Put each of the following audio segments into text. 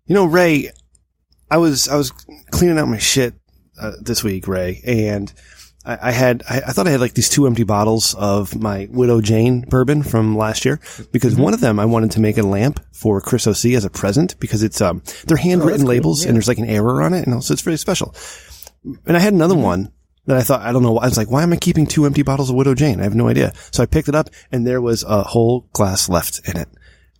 You know, Ray, I was cleaning out my shit this week, Ray, and I thought I had like these 2 empty bottles of my Widow Jane bourbon from last year because one of them I wanted to make a lamp for Chris O.C. as a present because it's they're handwritten labels and there's like an error on it, and also it's very special. And I had another one that I thought, I don't know, I was like, why am I keeping 2 empty bottles of Widow Jane? I have no idea. So I picked it up and there was a whole glass left in it.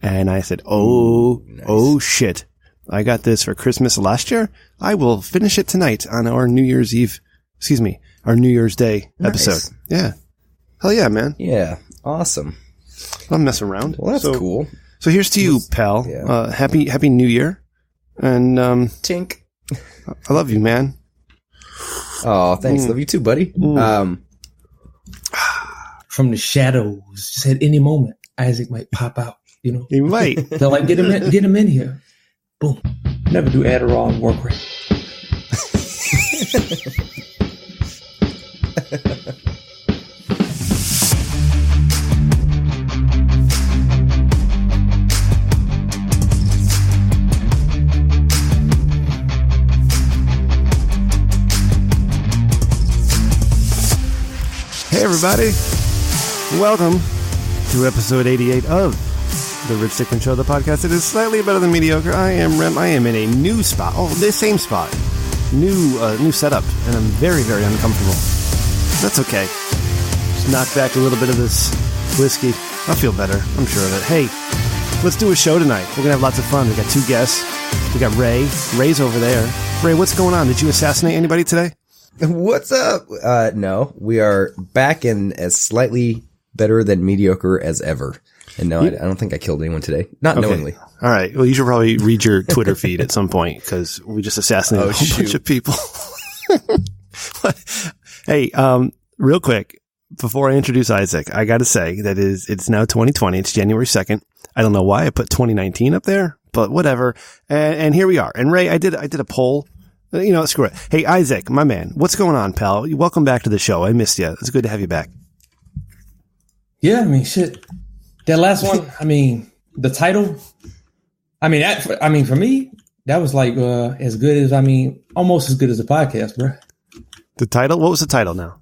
And I said, oh shit. I got this for Christmas last year. I will finish it tonight on our New Year's Day episode. Yeah. Hell yeah, man. Yeah. Awesome. I'm messing around. Well, that's cool. So here's to you, pal. Yeah. Happy New Year. And, Tink. I love you, man. Oh, thanks. Love you too, buddy. From the shadows, just at any moment, Isaac might pop out. You know, he might. They're like, get him in here. Boom. Never do Adderall and work rate. Hey everybody, welcome to episode 88 of the Rich Dickman Show, the podcast that is slightly better than mediocre. I am Rem. I am in a new spot. Oh, the same spot. New setup, and I'm very, very uncomfortable. That's okay. Just knock back a little bit of this whiskey. I'll feel better. I'm sure of it. Hey, let's do a show tonight. We're gonna have lots of fun. We got 2 guests. We got Ray. Ray's over there. Ray, what's going on? Did you assassinate anybody today? What's up? No, we are back and as slightly better than mediocre as ever. And no, I don't think I killed anyone today. Not knowingly. All right. Well, you should probably read your Twitter feed at some point because we just assassinated a whole bunch of people. Hey, real quick, before I introduce Isaac, I got to say that it's now 2020. It's January 2nd. I don't know why I put 2019 up there, but whatever. And here we are. And Ray, I did a poll. You know, screw it. Hey, Isaac, my man, what's going on, pal? Welcome back to the show. I missed you. It's good to have you back. Yeah, I mean, shit. That last one, I mean, the title, for me, that was like as good as, almost as good as the podcast, bro. The title? What was the title now?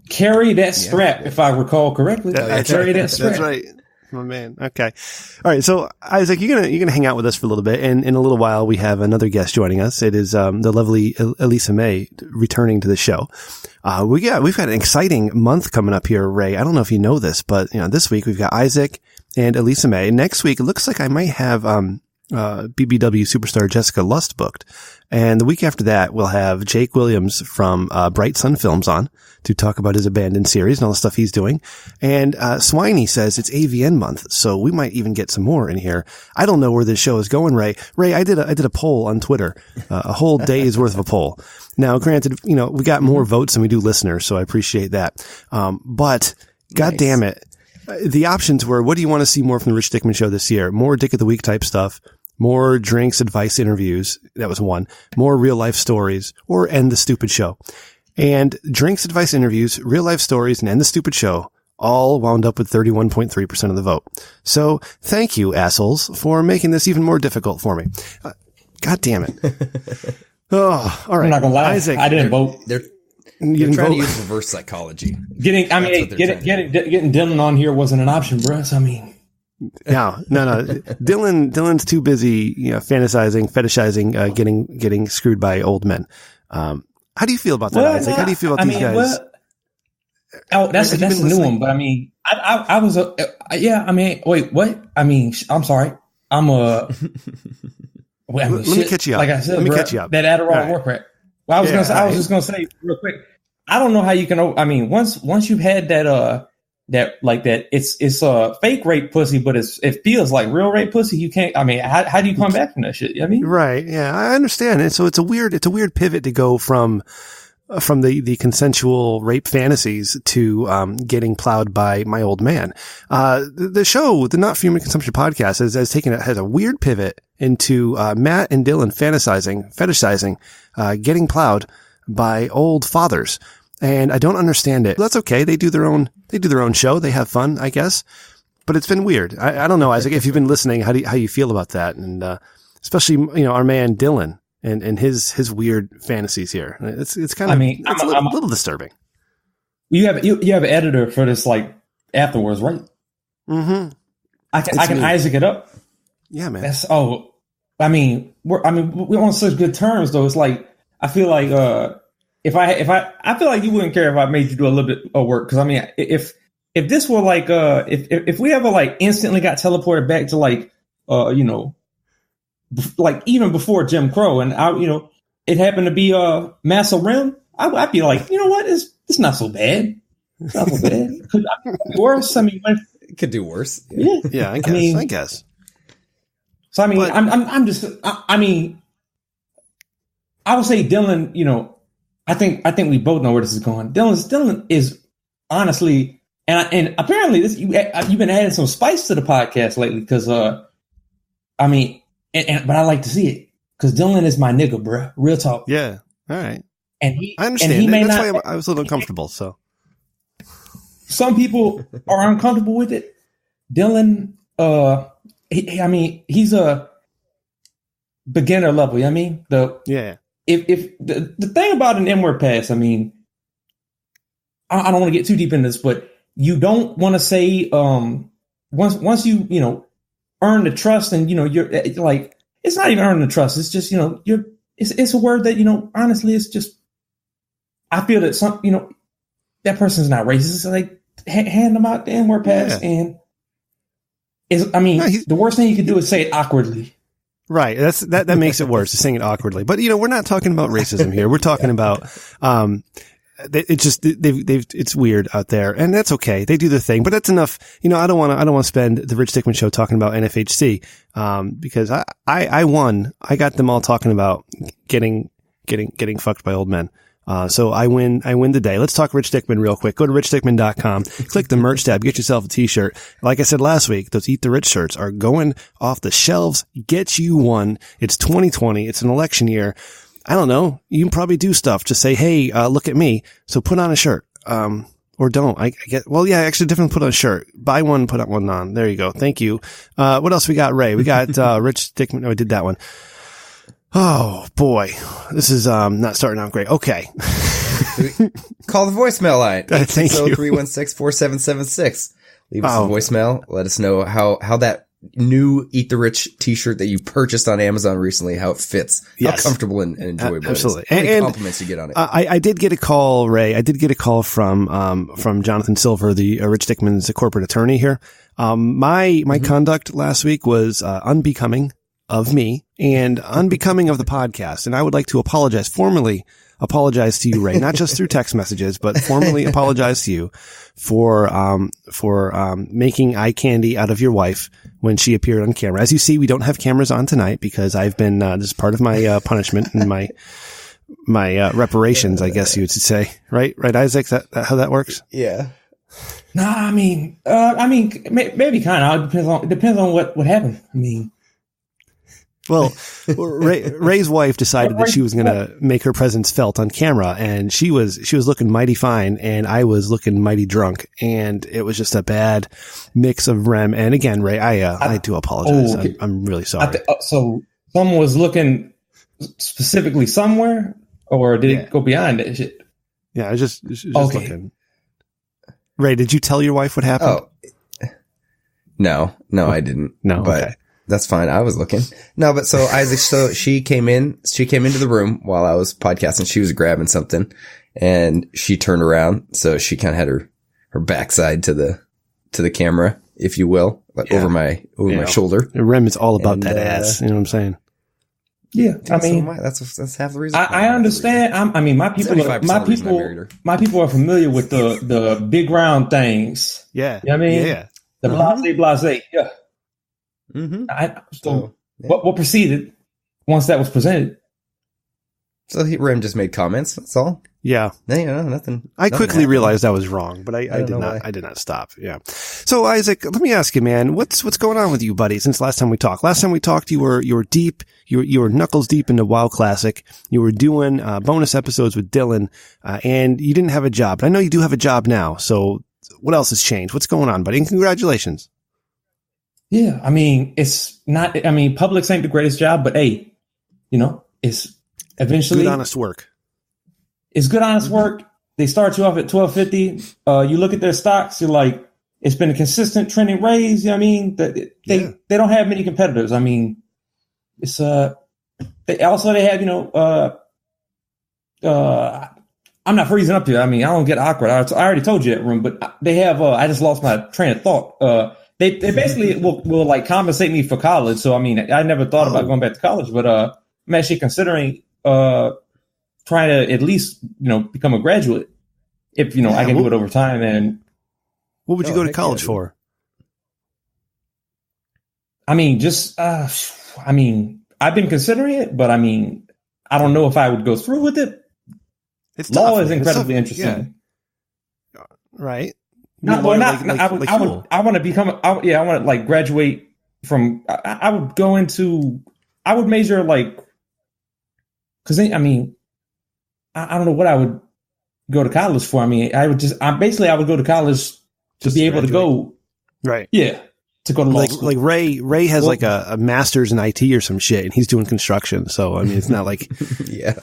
Carry That Strap, if I recall correctly. Carry That Strap. That's right. My man. Okay. All right. So Isaac, you're gonna hang out with us for a little bit, and in a little while we have another guest joining us. It is the lovely Elisa Mae returning to the show. We've got an exciting month coming up here, Ray. I don't know if you know this, but this week we've got Isaac and Elisa Mae. Next week it looks like I might have BBW superstar Jessica Lust booked, and the week after that we'll have Jake Williams from Bright Sun Films on to talk about his abandoned series and all the stuff he's doing. And Swiney says it's AVN month, so we might even get some more in here. I don't know where this show is going, Ray. Ray, I did a poll on Twitter, a whole day's worth of a poll. Now, granted, we got more votes than we do listeners, so I appreciate that. But God damn it, the options were: what do you want to see more from the Rich Dickman Show this year? More Dick of the Week type stuff. More drinks, advice, interviews. That was one. More real life stories, or end the stupid show. And drinks, advice, interviews, real life stories, and end the stupid show all wound up with 31.3% of the vote. So thank you, assholes, for making this even more difficult for me. God damn it. Oh, all right. I'm not gonna lie. Isaac, I didn't vote. They're trying to use reverse psychology. Getting Dylan on here wasn't an option, bro. So, No. Dylan's too busy, fantasizing, fetishizing, getting screwed by old men. How do you feel about that, Isaac? How do you feel about these guys? That's a new one, but I was wait, what? I'm sorry. Let me catch you up. Like I said, catch you up. That Adderall work rate. Well, I was just gonna say real quick. I don't know how you can. Once you've had that it's a fake rape pussy, but it feels like real rape pussy. You can't. How do you come back from that shit? Right? Yeah, I understand. And so it's a weird pivot to go from the consensual rape fantasies to getting plowed by my old man. The show, the Not For Human Consumption podcast, has a weird pivot into Matt and Dylan fetishizing, getting plowed by old fathers. And I don't understand it. That's okay. They do their own show. They have fun, I guess. but it's been weird. I don't know, Isaac, if you've been listening, how you feel about that? And, especially, our man Dylan and his weird fantasies here. It's kind of, it's a little disturbing. You have an editor for this, like, afterwards, right? Mm-hmm. I can Isaac it up. Yeah, man. We're on such good terms though. It's like, I feel like, I feel like you wouldn't care if I made you do a little bit of work. Cause I mean, if this were like, if we ever like instantly got teleported back to like, like even before Jim Crow and it happened to be, Massa Rem, I'd be like, you know what? It's not so bad. It's not so bad. Could be worse. I mean, it could do worse. Yeah. I guess. So I mean, I would say Dylan. I think we both know where this is going. Dylan is honestly, and apparently you've been adding some spice to the podcast lately because but I like to see it because Dylan is my nigga, bro. Real talk. Yeah. All right. I understand. And he may That's not, why I was a little uncomfortable. So some people are uncomfortable with it. Dylan, he's a beginner level. You know what I mean? If the thing about an inward pass, I mean, I don't want to get too deep into this, but you don't want to say once you earn the trust and you're like, it's not even earning the trust. It's just it's a word that honestly it's just, I feel that some that person's not racist. It's like hand them out the inward pass and. The worst thing you can do is say it awkwardly. Right. That makes it worse, saying it awkwardly. But we're not talking about racism here. We're talking about it's just it's weird out there, and that's okay. They do their thing, but that's enough. I don't want to spend the Rich Dickman show talking about NFHC because I won. I got them all talking about getting fucked by old men. So I win the day. Let's talk Rich Dickman real quick. Go to richdickman.com, click the merch tab, get yourself a t-shirt. Like I said last week, those Eat the Rich shirts are going off the shelves. Get you one. It's 2020. It's an election year. I don't know. You can probably do stuff. Just say, hey, look at me. So put on a shirt. Or don't. Actually definitely put on a shirt. Buy one, put one on. There you go. Thank you. What else we got, Ray? We got, Rich Dickman. Oh, I did that one. Oh boy, this is not starting out great. Okay. Call the voicemail line. Thank you. 316-4776. Leave us a voicemail. Let us know how that new Eat the Rich t-shirt that you purchased on Amazon recently, how it fits, how comfortable and enjoyable absolutely. it is. How many compliments you get on it. I did get a call, Ray. I did get a call from Jonathan Silver, the Rich Dickman's corporate attorney here. My conduct last week was unbecoming of me and unbecoming of the podcast. And I would like to formally apologize to you, Ray, not just through text messages, but formally apologize to you for making eye candy out of your wife when she appeared on camera. As you see, we don't have cameras on tonight because I've been, this is part of my, punishment and my reparations, I guess you would say. Right, Isaac? That how that works? Yeah. Nah, maybe kind of. It depends on what happened. Well, Ray's wife decided that she was going to make her presence felt on camera, and she was looking mighty fine, and I was looking mighty drunk, and it was just a bad mix of Rem. And again, Ray, I do apologize. Okay. I'm really sorry. So someone was looking specifically somewhere, or did it go beyond that shit? Yeah, I was just looking. Ray, did you tell your wife what happened? Oh, no, I didn't. No, but. Okay. That's fine. I was looking. No, but so Isaac, she came into the room while I was podcasting. She was grabbing something and she turned around. So she kind of had her backside to the camera, if you will, like over my shoulder. Rem is all about that ass. You know what I'm saying? Yeah. That's half the reason. I understand. My people are familiar with the big round things. Yeah. You know what I mean? Yeah. The blase. Yeah. Mm-hmm. What proceeded once that was presented? So Rem just made comments. That's all. Yeah. Nothing. I quickly realized I was wrong, but I did not stop. Yeah. So Isaac, let me ask you, man, what's going on with you, buddy? Since last time we talked, you were deep. You were knuckles deep into WoW Classic. You were doing bonus episodes with Dylan, and you didn't have a job. But I know you do have a job now. So what else has changed? What's going on, buddy? And congratulations. Yeah, I mean, it's not. I mean, Publix ain't the greatest job, but hey, it's eventually good, honest work. It's good, honest work. They start you off at $12.50. You look at their stocks, you're like, it's been a consistent trending raise. You know what I mean? They don't have many competitors. I mean, it's they have I'm not freezing up here. I mean, I don't get awkward. I already told you that, Room, but they have. I just lost my train of thought. They basically will like compensate me for college. So I mean, I never thought about going back to college, but I'm actually considering trying to at least become a graduate if I can do it over time. And what would you go to college for? I mean, just I mean, I've been considering it, but I mean, I don't know if I would go through with it. Law is incredibly interesting, right? I want to become. I want to like graduate from. I would major like because I mean, I don't know what I would go to college for. I mean, I would go to college to be able to go. Right. Yeah. To go to law school. Like Ray has like a master's in IT or some shit, and he's doing construction. So I mean, it's not like yeah.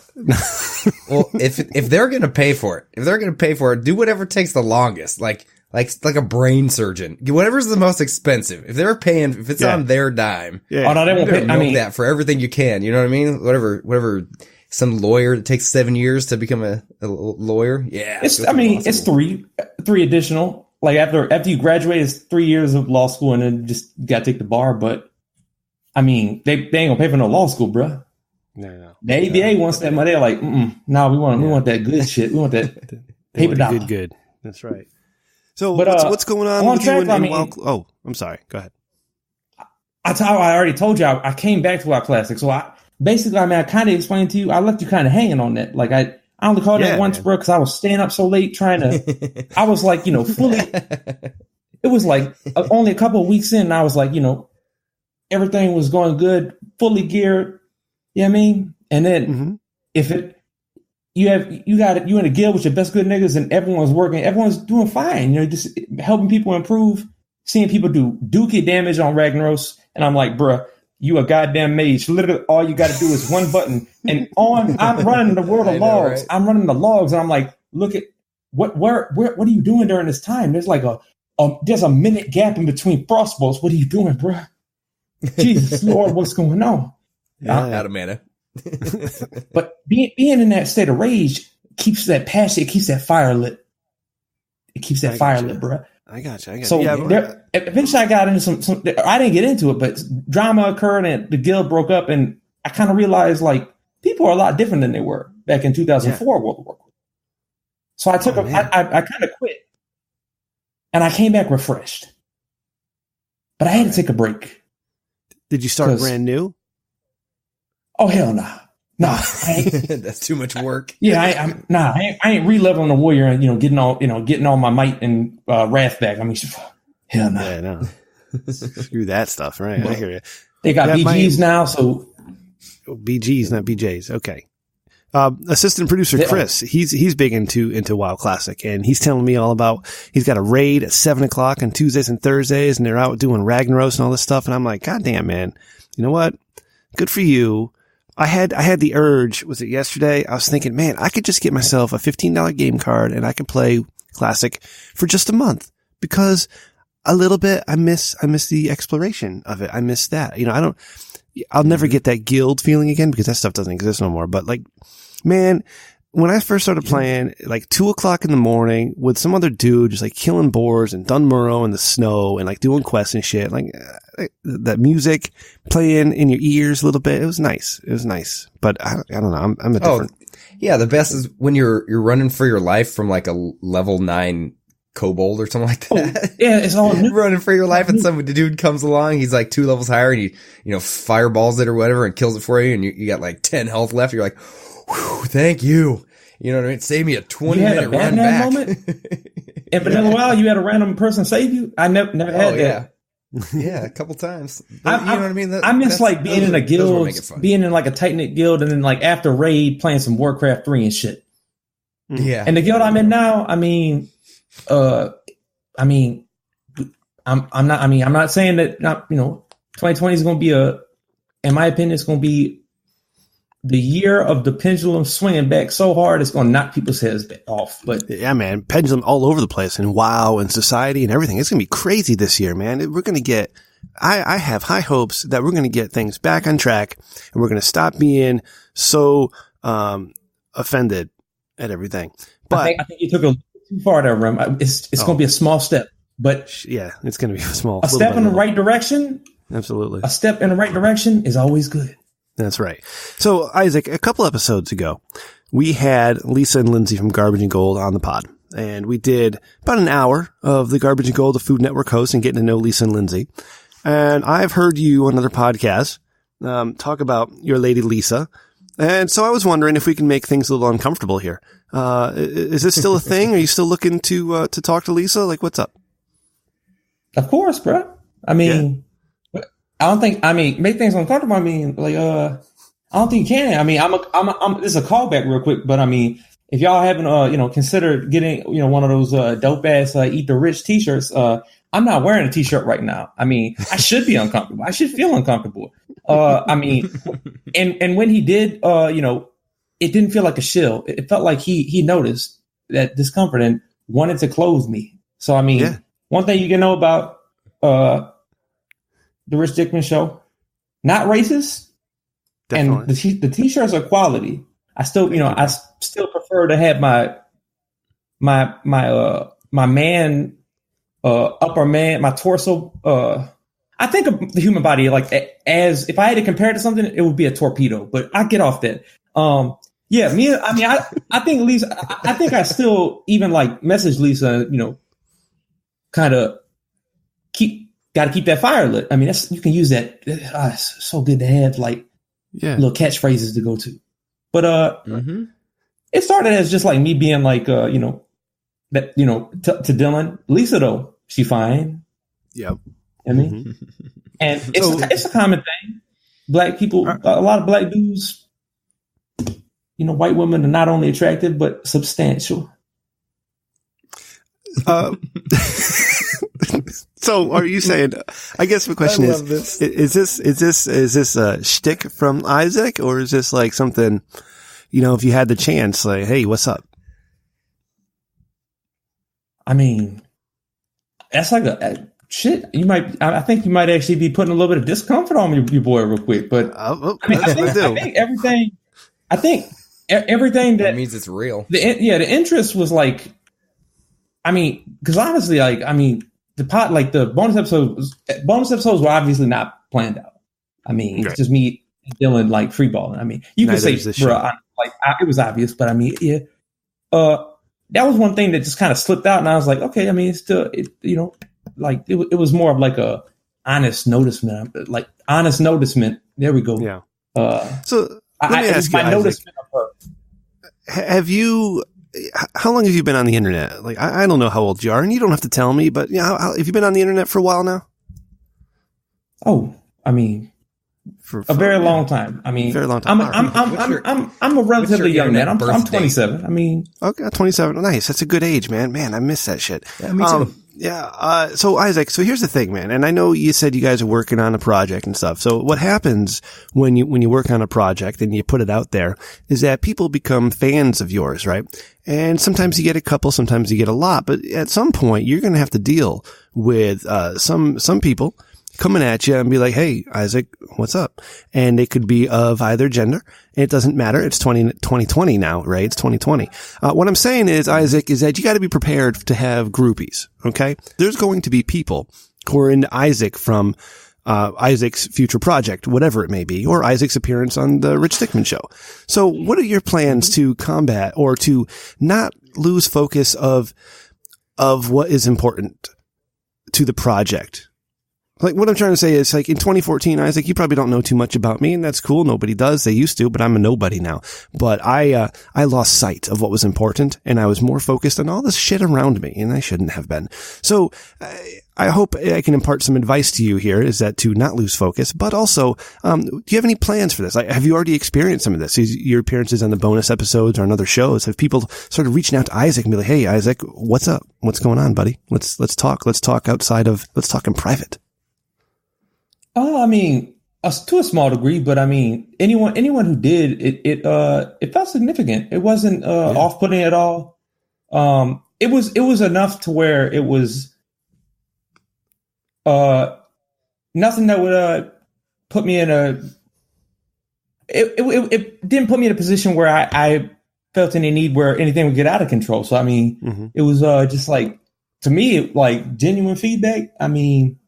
Well, if they're gonna pay for it, do whatever takes the longest. Like a brain surgeon, whatever's the most expensive. If they're paying, if it's on their dime, oh no, they won't pay. I mean that for everything you can. You know what I mean? Whatever. Some lawyer that takes 7 years to become a lawyer. Yeah. It's three additional. Like after you graduate, it's 3 years of law school, and then just got to take the bar. But I mean, they ain't gonna pay for no law school, bro. No. The ABA wants that money. They're like, no, we want that good shit. We want that paper dollar. Good. That's right. So, but what's going on with you? Oh, I'm sorry. Go ahead. I already told you I came back to Wild Classic. So I kind of explained to you. I left you kind of hanging on that. Like I only called that once, bro, because I was staying up so late trying to. I was like, fully. It was like only a couple of weeks in, and I was like, everything was going good, fully geared. You know what I mean? And then if you in a guild with your best good niggas, and everyone's working, everyone's doing fine. Just helping people improve, seeing people do dookie damage on Ragnaros, and I'm like, bruh. You a goddamn mage. Literally, all you got to do is one button. And I'm running the world of logs. Right? I'm running the logs, and I'm like, look at what are you doing during this time? There's like there's a minute gap in between frostbolts. What are you doing, bro? Jesus Lord, what's going on? Out of mana. But being in that state of rage keeps that passion. It keeps that fire lit. It keeps that fire lit, bro. I got you. So eventually I got into some, I didn't get into it, but drama occurred and the guild broke up, and I kind of realized like people are a lot different than they were back in 2004 World of Warcraft. So I took I kind of quit, and I came back refreshed, but I had to take a break. Did you start brand new? Oh hell nah. No, that's too much work. Yeah, I ain't re-leveling a warrior and getting all my might and wrath back. I mean, hell no. Yeah, no. Screw that stuff, right? I hear you. They got BGs now, so BGs, not BJs. Okay. Assistant producer Chris, he's big into WoW Classic, and he's telling me all about. He's got a raid at 7:00 on Tuesdays and Thursdays, and they're out doing Ragnaros and all this stuff. And I'm like, God damn, man! You know what? Good for you. I had the urge, was it yesterday? I was thinking, man, I could just get myself a $15 game card and I could play Classic for just a month, because a little bit, I miss the exploration of it. I miss that. I'll never get that guild feeling again, because that stuff doesn't exist no more. But like, man, when I first started playing, like 2:00 in the morning with some other dude, just like killing boars and Dunmurrow in the snow and like doing quests and shit, like that music playing in your ears a little bit. It was nice. But I don't know. I'm a different. Yeah. The best is when you're running for your life from like a level 9 kobold or something like that. Yeah. It's all new. Running for your life, and the dude comes along. He's like 2 levels higher, and he fireballs it or whatever and kills it for you. And you got like 10 health left. You're like, whew, thank you. You know what I mean? Save me a 20-minute run back. Moment? And for a while, you had a random person save you? I never had that. Yeah, a couple times. You know what I mean? I miss like being in a guild, being in like a tight-knit guild, and then like after raid, playing some Warcraft 3 and shit. Yeah. And the guild I'm in now, I mean, I'm not saying that 2020 is going to be in my opinion, it's going to be the year of the pendulum swinging back so hard it's going to knock people's heads off. But yeah, man, pendulum all over the place, and wow, and society and everything. It's going to be crazy this year, man. We're going to get. I have high hopes that we're going to get things back on track, and we're going to stop being so offended at everything. But I think you took a little too far there, Rem. It's going to be a small step, but yeah, it's going to be a step in the right direction. Absolutely, a step in the right direction is always good. That's right. So, Isaac, a couple episodes ago, we had Lisa and Lindsay from Garbage and Gold on the pod. And we did about an hour of the Garbage and Gold, the Food Network host, and getting to know Lisa and Lindsay. And I've heard you on other podcasts talk about your lady Lisa. And so I was wondering if we can make things a little uncomfortable here. Is this still a thing? Are you still looking to talk to Lisa? Like, what's up? Of course, bro. I mean... Yeah. Make things uncomfortable. I mean, like, I don't think you can. I mean, this is a callback real quick, but I mean, if y'all haven't, considered getting, one of those, dope ass, Eat the Rich t-shirts, I'm not wearing a t-shirt right now. I mean, I should be uncomfortable. I should feel uncomfortable. I mean, and when he did, it didn't feel like a shill. It felt like he noticed that discomfort and wanted to clothe me. So, I mean, One thing you can know about, the Rich Dickman Show, not racist. Definitely. And the t-shirts are quality. I still, I still prefer to have my man, upper man, my torso. I think of the human body like as if I had to compare it to something, it would be a torpedo. But I get off that. I think Lisa. I think I still even like message Lisa. Kind of got to keep that fire lit. I mean, you can use that. It's so good to have like little catchphrases to go to. But it started as just like me being like, to Dylan. Lisa though, she fine. Yep. I mean, and it's a common thing. Black people, a lot of black dudes. White women are not only attractive but substantial. So are you saying, I guess the question is this a shtick from Isaac, or is this like something, if you had the chance, like, hey, what's up? I mean, that's like a shit. I think you might actually be putting a little bit of discomfort on your boy real quick, but I think everything that means it's real. The interest was like, because honestly, the bonus episodes were obviously not planned out. It's just me and Dylan like freeballing. You could say, bro, it was obvious, but that was one thing that just kind of slipped out, and I was like, okay, it's still, it was more of like a honest noticement, There we go. Yeah. So let me ask you, my noticement of her. How long have you been on the internet? Like, I don't know how old you are, and you don't have to tell me, but how have you been on the internet for a while now? Oh, for a very long time. Very long time. I'm a relatively young man. I'm 27. Okay, 27. Nice. That's a good age, man. Man, I miss that shit. Yeah, me too. So Isaac, here's the thing, man. And I know you said you guys are working on a project and stuff. So what happens when you work on a project and you put it out there is that people become fans of yours, right? And sometimes you get a couple, sometimes you get a lot, but at some point you're going to have to deal with, some people coming at you and be like, hey, Isaac, what's up? And it could be of either gender. It doesn't matter. It's 2020 now, right? It's 2020. What I'm saying is, Isaac, is that you got to be prepared to have groupies. Okay. There's going to be people who are into Isaac from, Isaac's future project, whatever it may be, or Isaac's appearance on the Rich Dickman Show. So what are your plans to combat or to not lose focus of what is important to the project Like, what I'm trying to say is, like, in 2014, Isaac, you probably don't know too much about me, and that's cool. Nobody does. They used to, but I'm a nobody now. But I lost sight of what was important, and I was more focused on all this shit around me, and I shouldn't have been. So, I hope I can impart some advice to you here, is that to not lose focus, but also, do you have any plans for this? Like, have you already experienced some of this? Your appearances on the bonus episodes or on other shows? Have people started reaching out to Isaac and be like, hey, Isaac, what's up? What's going on, buddy? Let's talk. Let's talk let's talk in private. I mean, to a small degree, but I mean, anyone who did it felt significant. It wasn't off-putting at all. It was enough to where it was nothing that would put me in a. It didn't put me in a position where I felt any need where anything would get out of control. So I mean, it was just like, to me, like genuine feedback. I mean.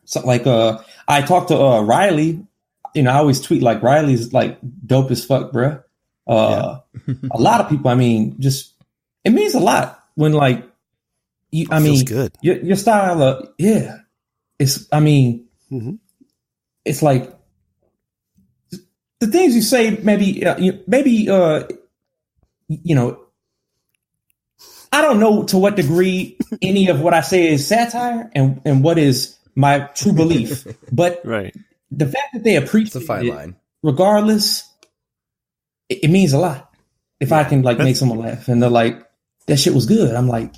So like, I talked to, Riley, you know, I always tweet like Riley's like dope as fuck, bruh. A lot of people, I mean, just, it means a lot when like, good. Your style of, it's, I mean, it's like the things you say, maybe, you know, I don't know to what degree any of what I say is satire and what is my true belief, but the fact that they appreciate it's a fine line. Regardless, it means a lot. If I can like make someone laugh and they're like, that shit was good. I'm like,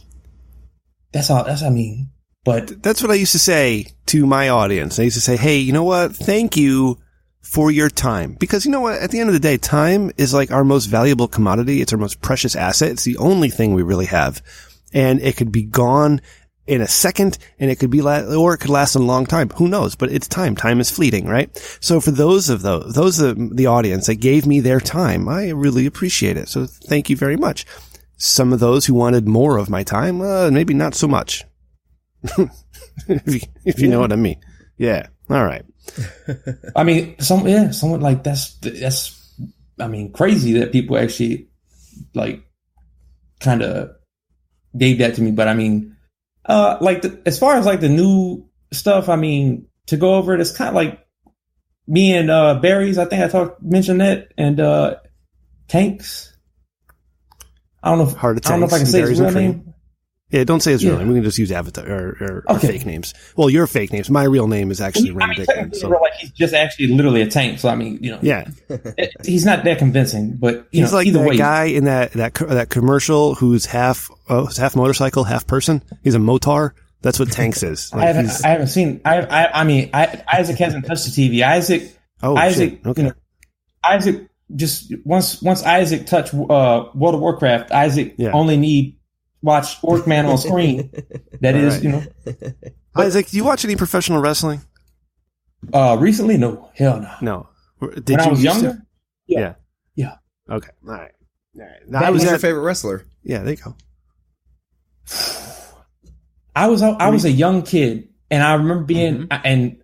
that's all. I mean, but that's what I used to say to my audience. I used to say, hey, you know what? Thank you for your time. Because you know what? At the end of the day, time is like our most valuable commodity. It's our most precious asset. It's the only thing we really have. And it could be gone in a second, and it could be or it could last a long time. Who knows? But it's time. Time is fleeting, right? So for those of the audience that gave me their time, I really appreciate it. So thank you very much. Some of those who wanted more of my time, maybe not so much. if you know what I mean. Yeah. All right. I mean, someone like that's, I mean, crazy that people actually like kind of gave that to me. But I mean, like as far as like the new stuff, I mean, to go over it, it's kind of like me and Barry's. I think I mentioned that, and Tanks. I don't know if I can say his real name. Yeah, don't say his real name. We can just use avatar or fake names. Well, your fake names. My real name is actually Rem and Ray. So. Like he's just actually literally a tank. So I mean, you know, he's not that convincing, but he's like either that way, guy in that commercial who's half motorcycle, half person. He's a motar. That's what Tanks is. Like I haven't seen. I mean, Isaac hasn't touched the TV. Isaac. Shit. Okay. You know, Isaac just once Isaac touched World of Warcraft, Isaac only need watch Orkman on screen. That is, right. You know. Isaac, do you watch any professional wrestling? Recently, no. Hell no. No. When I was younger? Yeah. Okay. All right. Now, who's your favorite wrestler? Yeah, there you go. I was a young kid, and I remember being I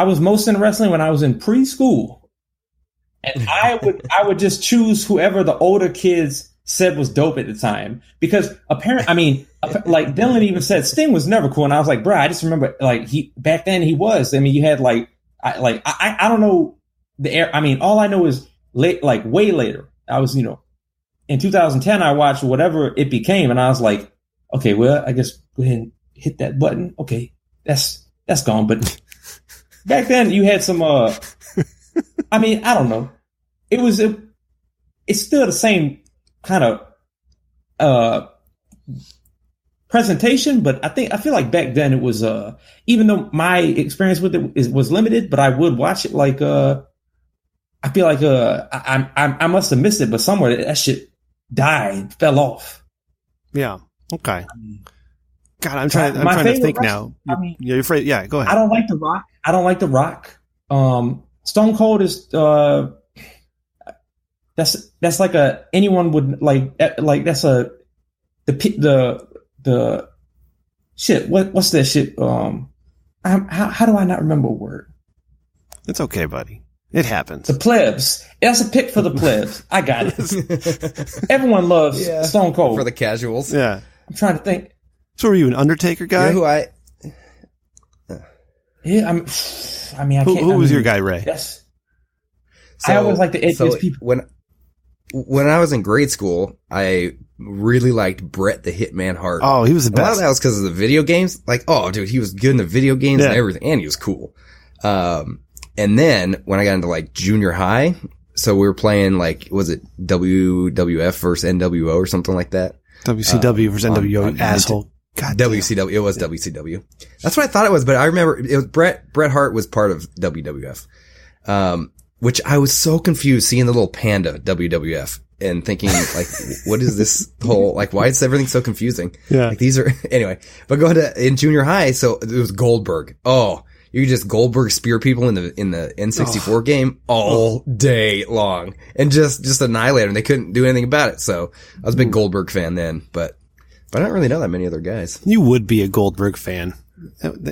was most into wrestling when I was in preschool, and I would just choose whoever the older kids said was dope at the time, because apparently, like Dylan even said Sting was never cool, and I was like, bro, I just remember like back then he was. I mean, you had I don't know all I know is like way later. I was, you know, in 2010 I watched whatever it became, and I was like, okay, well, I guess go ahead and hit that button. Okay, that's gone. But back then you had some. I mean, I don't know. It's still the same kind of presentation, but I feel like back then it was even though my experience with it was limited, but I would watch it like I feel like I must have missed it, but somewhere that shit fell off. Yeah. Okay. God, I'm trying to think now. You're afraid? Yeah, go ahead. I don't like The Rock. Stone Cold is that's like anyone would like that's the shit. What's that shit? How do I not remember a word? It's okay, buddy. It happens. The plebs. That's a pick for the plebs. I got it. Everyone loves Stone Cold. For the casuals. Yeah. I'm trying to think. So are you an Undertaker guy? You know who Yeah, I mean, I can't. Who was your guy, Ray? Yes. So, I always like the edgiest people. When I was in grade school, I really liked Bret the Hitman Hart. Oh, he was the best. A lot of that was because of the video games. Like, oh, dude, he was good in the video games and everything, and he was cool. And then when I got into like junior high, so we were playing like, was it WWF versus NWO or something like that? WCW versus NWO, asshole. God WCW. It was WCW. That's what I thought it was, but I remember it was Bret Hart was part of WWF. Which I was so confused seeing the little panda WWF and thinking like, what is this whole, like, why is everything so confusing? Yeah. Like these are, anyway, but going to in junior high. So it was Goldberg. Oh, you could just Goldberg spear people in the N64 game all day long and just annihilate them. They couldn't do anything about it. So I was a big Goldberg fan then, but I don't really know that many other guys. You would be a Goldberg fan.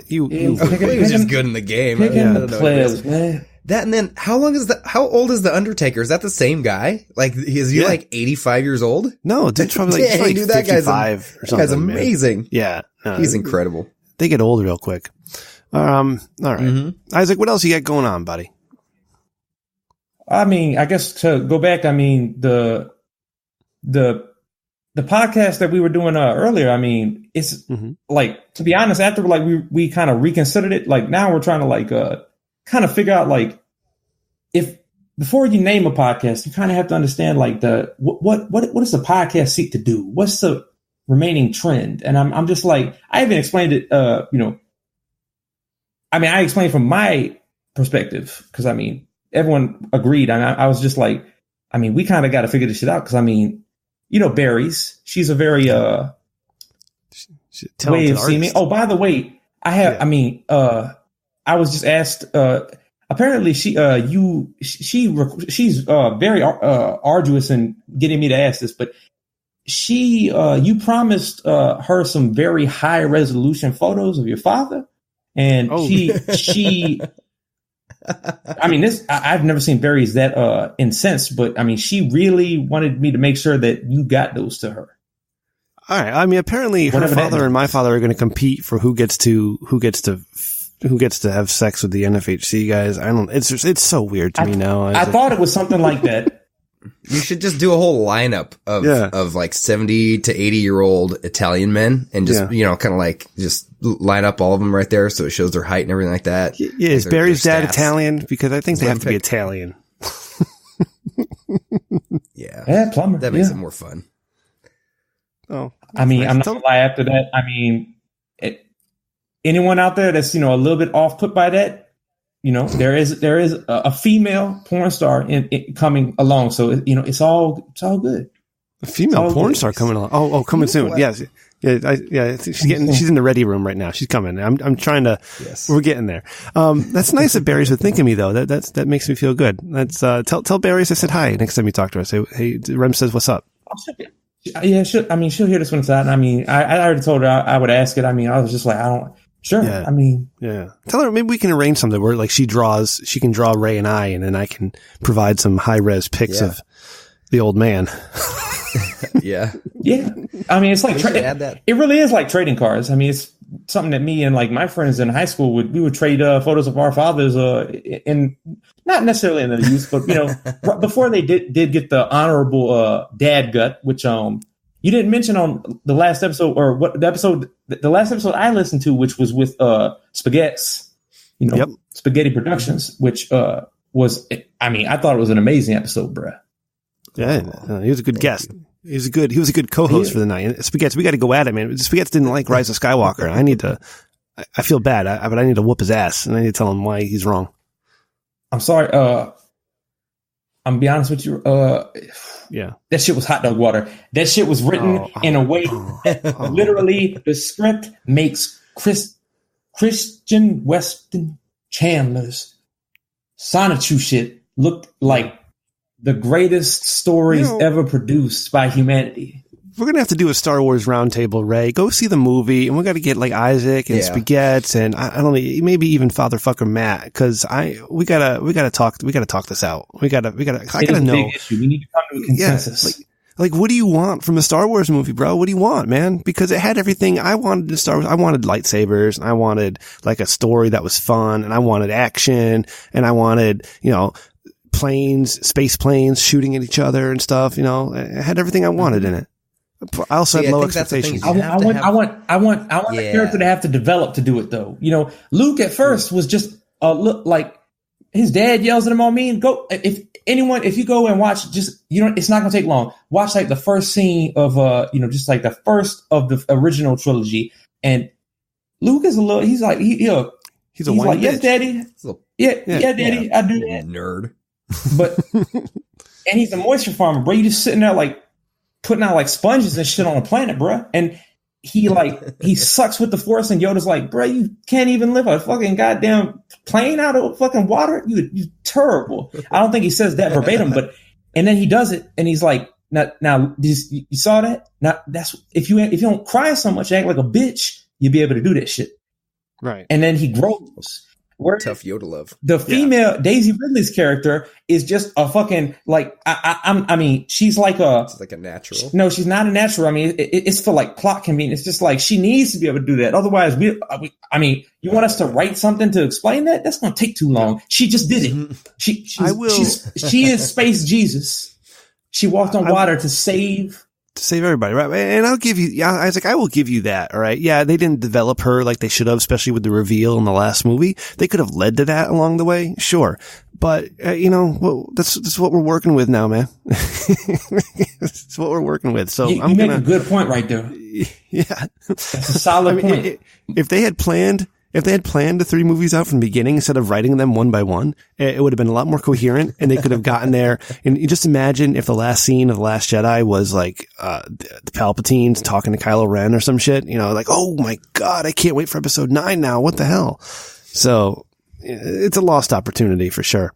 He was just good in the game. Players, man. That, and then how old is the Undertaker? Is that the same guy? Like, is he like 85 years old? No, dude's probably like, dude, 55 or something. That guy's amazing. Man. Yeah. No, he's incredible. They get old real quick. All right. Mm-hmm. Isaac, what else you got going on, buddy? I mean, I guess to go back, I mean, the podcast that we were doing earlier, I mean, it's like, to be honest, after like we kind of reconsidered it, like now we're trying to like kind of figure out like, if before you name a podcast, you kind of have to understand like what does the podcast seek to do? What's the remaining trend? And I'm just like, I even explained it, I mean, I explained from my perspective because I mean, everyone agreed. And I was just like, I mean, we kind of got to figure this shit out because I mean, you know, Barry's, she's a very way of seeing me. Oh, by the way, I have, I mean, I was just asked, apparently she's very arduous in getting me to ask this, but you promised her some very high resolution photos of your father. And she I mean, I've never seen Barry's that incensed, but I mean, she really wanted me to make sure that you got those to her. All right. I mean, apparently her father and my father are going to compete for who gets to have sex with the NFHC guys. It's so weird to me now. I thought it was something like that. You should just do a whole lineup of like 70 to 80-year-old Italian men and just, you know, kind of like just line up all of them right there so it shows their height and everything like that. Yeah, is Barry's dad Italian? Because I think they have to be Italian. Yeah, plumber. That makes it more fun. Oh, I mean, I'm not gonna lie. After that, I mean, anyone out there that's, you know, a little bit off put by that, you know, there is a female porn star coming along. So, you know, it's all good. A female porn star coming along. Oh, coming soon. What? Yes. Yeah. She's in the ready room right now. She's coming. I'm trying to, we're getting there. That's nice that Barry's would think of me though. That makes me feel good. That's, tell Barry's I said hi next time you talk to her. Say, hey, Rem says, what's up? Yeah. She'll hear this when it's out. I mean, I already told her I would ask it. I mean, I was just like, sure. Yeah. I mean, yeah. Tell her maybe we can arrange something where like she can draw Ray and I, and then I can provide some high res pics of the old man. Yeah. I mean, it's like it really is like trading cards. I mean, it's something that me and like my friends in high school would trade photos of our fathers in not necessarily in the youth, but you know, before they did get the honorable dad gut, which you didn't mention on the last episode, or the last episode I listened to, which was with Spaghetti's, you know, Spaghetti Productions, which was, I mean, I thought it was an amazing episode, bruh. Yeah, he was a good guest. He was a good co-host for the night. And Spaghetti's, we got to go at it, man. Spaghetti's didn't like Rise of Skywalker. I feel bad, but I need to whoop his ass, and I need to tell him why he's wrong. I'm sorry. I'm gonna be honest with you. That shit was hot dog water. That shit was written in a way that literally the script makes Christian Weston Chandler's Sonichu shit look like the greatest stories ever produced by humanity. We're going to have to do a Star Wars roundtable, Ray. Go see the movie, and we got to get like Isaac and Spaghetti's, and I don't know, maybe even Fatherfucker Matt, because we gotta talk this out. I gotta know. Big issue. We need to come to a consensus. Like, what do you want from a Star Wars movie, bro? What do you want, man? Because it had everything I wanted in Star Wars. I wanted lightsabers, and I wanted like a story that was fun, and I wanted action, and I wanted, planes, space planes shooting at each other and stuff. It had everything I wanted in it. I also had low expectations. I want the character to have to develop to do it, though. Luke at first was just look like his dad yells at him all mean. Go if you go and watch, just it's not gonna take long. Watch like the first scene of just like the first of the original trilogy, and Luke is a little. He's like he's a like, yes, daddy. Yeah, daddy. I do that. Nerd. But and he's a moisture farmer, bro. You just sitting there like putting out like sponges and shit on the planet, bro. And he sucks with the Force, and Yoda's like, bro, you can't even live a fucking goddamn plane out of fucking water. You terrible. I don't think he says that verbatim, and then he does it, and he's like, now you saw that? Now that's if you don't cry so much, act like a bitch, you'll be able to do that shit. Right. And then he grows. Tough Yoda love. The female Daisy Ridley's character is just a fucking like she's like it's like a natural. No, she's not a natural. I mean, it's for like plot convenience. It's just like she needs to be able to do that. Otherwise, you want us to write something to explain that? That's going to take too long. She just did it. She is Space Jesus. She walked on water to save everybody, right? And I'll give you, Isaac, I will give you that, all right? Yeah, they didn't develop her like they should have, especially with the reveal in the last movie. They could have led to that along the way, sure. But, that's what we're working with now, man. That's what we're working with. So you make a good point right there. Yeah. That's a solid point. If they had planned the 3 movies out from the beginning instead of writing them one by one, it would have been a lot more coherent, and they could have gotten there. And you just imagine if the last scene of The Last Jedi was like, the Palpatines talking to Kylo Ren or some shit, like, oh my God, I can't wait for episode 9 now. What the hell? So it's a lost opportunity for sure.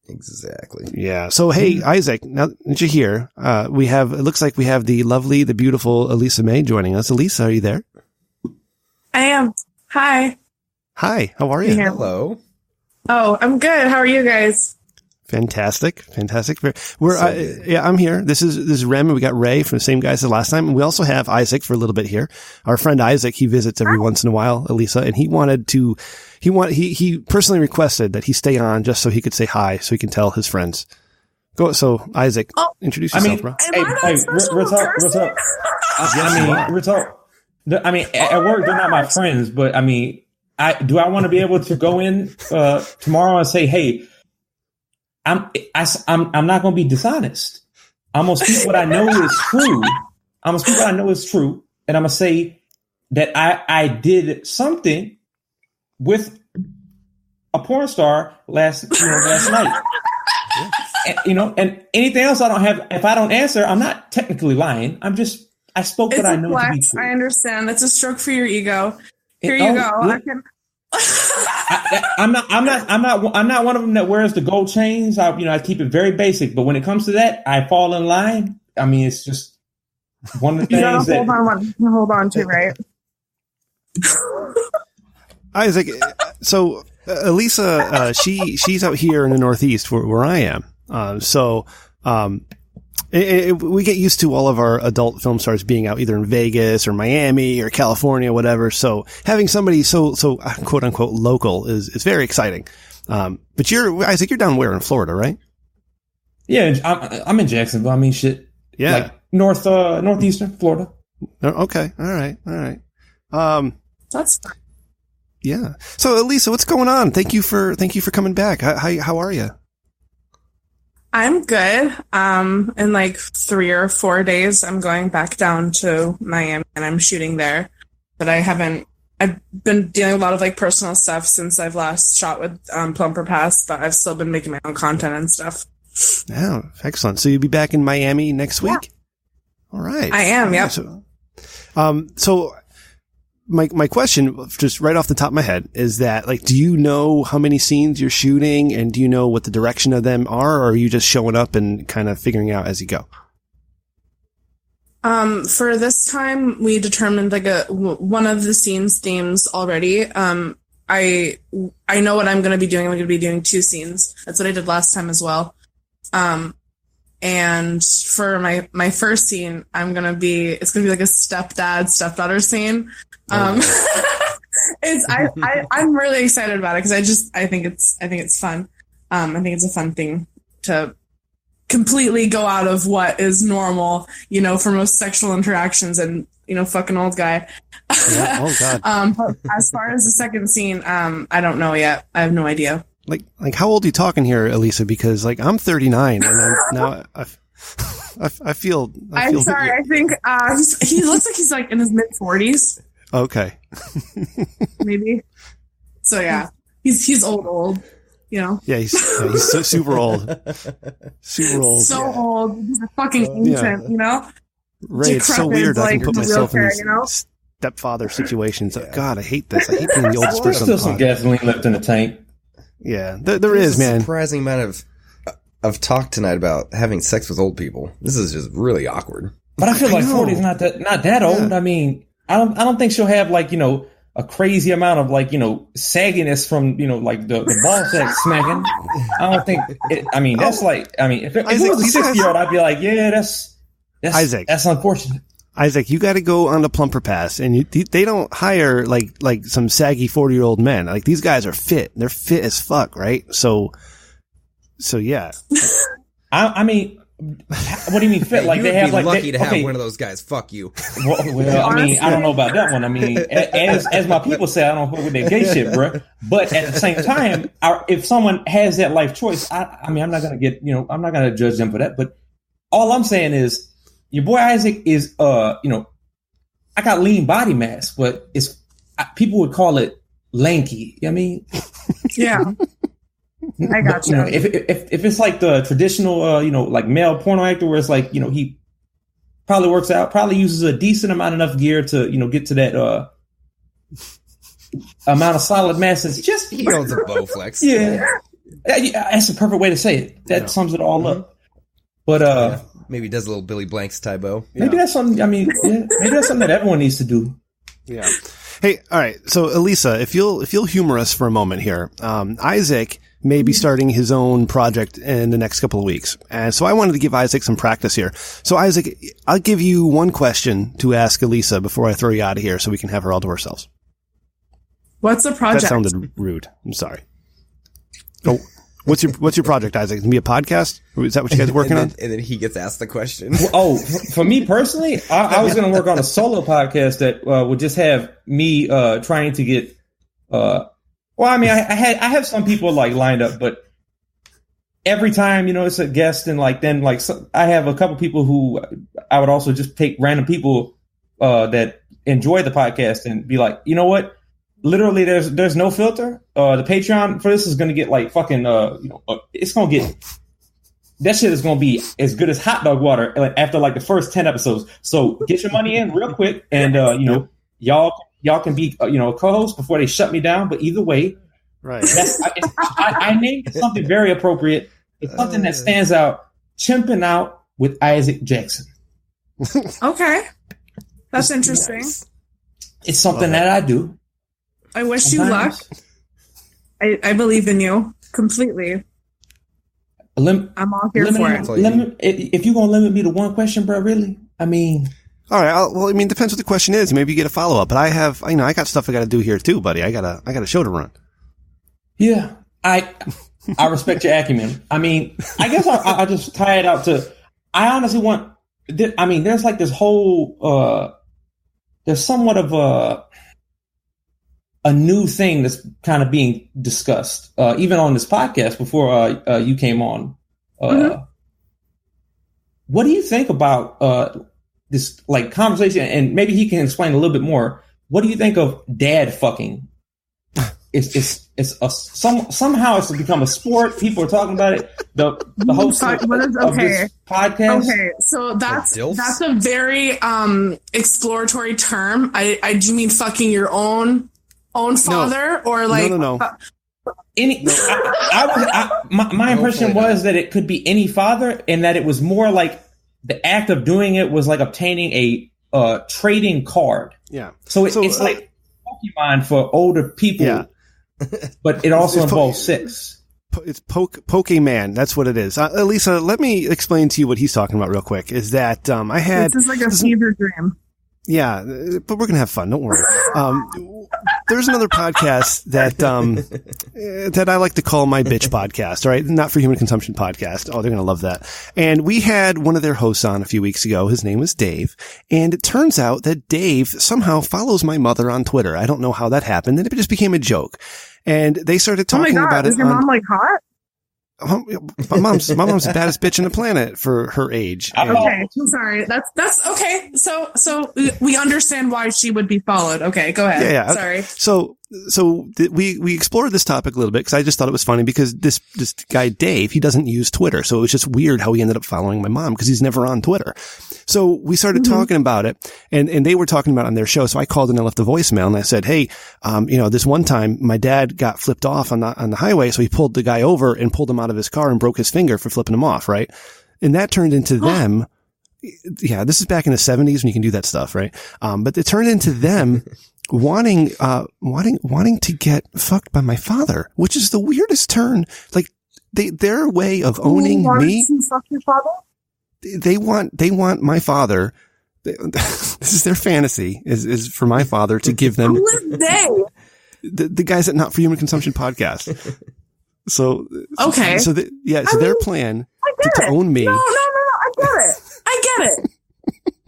Exactly. Yeah. So, hey, Isaac, now that you're here, it looks like we have the lovely, the beautiful Elisa Mae joining us. Elisa, are you there? I am. Hi. Hi, how are you? Hello. Oh, I'm good. How are you guys? Fantastic. I'm here. This is Rem, and we got Ray from the same guys as last time. And we also have Isaac for a little bit here. Our friend Isaac, he visits every once in a while, Elisa, and he personally requested that he stay on just so he could say hi, so he can tell his friends. So Isaac, introduce yourself, bro. I mean, at work, they're not my friends, but I mean, do I want to be able to go in tomorrow and say, hey, I'm not going to be dishonest. I'm going to speak what I know is true. And I'm going to say that I did something with a porn star last night. And anything else I don't have, if I don't answer, I'm not technically lying. I spoke what I know to be true. I understand. That's a stroke for your ego. Here you go. I'm not one of them that wears the gold chains. I keep it very basic. But when it comes to that, I fall in line. I mean, it's just one of the things that hold on to, right? Isaac, so Elisa, she's out here in the Northeast where I am. We get used to all of our adult film stars being out either in Vegas or Miami or California, whatever. So having somebody so quote unquote local is very exciting. But Isaac, you're down where in Florida, right? Yeah, I'm in Jacksonville. I mean, shit. Yeah, like northeastern Florida. Okay, all right. That's fine. Yeah. So Elisa, what's going on? Thank you for coming back. How are you? I'm good. In like 3 or 4 days, I'm going back down to Miami and I'm shooting there. But I've been dealing with a lot of like personal stuff since I've last shot with Plumper Pass, but I've still been making my own content and stuff. Oh, excellent. So you'll be back in Miami next week? Yeah. All right. I am, yep. So my question, just right off the top of my head, is that, like, do you know how many scenes you're shooting, and do you know what the direction of them are, or are you just showing up and kind of figuring out as you go? For this time, we determined like one of the scenes themes already. I know what I'm going to be doing. I'm going to be doing 2 scenes. That's what I did last time as well. And for my first scene, it's gonna be like a stepdaughter scene. I'm really excited about it because I think it's fun. I think it's a fun thing to completely go out of what is normal, for most sexual interactions and, fucking old guy. Yeah. Oh God. But as far as the second scene, I don't know yet. I have no idea. Like how old are you talking here, Elisa? Because I'm 39 and I feel. I'm sorry. I think he looks like he's like in his mid 40s. Okay. Maybe. So yeah, he's old. Yeah, he's so super old. Super old. So old. He's a fucking ancient, Ray, it's so weird. I can put myself in these stepfather situations. God, I hate this. I hate being the oldest person. There's still some gasoline left in the tank. Yeah, there is, man. Surprising amount of talk tonight about having sex with old people. This is just really awkward. But I feel like 40 is not that old. Yeah. I mean, I don't think she'll have a crazy amount of sagginess from like the ball sack smacking. I don't think. That's if it was a 60-year-old, I'd be like, yeah, that's Isaac. That's unfortunate. Isaac, you got to go on the plumper pass, and they don't hire like some saggy 40-year-old men. Like these guys are fit; they're fit as fuck, right? So yeah. I mean, what do you mean fit? Hey, like they have lucky to have one of those guys. Fuck you. Well, I mean, I don't know about that one. I mean, as my people say, I don't fuck with that gay shit, bro. But at the same time, if someone has that life choice, I'm not gonna I'm not gonna judge them for that. But all I'm saying is, your boy Isaac is, I got lean body mass, but people would call it lanky. You know what I mean? Yeah. I got you. If it's like the traditional, like male porno actor where it's like, he probably works out, probably uses a decent amount enough gear to, get to that, amount of solid mass. Just he owns a Bowflex. Yeah. That's the perfect way to say it. That sums it all up. But, maybe he does a little Billy Blanks tie bow. Maybe that's something. Maybe that's something that everyone needs to do. Yeah. Hey, all right. So, Elisa, if you'll humor us for a moment here, Isaac may be starting his own project in the next couple of weeks, and so I wanted to give Isaac some practice here. So, Isaac, I'll give you one question to ask Elisa before I throw you out of here, so we can have her all to ourselves. What's the project? That sounded rude. I'm sorry. Oh. What's your project, Isaac? Can it be a podcast? Is that what you guys are working on? And then he gets asked the question. Oh, for me personally, I was going to work on a solo podcast that would just have me trying to get. I have some people lined up, but every time it's a guest, and I have a couple people who I would also just take random people that enjoy the podcast and be like, you know what? Literally, there's no filter. The Patreon for this is going to get it's going to get, that shit is going to be as good as hot dog water after the first 10 episodes. So get your money in real quick, and y'all can be co-hosts before they shut me down. But either way, right? I named something very appropriate. It's something that stands out. Chimping out with Isaac Jackson. Okay, that's interesting. Nice. It's something that I do. I wish you luck. I believe in you completely. I'm all here for it. If you're going to limit me to one question, bro, really? I mean... All right. Depends what the question is. Maybe you get a follow-up. But I got stuff I got to do here too, buddy. I got a show to run. Yeah. I respect your acumen. I mean, I guess I just tie it out to... I honestly want... there's this whole... there's somewhat of a new thing that's kind of being discussed, even on this podcast before you came on. What do you think about this conversation? And maybe he can explain a little bit more. What do you think of dad fucking? Somehow it's become a sport. People are talking about it. The host of this podcast. Okay, so that's a very exploratory term. Do you mean fucking your own father, or no. My impression was that it could be any father, and that it was more like the act of doing it was like obtaining a trading card. Yeah. So it's like Pokemon for older people, but it also involves sex. It's Pokemon. That's what it is. Elisa, let me explain to you what he's talking about real quick. Is that I had this is like a fever dream. Yeah, but we're gonna have fun. Don't worry. There's another podcast that I like to call my bitch podcast. All right, not for human consumption podcast. Oh, they're gonna love that. And we had one of their hosts on a few weeks ago. His name was Dave, and it turns out that Dave somehow follows my mother on Twitter. I don't know how that happened. And it just became a joke. And they started talking about it. Is your mom like hot? My mom's the baddest bitch in the planet for her age. Okay, sorry. That's okay. So we understand why she would be followed. Okay, go ahead. Yeah. Sorry. So we explored this topic a little bit because I just thought it was funny because this guy Dave, he doesn't use Twitter, so it was just weird how he ended up following my mom because he's never on Twitter. So we started talking about it, and they were talking about it on their show. So I called and I left a voicemail and I said, hey, this one time my dad got flipped off on the highway, so he pulled the guy over and pulled him out of his car and broke his finger for flipping him off, right? And that turned into them. Yeah, this is back in the 70s when you can do that stuff, right? But it turned into them wanting to get fucked by my father, which is the weirdest turn. Like their way of owning me. To fuck your father? They want my father. This is their fantasy is for my father to give them Who is they? the guys at Not for Human Consumption podcast. So okay. So their plan to own me. No. I get it.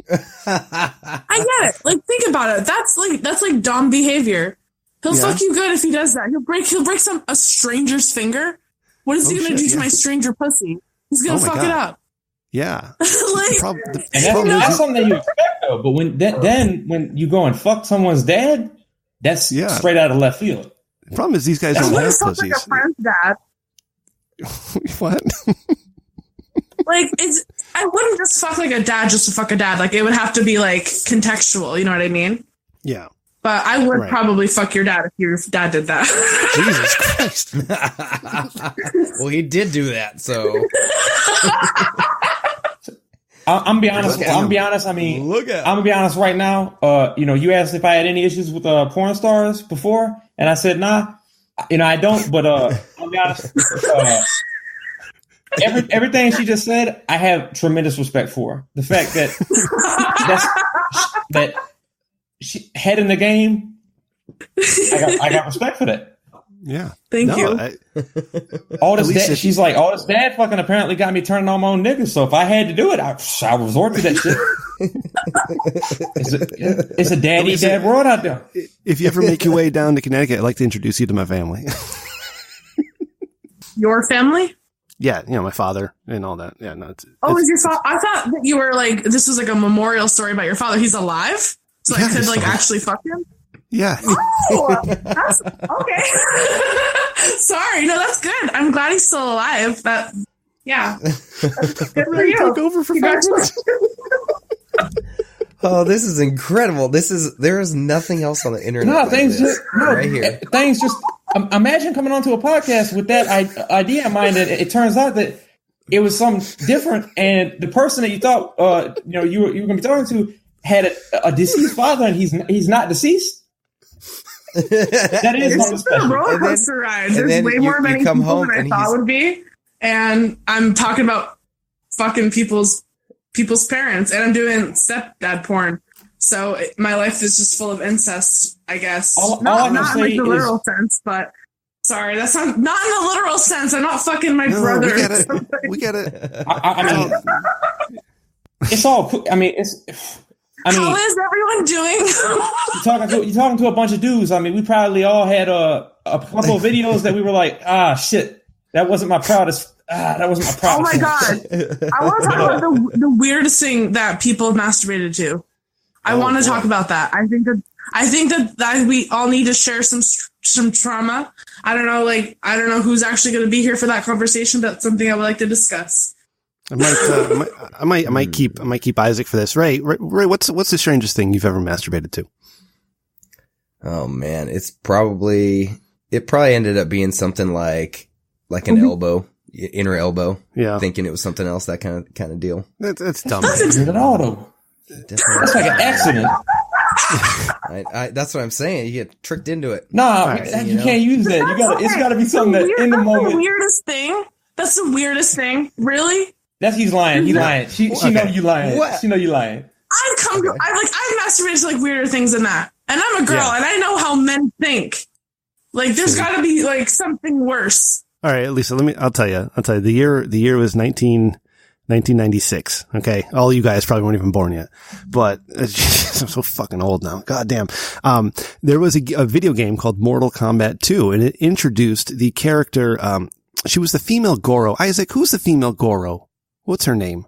I get it. Like, think about it. That's like Dom behavior. He'll fuck you good if he does that. He'll break a stranger's finger. What is he gonna do to my stranger pussy? He's gonna fuck it up. Yeah. That's something that you expect though. But when you go and fuck someone's dad, that's straight out of left field. The problem is these guys don't have pussies. Like a friend's dad. What? Like, I wouldn't just fuck like a dad just to fuck a dad. Like, it would have to be like contextual. You know what I mean? Yeah. But I would probably fuck your dad if your dad did that. Jesus Christ. Well, he did do that, so. I'm be honest. I mean, I'm gonna be honest right now. You asked if I had any issues with porn stars before, and I said nah. I don't. But I'll be honest. Everything she just said, I have tremendous respect for. The fact that she head in the game, I got respect for that. Yeah. Thank you. All this she's like, all this dad fucking apparently got me turning on my own niggas. So if I had to do it, I'll resort to that shit. It's a dad world out there. If you ever make your way down to Connecticut, I'd like to introduce you to my family. Your family? Yeah, my father and all that. Yeah, no. Is your father? I thought that you were like, this was like a memorial story about your father. He's alive? So I could like actually fuck him? Yeah. Oh, that's okay. Sorry. No, that's good. I'm glad he's still alive. That's good for you. Took over for 5 minutes. Oh, this is incredible. There is nothing else on the internet. No, right here. Things just, imagine coming onto a podcast with that idea in mind that it turns out that it was something different, and the person that you thought, you were going to be talking to had a deceased father, and he's not deceased. That is it's a roller coaster ride. There's way more many people than I thought would be, and I'm talking about fucking people's parents, and I'm doing stepdad porn. So my life is just full of incest, I guess. Not in like the literal sense, but sorry, that's not in the literal sense. I'm not fucking my brother. We get it. I mean, it's all cool. I mean, how is everyone doing? You're talking to a bunch of dudes. I mean, we probably all had a couple of videos that we were like, shit, that wasn't my proudest. That wasn't my proudest. Oh my god! I want to talk about the weirdest thing that people have masturbated to. I want to talk about that. I think that we all need to share some trauma. I don't know who's actually going to be here for that conversation, but that's something I would like to discuss. I might keep Isaac for this. Ray, what's the strangest thing you've ever masturbated to? Oh man, it probably ended up being something like an elbow, inner elbow. Yeah, thinking it was something else. That kind of deal. That's dumb. That's at all though. That's like an accident. That's what I'm saying. You get tricked into it. Nah, you can't use that. It's got to be something that in the moment. The weirdest thing. That's the weirdest thing. Really? He's lying. He's lying. She know you lying. What? She know you lying. I've masturbated to like weirder things than that. And I'm a girl and I know how men think. Like there's got to be like something worse. All right, Lisa, I'll tell you. The year was 1996. Okay. All you guys probably weren't even born yet, but I'm so fucking old now. God damn. There was a video game called Mortal Kombat 2 and it introduced the character, she was the female Goro. Isaac, who's the female Goro? What's her name?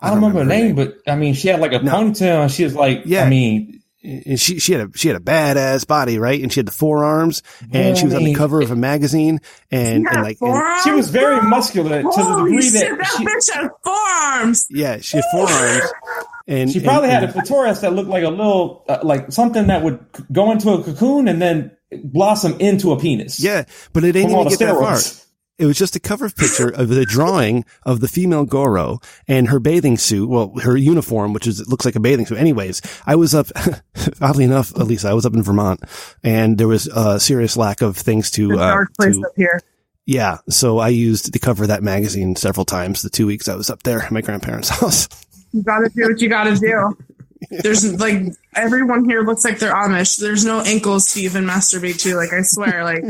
I don't remember her name, but I mean, she had like a ponytail and she was like, I mean, and she had a badass body, right? And she had the forearms, and she was on the cover of a magazine, and she was very muscular to the degree that bitch had forearms. Yeah, she had forearms, and she probably had a clitoris that looked like a little, like something that would go into a cocoon and then blossom into a penis. Yeah, but it didn't even get that far. It was just a cover picture of the drawing of the female Goro and her bathing suit. Well, her uniform, which it looks like a bathing suit. Anyways, I was up, oddly enough, Elisa, I was up in Vermont and there was a serious lack of things to, dark place up here. Yeah. So I used the cover of that magazine several times the 2 weeks I was up there at my grandparents' house. You gotta do what you gotta do. There's like, everyone here looks like they're Amish. There's no ankles to even masturbate to. Like, I swear, like.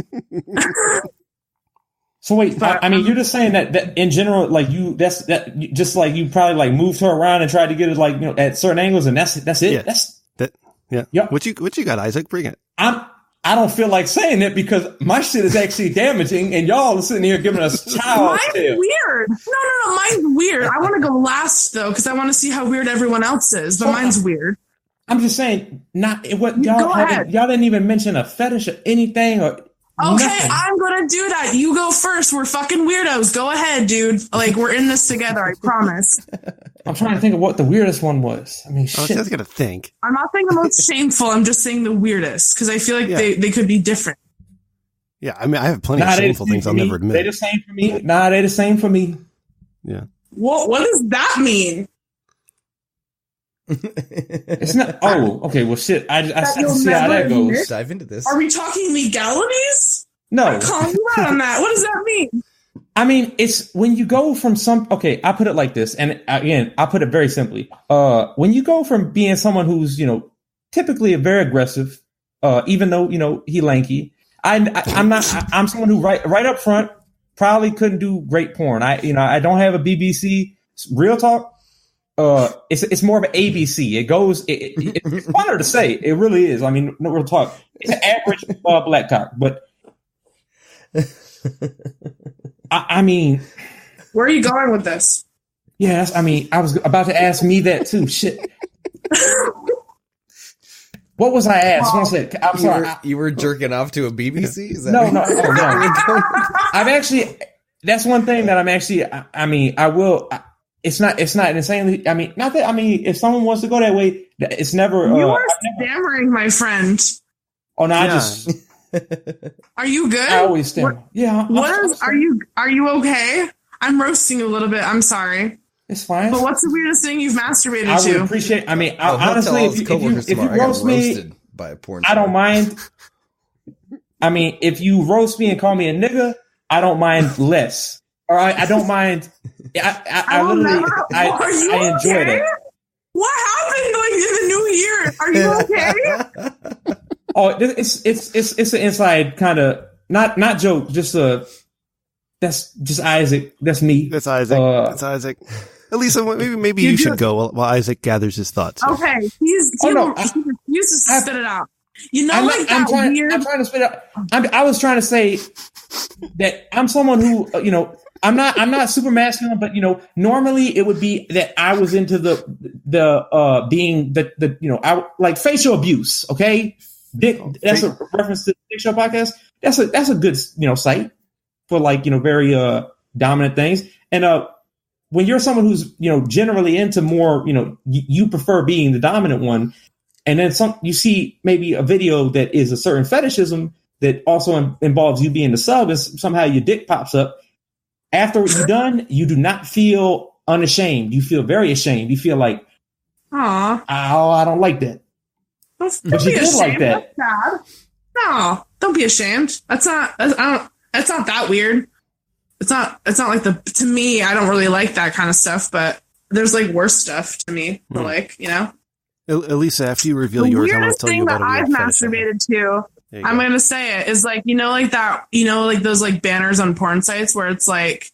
So wait, I mean, you're just saying that in general, like just like you probably like moved her around and tried to get it like, at certain angles and that's it. Yeah. Yep. What you got, Isaac? Bring it. I don't feel like saying it because my shit is actually damaging and y'all are sitting here giving us child. Mine's weird. No, mine's weird. I want to go last though because I want to see how weird everyone else is, but mine's weird. I'm just saying, y'all didn't even mention a fetish or anything or. Okay, nothing. I'm gonna do that. You go first. We're fucking weirdos. Go ahead, dude. Like, we're in this together, I promise. I'm trying to think of what the weirdest one was. I mean, shit. I was gonna think. I'm not saying the most shameful. I'm just saying the weirdest, because I feel like they could be different. Yeah, I mean, I have plenty of shameful things I'll never admit. They're the same for me. Nah, they're the same for me. Yeah. What does that mean? It's not. Oh, okay. Well, shit. I see how that goes. Let's dive into this. Are we talking legalities? No. Calm you out on that. What does that mean? I mean, it's when you go from okay, I put it like this, and again, I put it very simply. When you go from being someone who's, typically very aggressive, even though, he lanky, I'm someone who right up front probably couldn't do great porn. I don't have a BBC. Real talk. It's more of an ABC. It goes. It's funner to say. It really is. I mean, no real talk. It's an average black cock, but I mean, where are you going with this? Yes, I mean, I was about to ask me that too. Shit. What was I asked? One second. I'm sorry. You were jerking off to a BBC? Is that no. I've actually. That's one thing that I'm actually. I mean, I will. It's not insanely. I mean, not that. I mean, if someone wants to go that way, it's never. You are stammering, my friend. Oh no! I just. Are you good? I always stammer. Are you okay? I'm roasting you a little bit. I'm sorry. It's fine. But what's the weirdest thing you've masturbated to? I would appreciate. I mean, honestly, if you roast me, by a porn I don't mind. I mean, if you roast me and call me a nigga, I don't mind less. Or I don't mind. I enjoy that. What happened like in the new year? Are you okay? Oh, it's an inside kind of not joke. Just that's just Isaac. That's me. That's Isaac. That's Isaac. Elisa, maybe you should go while Isaac gathers his thoughts. Okay, he refuses to spit it out. I'm trying to spit it out. I was trying to say that I'm someone who I'm not super masculine, but normally it would be that I was into the being I like facial abuse. Okay, that's a reference to the Dick Show podcast. That's a good site for very dominant things. And when you're someone who's generally into more you prefer being the dominant one, and then you see maybe a video that is a certain fetishism that also involves you being the sub, and somehow your dick pops up. After you're done, you do not feel unashamed. You feel very ashamed. You feel like, oh, I don't like that. Don't But be you did ashamed. like that. That's sad. No, don't be ashamed. That's not that weird. It's not like to me, I don't really like that kind of stuff, but there's like worse stuff to me. To like, you know. Elisa, after you reveal The yours, I want weirdest to tell you thing about that a weird I've fetish I have. masturbated to, I'm going to say it, is like, you know, like that, you know, like those like banners on porn sites where it's like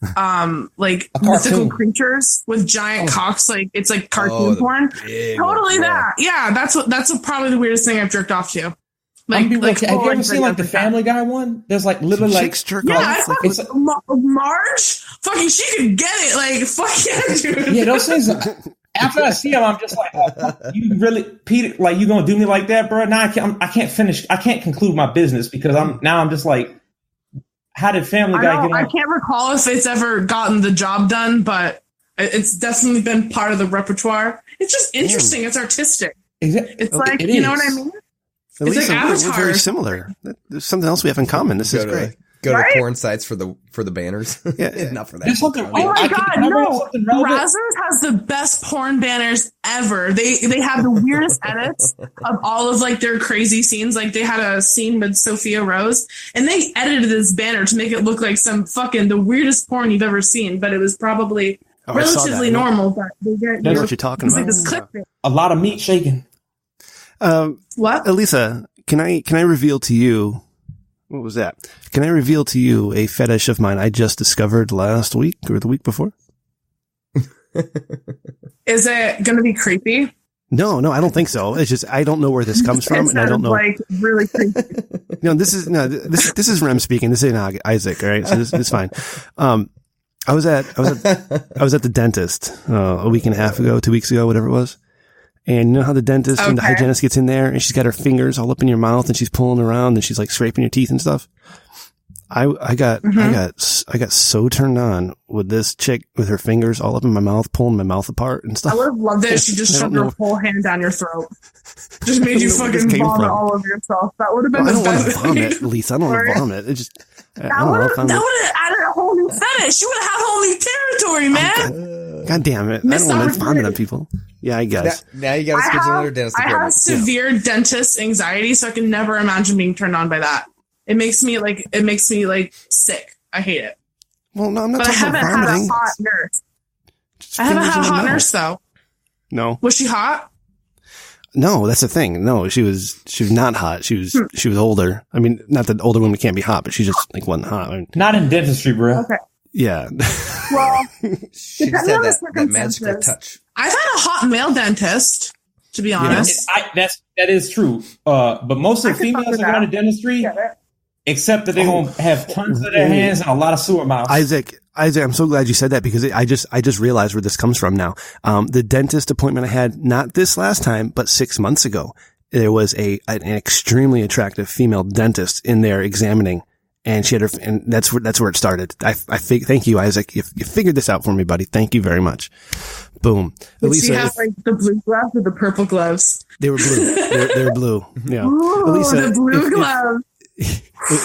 mythical creatures with giant cocks, like it's like cartoon porn. Totally that. Yeah, that's probably the weirdest thing I've jerked off to. Like, have you ever seen like the Family Guy one? There's like literally like it's Marge. Fucking, she could get it. Like, fuck yeah, dude. Yeah, those things. After I see them, I'm just like, oh, you really, Peter, like you gonna do me like that, bro? Now I can't finish. I can't conclude my business because I'm just like, how did Family Guy get on? I can't recall if it's ever gotten the job done, but it's definitely been part of the repertoire. It's just interesting. It's artistic. It's like, you know what I mean? Elisa, it's like we're very similar. There's something else we have in common. This is great. Go to porn sites for the banners. Yeah. Not for that. There's something. Oh my god, no! Brazzers has the best porn banners ever. They have the weirdest edits of all of like their crazy scenes. Like they had a scene with Sophia Rose, and they edited this banner to make it look like some fucking the weirdest porn you've ever seen. But it was probably relatively normal. But they get what you're talking about. Like this clickbait. A lot of meat shaking. What? Elisa, can I reveal to you, what was that? Can I reveal to you a fetish of mine I just discovered last week or the week before? Is it going to be creepy? No, I don't think so. It's just, I don't know where this comes from, and I don't know. Like really creepy. This is Rem speaking. This ain't Isaac. All right. So this is fine. I was at the dentist, a week and a half ago, 2 weeks ago, whatever it was. And you know how the dentist and the hygienist gets in there and she's got her fingers all up in your mouth and she's pulling around and she's like scraping your teeth and stuff. I got so turned on with this chick with her fingers all up in my mouth, pulling my mouth apart and stuff. I would have loved it if she just shoved her whole hand down your throat. Just made you fucking vomit all over yourself. That would have been the best. I don't want to vomit, Lisa. I don't want to vomit. It just, that would have added a whole new fetish. You would have had whole new territory, man. God damn it. I don't want to vomit on people. Yeah, I guess. Now you got to schedule another dentist appointment. I have severe dentist anxiety, so I can never imagine being turned on by that. It makes me like sick. I hate it. Well, no, I'm not talking about vomiting. I haven't had a hot nurse. I haven't had a hot nurse though. No. Was she hot? No, that's the thing. No, she was not hot. She was older. I mean, not that older women can't be hot, but she just like wasn't hot. I mean, not in dentistry, bro. Okay. Yeah. Well, she just had that magical touch. I've had a hot male dentist, to be honest. That is true. But most of the females that go to dentistry, except that they're going to have tons of their hands and a lot of sewer mouths. Isaac, I'm so glad you said that because I just realized where this comes from now. The dentist appointment I had, not this last time, but 6 months ago, there was an extremely attractive female dentist in there examining. And she had and that's where it started. Thank you, Isaac. You figured this out for me, buddy. Thank you very much. Boom. Did Elisa, she have like the blue gloves or the purple gloves? They were blue. They were blue. Yeah. Ooh, Elisa, the blue gloves.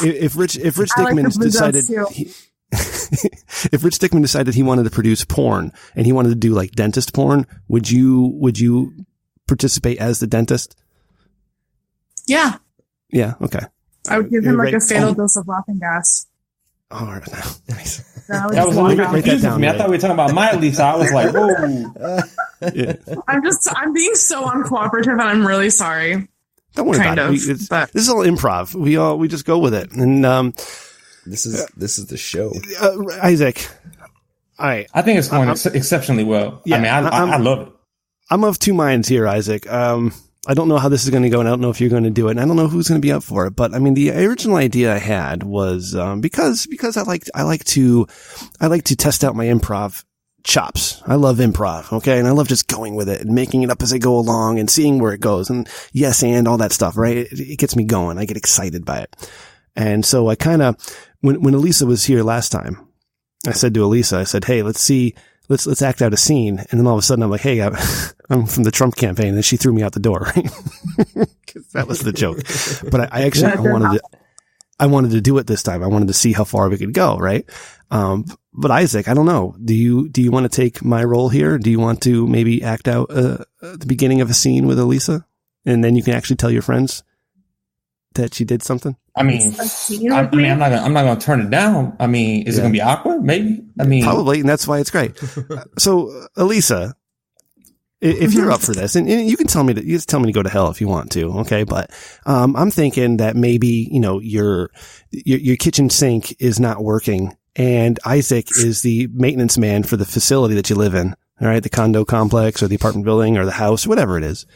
If Rich Dickman decided if Rich Dickman decided he wanted to produce porn and he wanted to do like dentist porn, would you participate as the dentist? Yeah. Yeah. Okay. I would give him like a fatal dose of laughing gas. Oh, nice. That was a little bit confusing for me. I thought we were talking about my Lisa. I was like, whoa. Yeah. I'm being so uncooperative and I'm really sorry. Don't worry about it. This is all improv. We just go with it. And, this is the show. Isaac. All right. I think it's going exceptionally well. Yeah, I mean, I love it. I'm of two minds here, Isaac. I don't know how this is going to go, and I don't know if you're going to do it, and I don't know who's going to be up for it. But I mean, the original idea I had was because I like to test out my improv chops. I love improv, okay, and I love just going with it and making it up as I go along and seeing where it goes, and yes, and all that stuff, right? It gets me going. I get excited by it, and so I kind of when Elisa was here last time, I said to Elisa, hey, let's act out a scene. And then all of a sudden I'm like, hey, I'm from the Trump campaign. And she threw me out the door, right? Cause that was the joke. But I wanted to do it this time. I wanted to see how far we could go, right? But Isaac, I don't know. Do you want to take my role here? Do you want to maybe act out, the beginning of a scene with Elisa and then you can actually tell your friends that she did something? I mean, I'm not gonna turn it down. I mean, is it gonna be awkward? Maybe. I mean, probably, and that's why it's great. So, Elisa, if you're up for this, and you can tell me to go to hell if you want to, okay? But I'm thinking that maybe your kitchen sink is not working, and Isaac is the maintenance man for the facility that you live in. All right, the condo complex or the apartment building or the house, whatever it is.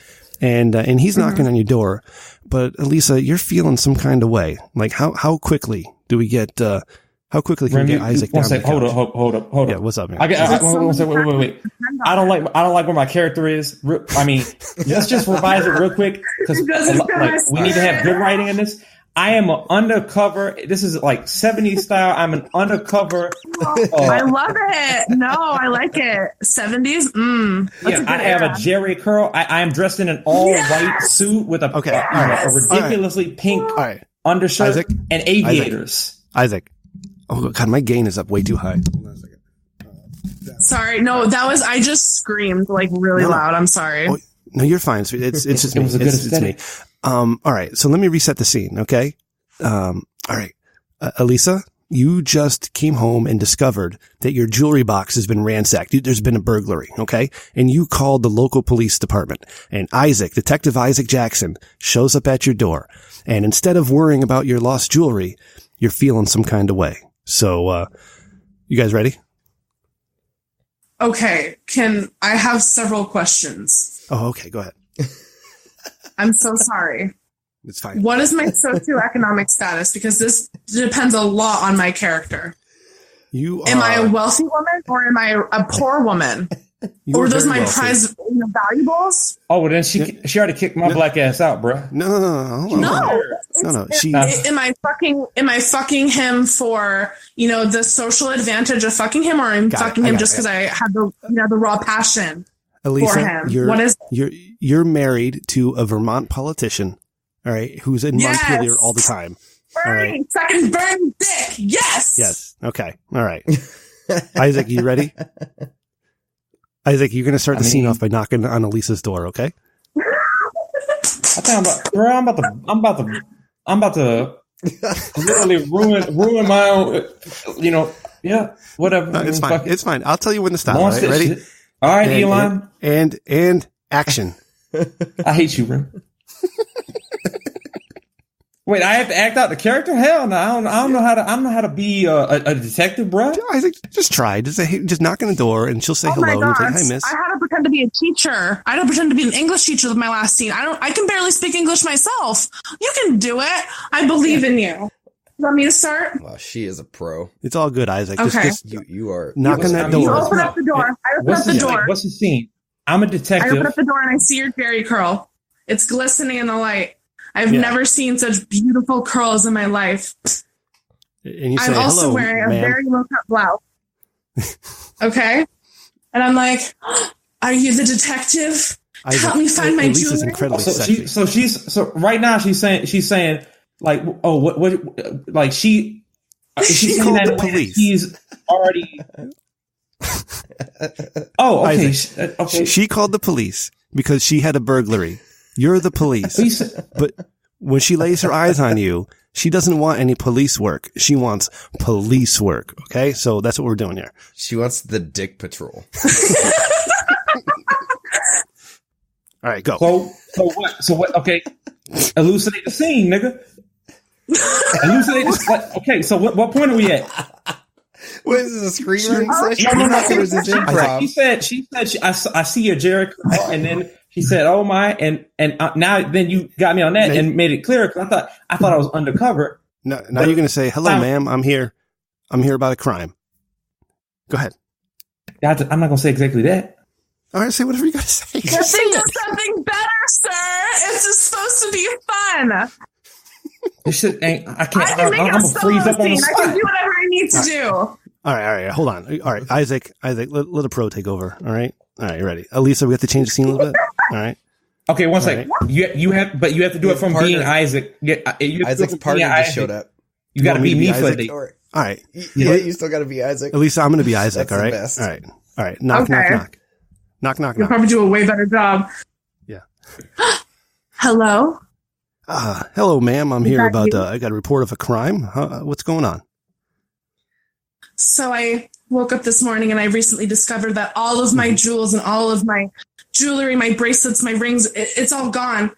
And he's knocking on your door, but Elisa, you're feeling some kind of way. Like how quickly do we get, how quickly can we get Isaac down? Hold up. Yeah, what's up, man? Wait. I don't like where my character is. I mean, let's just revise it real quick because we need to have good writing in this. I am an undercover. This is like 70s style. I'm an undercover. I love it. No, I like it. 70s. I have a Jerry curl. I am dressed in an all white suit with a ridiculously pink undershirt Isaac? And aviators. Isaac. Oh God, my gain is up way too high. Hold on a second. Sorry, no, I just screamed like really loud. I'm sorry. Oh, no, you're fine. It's just me. It's me. All right. So let me reset the scene. Okay. All right. Elisa, you just came home and discovered that your jewelry box has been ransacked. There's been a burglary. Okay. And you called the local police department, and Detective Isaac Jackson shows up at your door. And instead of worrying about your lost jewelry, you're feeling some kind of way. So, you guys ready? Okay. I have several questions. Oh, okay. Go ahead. I'm so sorry. It's fine. What is my socioeconomic status? Because this depends a lot on my character. Am I a wealthy woman or am I a poor woman? Or are those my prize valuables? Oh, well, then she already kicked my black ass out, bro. No. Am I fucking him for the social advantage of fucking him, or I'm fucking him just because I had the raw passion? Elisa, for him. You're married to a Vermont politician, all right, who's in Montpelier all the time. Burning, second burn dick. Yes. Okay. All right. Isaac, you ready? Isaac, you're going to start the scene off by knocking on Elisa's door, okay? I think I'm about to literally ruin my own, whatever. It's fine. It's fine. I'll tell you when to stop. All right, ready? All right, Elon. And action. I hate you, Rem. Wait, I have to act out the character? Hell no, I don't know how to be a detective, bro. Isaac, just try. Just knock on the door, and she'll say hello. And say, hi, miss. I had to pretend to be a teacher. I had to pretend to be an English teacher with my last scene. I can barely speak English myself. You can do it. I believe in you. Want me to start? Wow, she is a pro. It's all good, Isaac. Okay. You are. Knock on that door. You open up the door. I open up the door. What's the scene? I'm a detective. I open up the door and I see your Jerry curl. It's glistening in the light. I've never seen such beautiful curls in my life. And you say, I'm also hello, wearing ma'am. a very low-cut blouse. Okay? And I'm like, are you the detective? Help me find my Elisa's jewelry. incredibly sexy. So right now she's saying like, oh, what like she called the police. He's already. Oh, okay. Isaac, she called the police because she had a burglary. You're the police. But when she lays her eyes on you, she doesn't want any police work. She wants police work. Okay? So that's what we're doing here. She wants the dick patrol. All right, go. So what? So what? Okay. Elucidate the scene, nigga. Elucidate the okay, so what point are we at? What is this, a screenwriting session? This is improv. She said I see your Jerry, and then she said, "Oh my," and now then you got me on that and made it clear because I thought I was undercover. Now you're going to say, "Hello, ma'am. I'm here. I'm here about a crime." Go ahead. I'm not going to say exactly that. All right, say whatever you got to say. Think of something better, sir. It's just supposed to be fun. This shit ain't. I can't. I'm gonna freeze up on the spot. I can do whatever I need to do. All right. Hold on. All right, Isaac, let a pro take over. All right, you ready? Elisa, we have to change the scene a little bit. All right. Okay, one second. Right. You have to do it from being Isaac. Isaac's partner just showed up. You got to be me for the date. All right. Yeah, you still got to be Isaac. Elisa, I'm going to be Isaac. That's all right. The best. All right. Knock. You'll probably do a way better job. Yeah. Hello? Hello, ma'am. I'm here about, I got a report of a crime. What's going on? So I woke up this morning and I recently discovered that all of my jewels and all of my jewelry, my bracelets, my rings, it's all gone.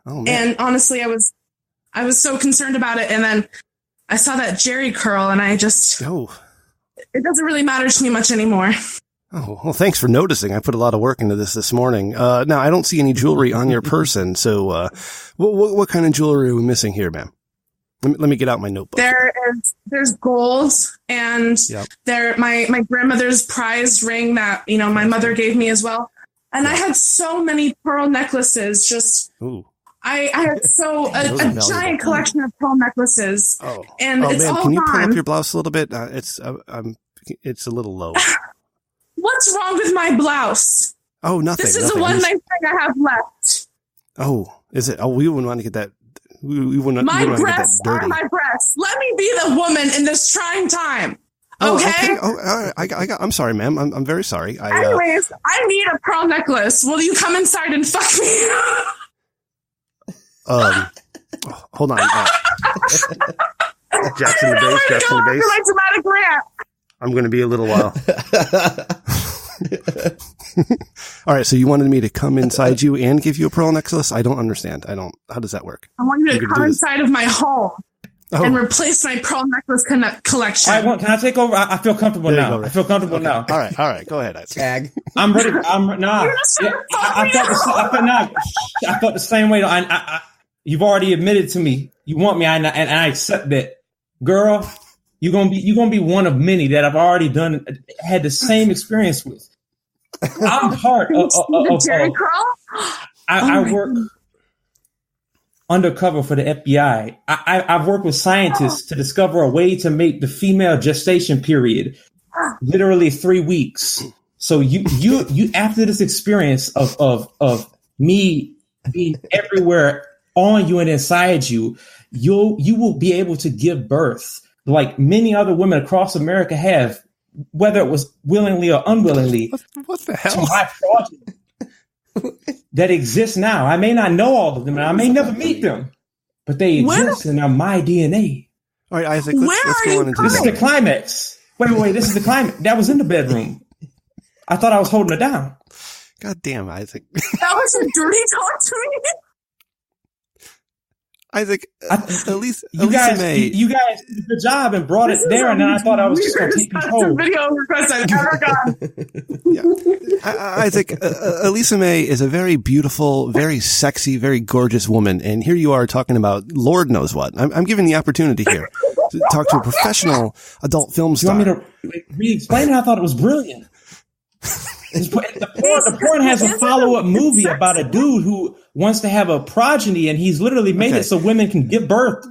Oh, man. And honestly, I was so concerned about it. And then I saw that Jerry curl and it doesn't really matter to me much anymore. Oh, well, thanks for noticing. I put a lot of work into this morning. Now, I don't see any jewelry on your person. So, what kind of jewelry are we missing here, ma'am? Let me get out my notebook. There's gold and my grandmother's prized ring that, my mother gave me as well. And I had so many pearl necklaces. I had a giant collection of pearl necklaces. And it's man, all can you gone. pull up your blouse a little bit? It's a little low. What's wrong with my blouse? Oh, nothing. This is the one nice thing I have left. Oh, is it? Oh, we wouldn't want to get that. We wouldn't. My breasts are my breasts. Let me be the woman in this trying time. Okay. Oh, all right. I'm sorry, ma'am. I'm very sorry. Anyways, I need a pearl necklace. Will you come inside and fuck me? Hold on. Jackson the bass. Jackson the bass. My dramatic rant. I'm going to be a little while. All right. So you wanted me to come inside you and give you a pearl necklace? I don't understand. How does that work? I want you to come inside of my home and replace my pearl necklace collection. Can I take over? I feel comfortable now. I feel comfortable now. All right. Go ahead. Tag. I'm ready. I felt the same way. You've already admitted to me you want me, and I accept that, girl. You're gonna be one of many that I've already had the same experience with. I'm part of Jerry curl. I work undercover for the FBI. I've worked with scientists to discover a way to make the female gestation period literally 3 weeks. So you after this experience of me being everywhere on you and inside you, you will be able to give birth like many other women across America have, whether it was willingly or unwillingly. What the hell? To my project that exists now. I may not know all of them, and I may never meet them, but they exist and are my DNA. All right, Isaac, let's go on into this. Is the climax. Wait, this is the climax. That was in the bedroom. I thought I was holding her down. God damn, Isaac. That was a dirty talk to me. Isaac, Elisa Mae. You guys did a good job and brought it there, and then I thought I was just going to take control. Video request I've ever gotten. Isaac, Elisa Mae is a very beautiful, very sexy, very gorgeous woman, and here you are talking about Lord knows what. I'm giving the opportunity here to talk to a professional adult film star. You want me to re-explain it? I thought it was brilliant. The porn has a follow-up movie about a dude who wants to have a progeny, and he's literally made it so women can give birth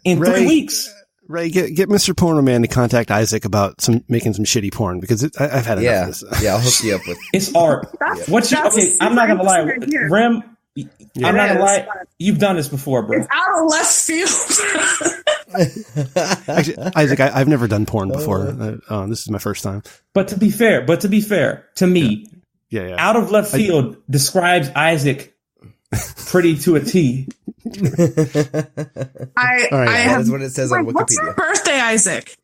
in 3 weeks. Ray, get Mr. Porno Man to contact Isaac about making some shitty porn, because I've had enough of this. Yeah, I'll hook you up with. It's art. I'm not gonna lie, Rem. I'm not gonna lie. You've done this before, bro. It's out of left field. Actually, Isaac, I've never done porn before. This is my first time. But to be fair, to me, out of left field describes Isaac pretty to a T. That is what it says on Wikipedia. What's your birthday, Isaac?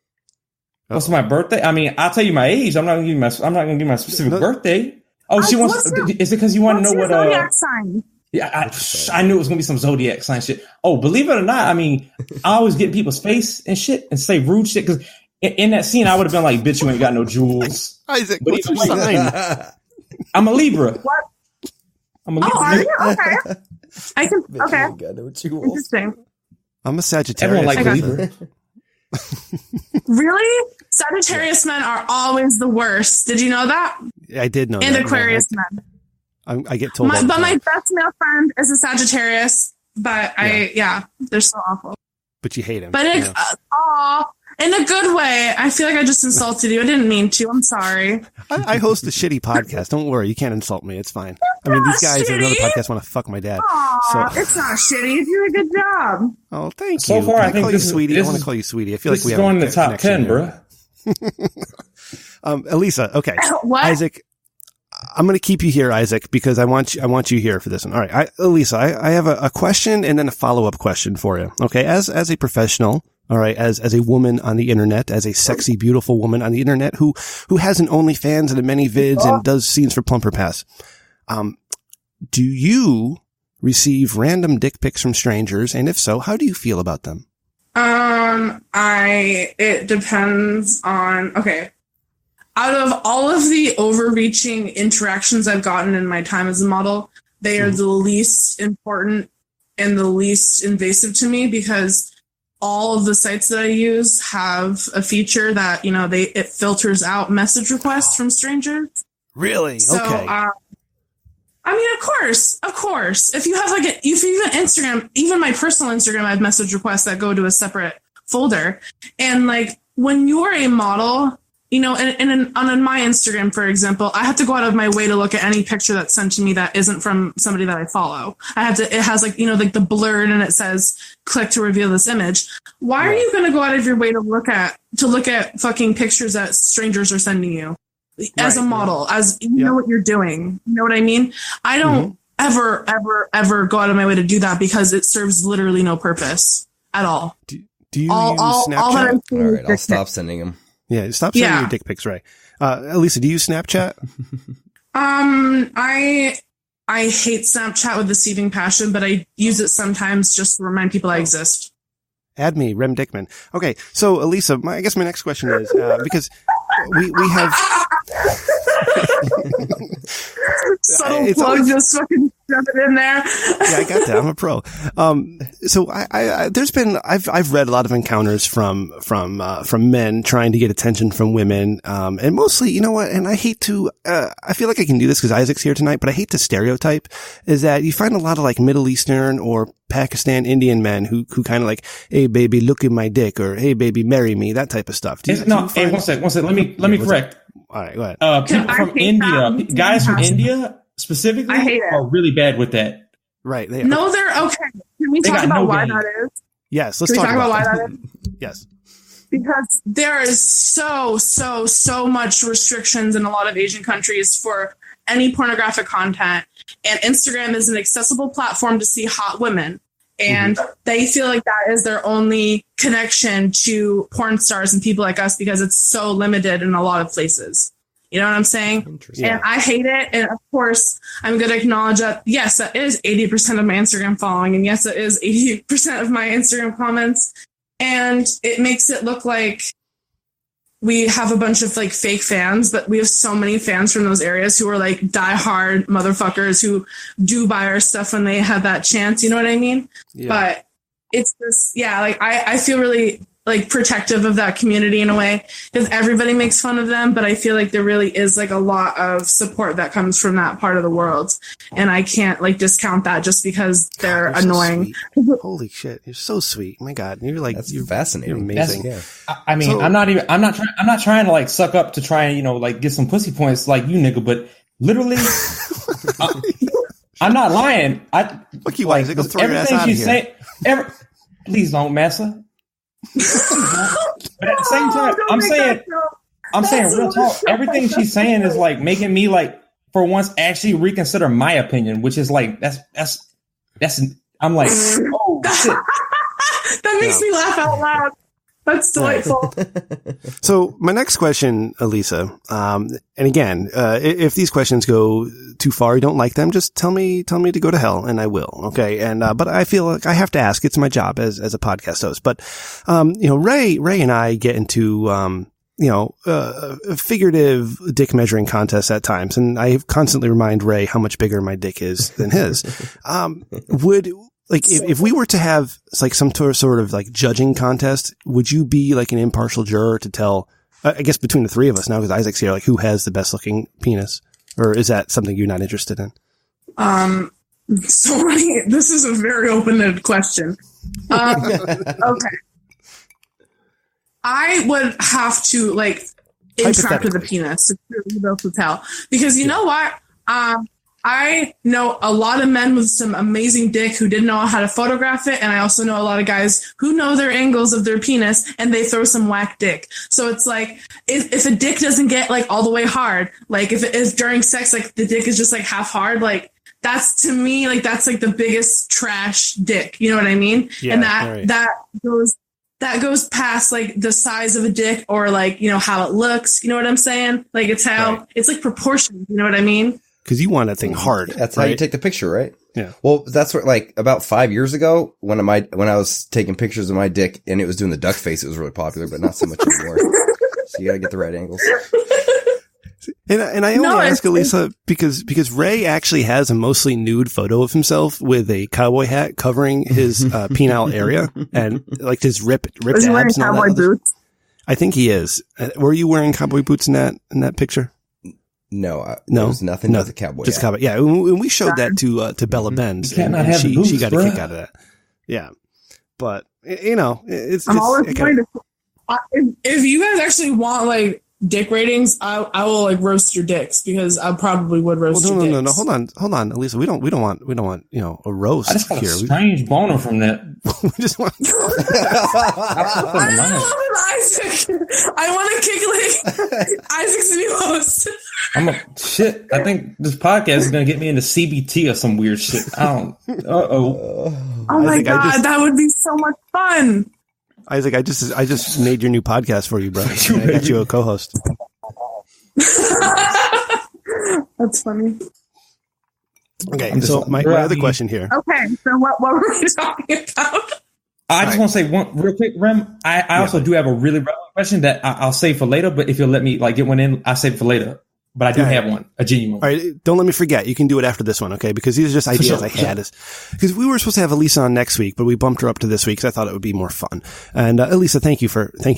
What's my birthday? I mean, I'll tell you my age. I'm not gonna give you my specific birthday. Oh, she wants. Is it because you want to know what zodiac sign? Yeah, I knew it was gonna be some zodiac sign shit. Oh, believe it or not, I mean, I always get in people's face and shit and say rude shit because in that scene I would have been like, "Bitch, you ain't got no jewels." Isaac, what's your sign? I'm a Libra. What? I'm a Libra. Oh, are you? Okay. I can. Okay. Got no jewels. Interesting. I'm a Sagittarius. Everyone likes Libra. Really? Sagittarius men are always the worst. Did you know that? I did know and that. And Aquarius men. I get told but my best male friend is a Sagittarius, but they're so awful. But you hate him. But in a good way. I feel like I just insulted you. I didn't mean to. I'm sorry. I host a shitty podcast. Don't worry. You can't insult me. It's fine. I mean, these guys at another podcast want to fuck my dad. It's not shitty. You do a good job. Oh, thank you. So far, I think this is sweetie. I want to call you sweetie. I feel like we have going in the top 10, bro. Elisa, okay. What? Isaac, I'm going to keep you here, Isaac, because I want you here for this one. All right. Elisa, I have a question and then a follow-up question for you. Okay. As a professional, all right, as a woman on the internet, as a sexy, beautiful woman on the internet who has an OnlyFans and many vids and does scenes for Plumper Pass, do you receive random dick pics from strangers? And if so, how do you feel about them? It depends on, okay. Out of all of the overreaching interactions I've gotten in my time as a model, they are the least important and the least invasive to me because all of the sites that I use have a feature that, it filters out message requests from strangers. Really? So, okay. I mean, of course. If you have if you have Instagram, even my personal Instagram, I have message requests that go to a separate folder. And when you're a model, on my Instagram, for example, I have to go out of my way to look at any picture that's sent to me that isn't from somebody that I follow. It has the blurred and it says click to reveal this image. Why are you going to go out of your way to look at fucking pictures that strangers are sending you? As a model, as you know what you're doing. You know what I mean? I don't ever go out of my way to do that because it serves literally no purpose at all. Do you use Snapchat? All right, I'll stop sending them. Yeah, stop sending your dick pics, Ray. Elisa, do you use Snapchat? I hate Snapchat with deceiving passion, but I use it sometimes just to remind people I exist. Add me, Rem Dickman. Okay, so Elisa, I guess my next question is, because we have... Subtle plug, just fucking shove it in there. Yeah, I got that. I'm a pro. So I've read a lot of encounters from men trying to get attention from women. And mostly, you know what? And I hate to, I feel like I can do this because Isaac's here tonight, but I hate to stereotype is that you find a lot of Middle Eastern or Pakistan Indian men who kind of hey baby, look at my dick, or hey baby, marry me, that type of stuff. Hey, one sec. Let me correct. All right, go ahead. People from India, guys from India specifically, are really bad with that. Right. No, they're okay. Can we talk about why that is? Yes, let's talk about why that is. Yes. Because there is so much restrictions in a lot of Asian countries for any pornographic content, and Instagram is an accessible platform to see hot women. And they feel like that is their only connection to porn stars and people like us because it's so limited in a lot of places. You know what I'm saying? And I hate it. And of course, I'm going to acknowledge that, yes, that is 80% of my Instagram following. And yes, it is 80% of my Instagram comments. And it makes it look like we have a bunch of fake fans, but we have so many fans from those areas who are diehard motherfuckers who do buy our stuff when they have that chance. You know what I mean? Yeah. But it's just, I feel really protective of that community in a way because everybody makes fun of them. But I feel like there really is a lot of support that comes from that part of the world. And I can't discount that just because they're annoying. So holy shit. You're so sweet. My God. You're you're fascinating. You're amazing. I mean, I'm not trying to suck up to try and, get some pussy points like you nigga, but literally, I'm not lying. Fuck you, Isaac. I'll throw your ass out of here. Please don't, Massa. But at the same time, I'm saying real talk. Everything she's saying is making me for once actually reconsider my opinion, which is that's I'm oh shit. That makes me laugh out loud. That's delightful. So my next question, Elisa, and again, if these questions go too far, you don't like them, just tell me to go to hell and I will. Okay. And, but I feel like I have to ask, it's my job as a podcast host, but, Ray and I get into, figurative dick measuring contests at times. And I constantly remind Ray how much bigger my dick is than his. If we were to have some sort of judging contest, would you be an impartial juror to tell, I guess between the three of us now, because Isaac's here, who has the best looking penis? Or is that something you're not interested in? Sorry, this is a very open-ended question. Okay. I would have to interact with the penis to be able to tell. Because you know what? I know a lot of men with some amazing dick who didn't know how to photograph it, and I also know a lot of guys who know their angles of their penis and they throw some whack dick. So it's like if a dick doesn't get like all the way hard, like if it is during sex, like the dick is just like half hard, like that's to me like that's like the biggest trash dick. You know what I mean? Yeah, and right. that goes past like the size of a dick or like, you know, how it looks. You know what I'm saying? Like it's how it's like proportions. You know what I mean? Because you want that thing hard. That's how you take the picture, right? Yeah. Well, that's what, like, about 5 years ago, when I was taking pictures of my dick and it was doing the duck face, it was really popular, but not so much anymore. So you gotta get the right angles. And I only ask Elisa because Ray actually has a mostly nude photo of himself with a cowboy hat covering his penile area and like his ripped abs. He wearing cowboy boots? I think he is. Were you wearing cowboy boots in that picture? No, there was nothing but the cowboy just hat. cowboy. Yeah, and we showed that to Bella Benz, and she got a kick out of that. Yeah, but you know, I'm always trying to. If you guys actually want like dick ratings, I will like roast your dicks because I probably would roast your dicks. No. Hold on, Elisa. We don't want you know a roast I just got here. a strange boner from that. We just want. I want to kick like Isaac's new host. Shit. I think this podcast is gonna get me into CBT or some weird shit. I don't. Oh my god, that would be so much fun. Isaac, I just made your new podcast for you, bro. I got you a co-host. That's funny. Okay, so my other question here. Okay, so what were we talking about? I just want to say one real quick, Rem. I also do have a really relevant question that I'll save for later. But if you'll let me like get one in, I'll save it for later. But I do have one, a genuine one. All right, don't let me forget. You can do it after this one, okay? Because these are just ideas I had. Because we were supposed to have Elisa on next week, but we bumped her up to this week because I thought it would be more fun. And Elisa, thank you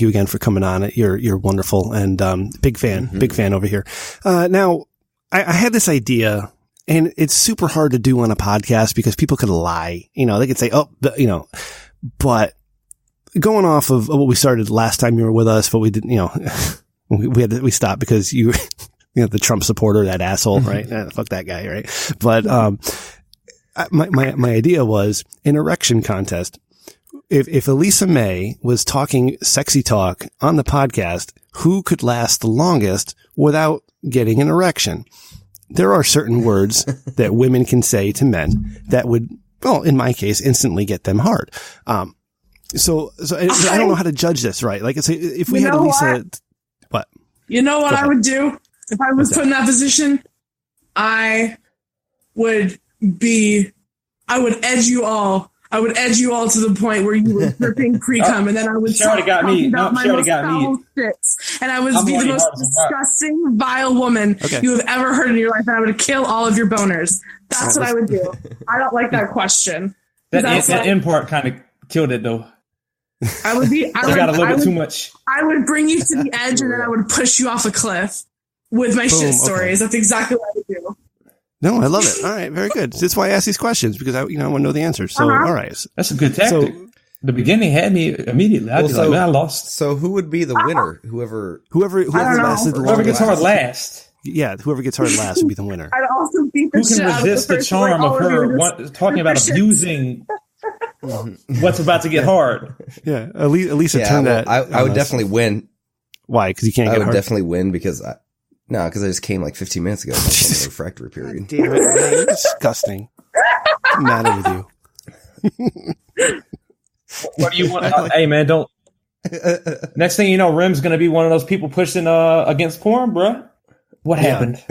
again for coming on. You're wonderful and big fan over here. Now, I had this idea, and it's super hard to do on a podcast because people could lie. You know, they could say, but going off of what we started last time you were with us, but we didn't. You know, we stopped because you. You know, the Trump supporter, that asshole, right? Fuck that guy, right? But, my idea was an erection contest. If Elisa Mae was talking sexy talk on the podcast, who could last the longest without getting an erection? There are certain words that women can say to men that would, well, in my case, instantly get them hard. So I don't know how to judge this, right? Like, if we had Elisa, what? You know what I would do? If I was put in that position, I would edge you all. I would edge you all to the point where you were dripping pre-cum, and then I would talk about my most foul shits, and I would be the most disgusting, vile woman you have ever heard in your life, and I would kill all of your boners. That's what I would do. I don't like that question. That end part kind of killed it, though. I would be. I got a little bit too much. I would bring you to the edge, and then I would push you off a cliff. With my shit stories. That's exactly what I do. No, I love it. All right. Very good. That's why I ask these questions because I want to know the answers. So, all right. That's a good tactic. So, the beginning had me immediately. I'd be like, man, I lost. So who would be the winner? Whoever lasted the longest. Whoever gets hard last. Yeah. Whoever gets hard last would be the winner. I'd also beat the Who can resist the charm of her talking about abusing what's about to get hard? Yeah. Elisa turned that. I would definitely win. Why? Because you can't get hard? I would definitely win because I just came like 15 minutes ago. That's the refractory period. Damn it, man, you're disgusting. What's the matter with you? What do you want? Hey, man, don't. Next thing you know, Rem's going to be one of those people pushing against porn, bro. What happened?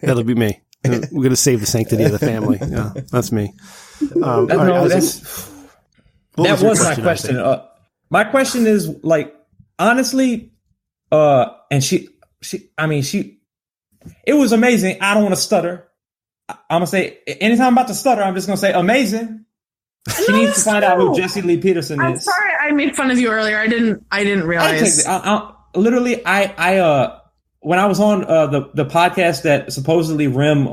That'll be me. We're going to save the sanctity of the family. Yeah, that's me. That was my question. My question is, like, honestly, and it was amazing. I don't want to stutter. I'm going to say, anytime I'm about to stutter, I'm just going to say amazing. She needs to find out who Jesse Lee Peterson is. I'm sorry I made fun of you earlier. I didn't realize. Literally, when I was on the podcast that supposedly Rem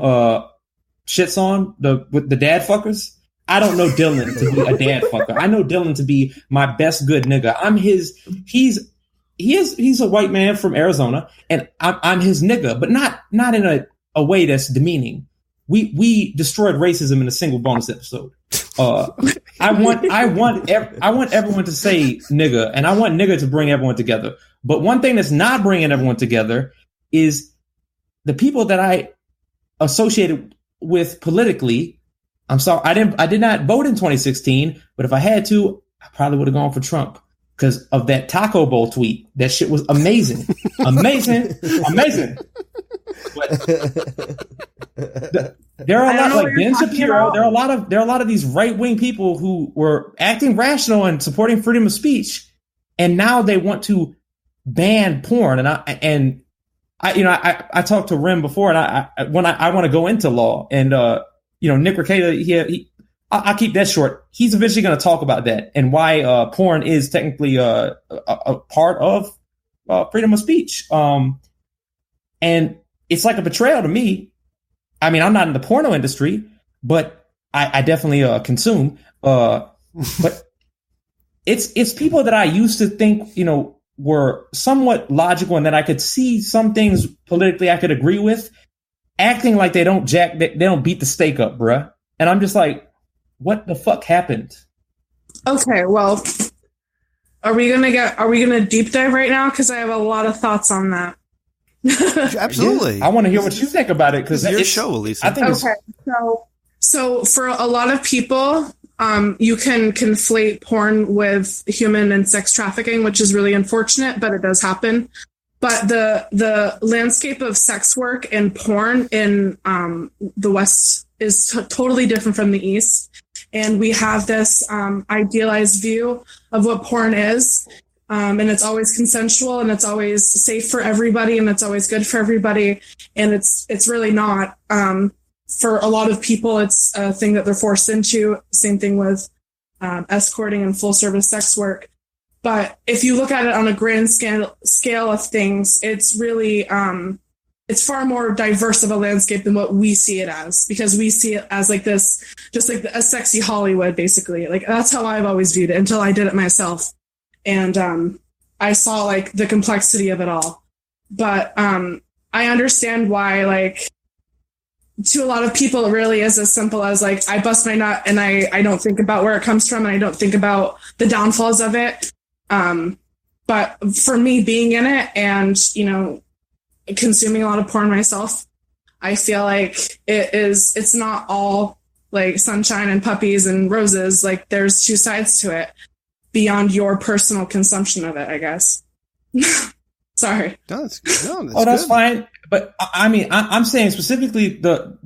shits on, with the dad fuckers, I don't know Dylan to be a dad fucker. I know Dylan to be my best good nigga. He's a white man from Arizona, and I'm his nigga, but not in a way that's demeaning. we destroyed racism in a single bonus episode. I want everyone to say nigga, and I want nigga to bring everyone together. But one thing that's not bringing everyone together is the people that I associated with politically. I'm sorry, I did not vote in 2016, but if I had to, I probably would have gone for Trump because of that Taco Bowl tweet. That shit was amazing, amazing. But there are a lot like Ben Shapiro. There are a lot of these right wing people who were acting rational and supporting freedom of speech, and now they want to ban porn. And I talked to Rem before, and I want to go into law, and Nick Rekieta, I'll keep that short. He's eventually going to talk about that and why porn is technically a part of freedom of speech. And it's like a betrayal to me. I mean, I'm not in the porno industry, but I definitely consume. But it's people that I used to think, were somewhat logical and that I could see some things politically I could agree with, acting like they don't beat the steak up, bruh. And I'm just like, what the fuck happened? Okay, well, are we gonna deep dive right now? Because I have a lot of thoughts on that. Absolutely. I want to hear what you think about it because it's your show, Elisa. I think okay. So for a lot of people, you can conflate porn with human and sex trafficking, which is really unfortunate, but it does happen. But the landscape of sex work and porn in the West is totally different from the East. And we have this idealized view of what porn is. And it's always consensual and it's always safe for everybody and it's always good for everybody. And it's really not. For a lot of people, it's a thing that they're forced into. Same thing with escorting and full service sex work. But if you look at it on a grand scale of things, it's really, it's far more diverse of a landscape than what we see it as, because we see it as like this, just like a sexy Hollywood, basically. Like that's how I've always viewed it until I did it myself. And I saw like the complexity of it all. But I understand why, like, to a lot of people, it really is as simple as like, I bust my nut and I don't think about where it comes from and I don't think about the downfalls of it. But for me being in it and, consuming a lot of porn myself, I feel like it's not all like sunshine and puppies and roses. Like there's two sides to it beyond your personal consumption of it, I guess. Sorry. That's good. Fine. But I mean, I'm saying specifically the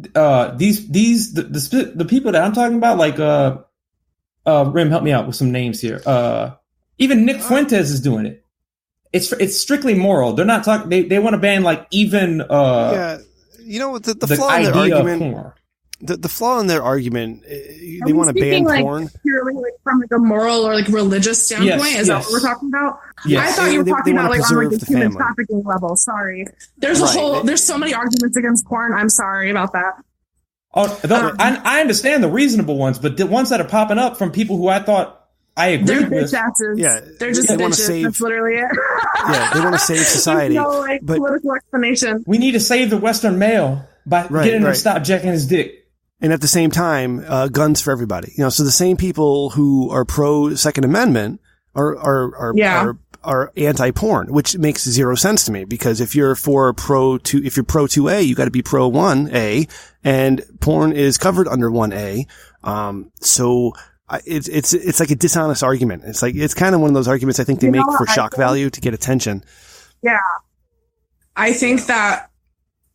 people that I'm talking about, like, Rem, help me out with some names here. Even Nick Fuentes is doing it. It's strictly moral. They're not talking. They want to ban like even. The flaw in their argument. The flaw in their argument, they want to ban porn purely like from like a moral or like religious standpoint. Yes, is that what we're talking about? Yes. I thought you were talking about like on like the human trafficking level. Sorry, there's there's so many arguments against porn. I'm sorry about that. I understand the reasonable ones, but the ones that are popping up from people who I thought I agree with. Yeah, they're just bitches. That's literally it. Yeah, they want to save society. There's no political explanation. We need to save the Western male by getting him to stop jacking his dick. And at the same time, guns for everybody. So the same people who are pro Second Amendment are anti-porn, which makes zero sense to me, because if you're pro 2A, you got to be pro 1A, and porn is covered under 1A. So it's like a dishonest argument. It's kind of one of those arguments I think they make for shock value to get attention. Yeah. I think that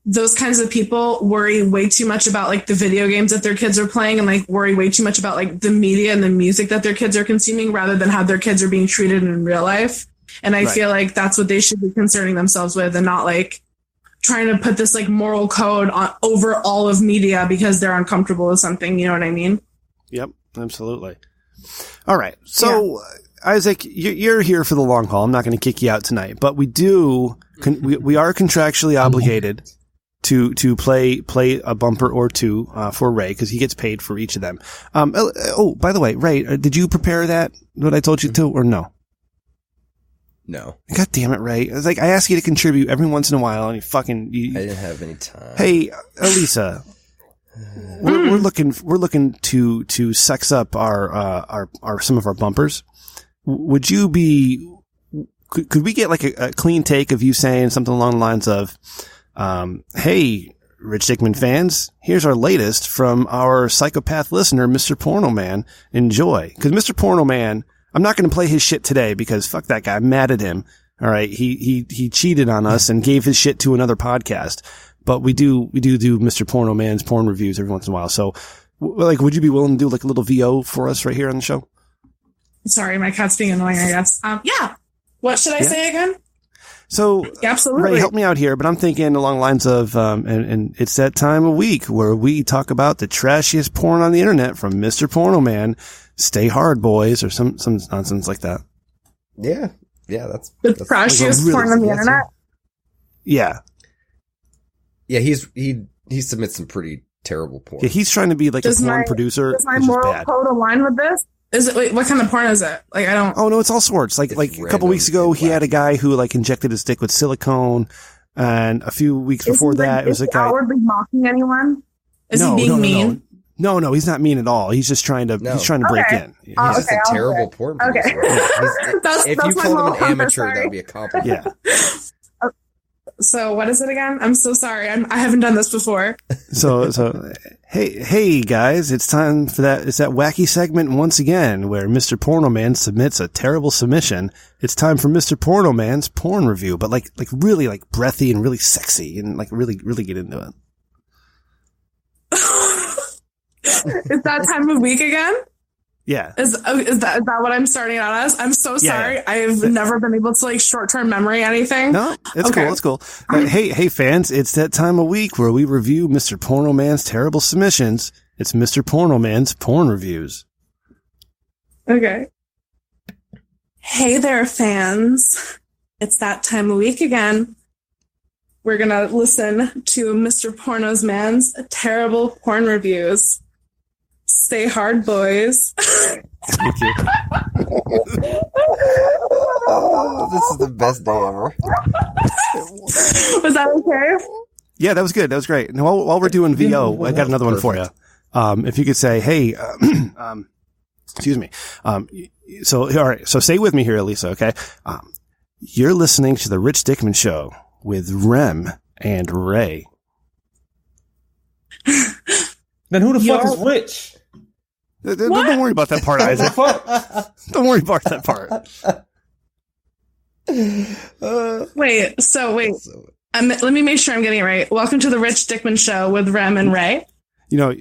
those kinds of people worry way too much about like the video games that their kids are playing and like worry way too much about like the media and the music that their kids are consuming rather than how their kids are being treated in real life. And I feel like that's what they should be concerning themselves with, and not like trying to put this like moral code on over all of media because they're uncomfortable with something. You know what I mean? Yep, absolutely. All right. So Isaac, you're here for the long haul. I'm not going to kick you out tonight, but we are contractually obligated to play a bumper or two for Ray, because he gets paid for each of them. By the way, Ray, did you prepare that, what I told you to, or no? No. God damn it, Ray. It's like I ask you to contribute every once in a while, and you I didn't have any time. Hey, Elisa, we're looking to sex up our some of our bumpers. Would you be? Could we get like a clean take of you saying something along the lines of, "Hey, Rich Dickman fans, here's our latest from our psychopath listener, Mr. Porno Man. Enjoy." Because Mr. Porno Man, I'm not going to play his shit today because fuck that guy. I'm mad at him. All right, he cheated on us and gave his shit to another podcast. But we do Mr. Porno Man's porn reviews every once in a while. So, like, would you be willing to do like a little VO for us right here on the show? Sorry, my cat's being annoying, I guess. Yeah. What should I say again? So, absolutely. Ray, help me out here, but I'm thinking along the lines of, and it's that time of week where we talk about the trashiest porn on the internet from Mr. Porno Man. Stay hard, boys, or some nonsense like that. Yeah. Yeah, that's the trashiest really, porn on the internet. Yeah. Yeah, he submits some pretty terrible porn. Yeah, he's trying to be like a porn producer. Does my moral code align with this? Is it? Wait, what kind of porn is it? Like, I don't. Oh no, it's all sorts. Like a couple weeks ago, he had a guy who like injected his dick with silicone, and a few weeks before that, it was a guy outwardly mocking anyone. Is he being mean? No, he's not mean at all. He's just trying to break in. He's just a terrible porn producer. If you called him an amateur, that would be a compliment. Yeah. So what is it again? I'm so sorry. I haven't done this before. So hey guys, it's time for that. It's that wacky segment once again where Mr. Porno Man submits a terrible submission. It's time for Mr. Porno Man's porn review, but like really like breathy and really sexy and like really get into it. Is that time of week again? Yeah. Is that what I'm starting out as? I'm so sorry. Yeah. I've never been able to like short-term memory anything. No, it's cool. It's cool. Hey fans, it's that time of week where we review Mr. Porno Man's terrible submissions. It's Mr. Porno Man's porn reviews. Okay. Hey there, fans. It's that time of week again. We're going to listen to Mr. Porno's Man's terrible porn reviews. Stay hard, boys. Thank you. Oh, this is the best day ever. Was that okay? Yeah, that was good. That was great. And while we're doing VO, I got another one for you. If you could say, hey, excuse me. So, all right. So stay with me here, Elisa. Okay. You're listening to the Rich Dickman Show with Rem and Ray. Then who the fuck is Rich? Don't worry about that part, Isaac. Don't worry about that part. Wait. Let me make sure I'm getting it right. Welcome to the Rich Dickman Show with Rem and Ray. You know,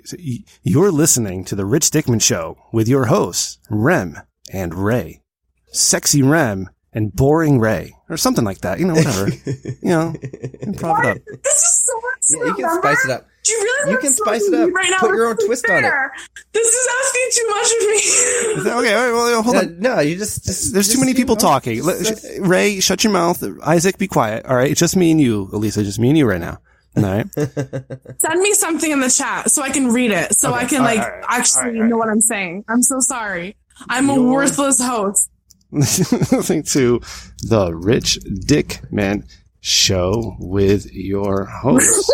you're listening to the Rich Dickman Show with your hosts, Rem and Ray. Sexy Rem and boring Ray. Or something like that. You know, whatever. Improv it up. This is so much. Yeah, you can spice it up. Do you really can spice it up. Right now? Put your own twist on it. This is asking too much of me. Okay, all right, well, hold on. No, you just there's too many people talking. Ray, shut your mouth. Isaac, be quiet. All right, it's just me and you, Elisa. Just me and you right now. All right. Send me something in the chat so I can read it. So I can know what I'm saying. I'm so sorry. I'm a worthless host. Listening to the Rich Dickman Show with your host,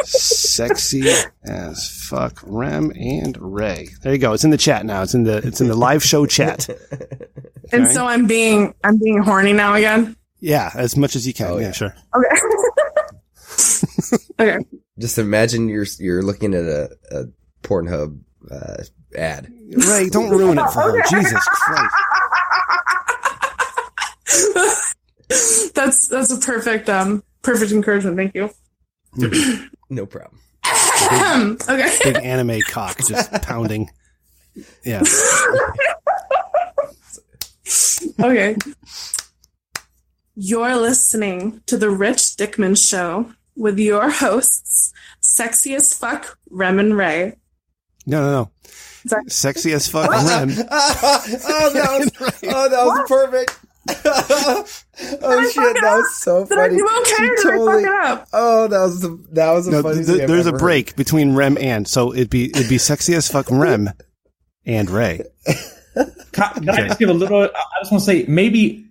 sexy as fuck Rem and Ray. There you go. It's in the chat now. It's in the live show chat. Okay? And so I'm being horny now again. Yeah, as much as you can. Yeah, sure. Okay. Okay. Just imagine you're looking at a Pornhub ad. Ray, don't ruin it for her. Jesus Christ. That's a perfect encouragement. Thank you. No problem. Okay. Big anime cock just pounding. Yeah. Okay. You're listening to the Rich Dickman Show with your hosts, sexy as fuck Rem and Ray. No. Sorry. Sexy as fuck Rem. That was perfect. Oh shit, that was so funny. Did I do okay? Did I fuck it up? Oh, that was a funny thing. There's a break between Rem and, so it'd be sexy as fuck Rem and Ray. Can I just give a little? I just want to say maybe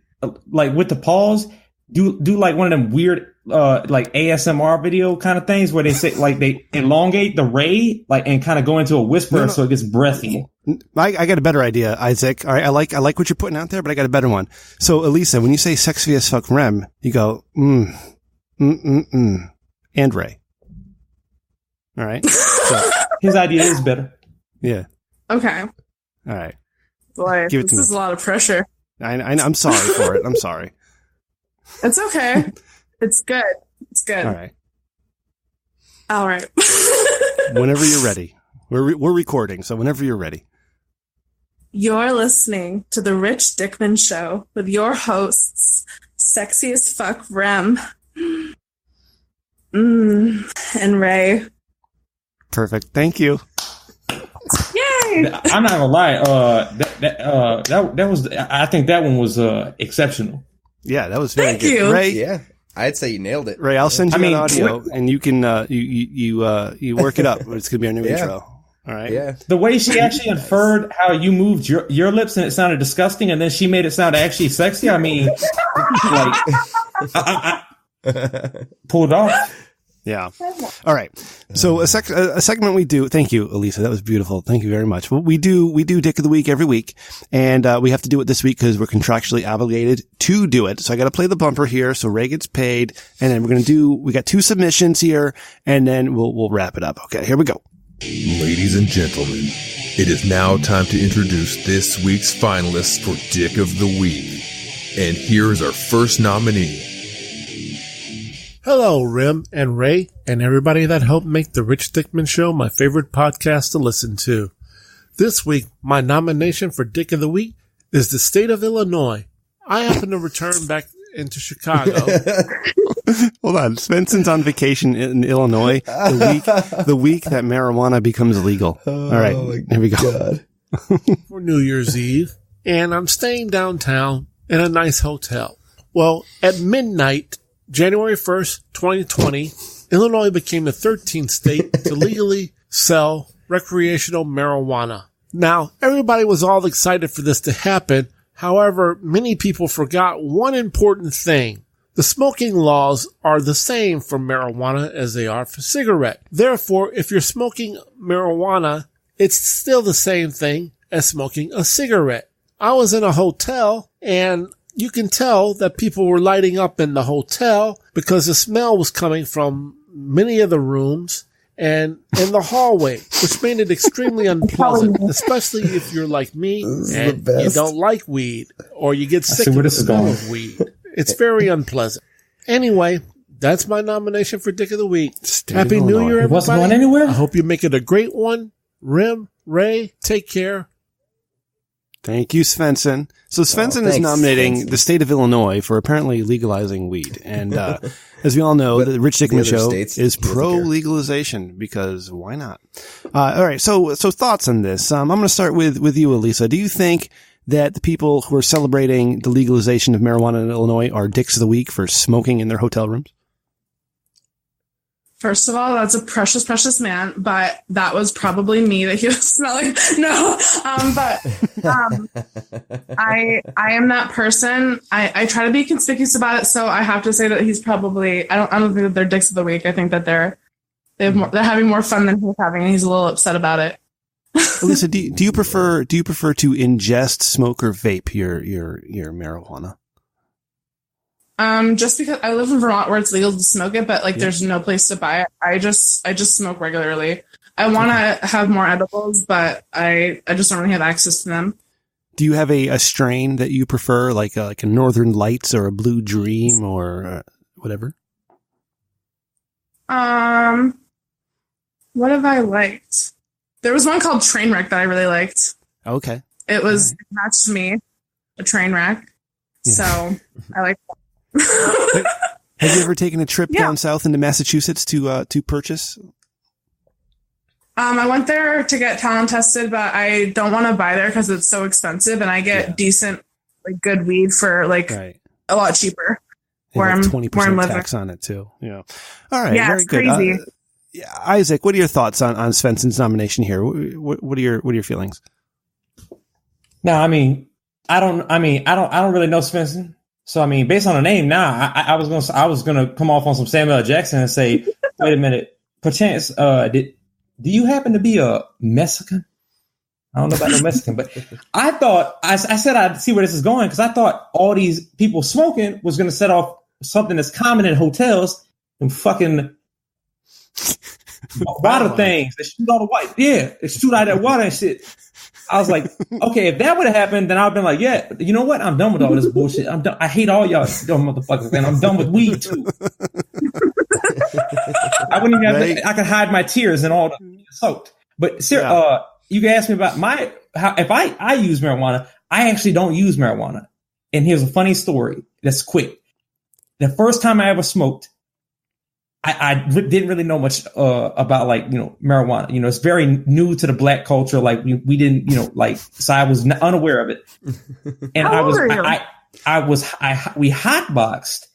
like with the pause, do like one of them weird like ASMR video kind of things where they say like they elongate the ray like and kind of go into a whisper so it gets breathy. I got a better idea, Isaac. All right, I like what you're putting out there, but I got a better one. So, Elisa, when you say sexy as fuck Rem, you go and Ray. All right. So, his idea is better. Yeah. Okay. All right. Boy, Give it to this is me. a lot of pressure. I'm sorry for it. I'm sorry. It's okay. It's good. It's good. All right. All right. Whenever you're ready. We're recording, so whenever you're ready. You're listening to The Rich Dickman Show with your hosts, Sexy as Fuck Rem and Ray. Perfect. Thank you. Yay! I'm not gonna lie. That was. I think that one was exceptional. Yeah, that was very Thank good. you. Ray, Yeah, I'd say you nailed it. Ray, I'll send you I mean, an audio, and you can you work it up. It's gonna be our new Yeah. intro. All right. Yeah. The way she actually inferred how you moved your lips and it sounded disgusting, and then she made it sound actually sexy. I mean, like, I pulled off. Yeah. All right. So a segment we do. Thank you, Elisa. That was beautiful. Thank you very much. Well, we do Dick of the Week every week, and we have to do it this week because we're contractually obligated to do it. So I got to play the bumper here, so Ray gets paid, and then we got 2 submissions here, and then we'll wrap it up. Okay, here we go. Ladies and gentlemen, it is now time to introduce this week's finalists for Dick of the Week. And here's our first nominee. Hello, Rem and Ray, and everybody that helped make the Rich Dickman Show my favorite podcast to listen to. This week, my nomination for Dick of the Week is the state of Illinois. I happen to return back into Chicago. Hold on. Svensson's on vacation in Illinois the week that marijuana becomes legal. All right. Here we go. For New Year's Eve, and I'm staying downtown in a nice hotel. Well, at midnight, January 1st, 2020, Illinois became the 13th state to legally sell recreational marijuana. Now, everybody was all excited for this to happen. However, many people forgot one important thing. The smoking laws are the same for marijuana as they are for cigarette. Therefore, if you're smoking marijuana, it's still the same thing as smoking a cigarette. I was in a hotel, and you can tell that people were lighting up in the hotel because the smell was coming from many of the rooms and in the hallway, which made it extremely unpleasant, especially if you're like me and you don't like weed or you get sick of the smell of weed. It's very unpleasant. Anyway, that's my nomination for Dick of the Week. Happy New Year, everybody. It wasn't going anywhere? I hope you make it a great one. Rem, Ray, take care. Thank you, Svensson. So Svensson is nominating the state of Illinois for apparently legalizing weed. And as we all know, the Rich Dickman Show is pro-legalization because why not? All right. So thoughts on this. I'm going to start with you, Elisa. Do you think that the people who are celebrating the legalization of marijuana in Illinois are dicks of the week for smoking in their hotel rooms? First of all, that's a precious, precious man, but that was probably me that he was smelling. No, I am that person. I try to be conspicuous about it, so I have to say that he's probably. I don't think that they're dicks of the week. I think that they're having more fun than he's having, and he's a little upset about it. Elisa, do you prefer to ingest, smoke, or vape your marijuana? Just because I live in Vermont where it's legal to smoke it, but there's no place to buy it. I just smoke regularly. I want to have more edibles, but I just don't really have access to them. Do you have a strain that you prefer, like a Northern Lights or a Blue Dream or whatever? What have I liked? There was one called Trainwreck that I really liked. Okay. It was matched to me, a train wreck. Yeah. So I like that. Have you ever taken a trip down south into Massachusetts to purchase? I went there to get talent tested, but I don't want to buy there because it's so expensive, and I get decent, good weed for a lot cheaper. Where I'm 20% tax on it too. Yeah. All right. Yeah, very it's good. Crazy. Isaac, what are your thoughts on Svensson's nomination here? What are your feelings? No, I don't really know Svensson. So I mean, based on the name, now I was gonna come off on some Samuel L. Jackson and say, wait a minute, perchance, do you happen to be a Mexican? I don't know about no Mexican, but I thought I said I'd see where this is going because I thought all these people smoking was gonna set off something that's common in hotels and fucking water things that shoot all the white. Yeah, it shoot out that water and shit. I was like, okay, if that would have happened, then I've been like, yeah, you know what? I'm done with all this bullshit. I'm done. I hate all y'all dumb motherfuckers, and I'm done with weed too. I wouldn't even have to, I could hide my tears and all the soaked. But you can ask me about if I use marijuana. I actually don't use marijuana. And here's a funny story that's quick. The first time I ever smoked, I didn't really know much about marijuana. It's very new to the black culture. Like we didn't, so I was unaware of it. And we hotboxed,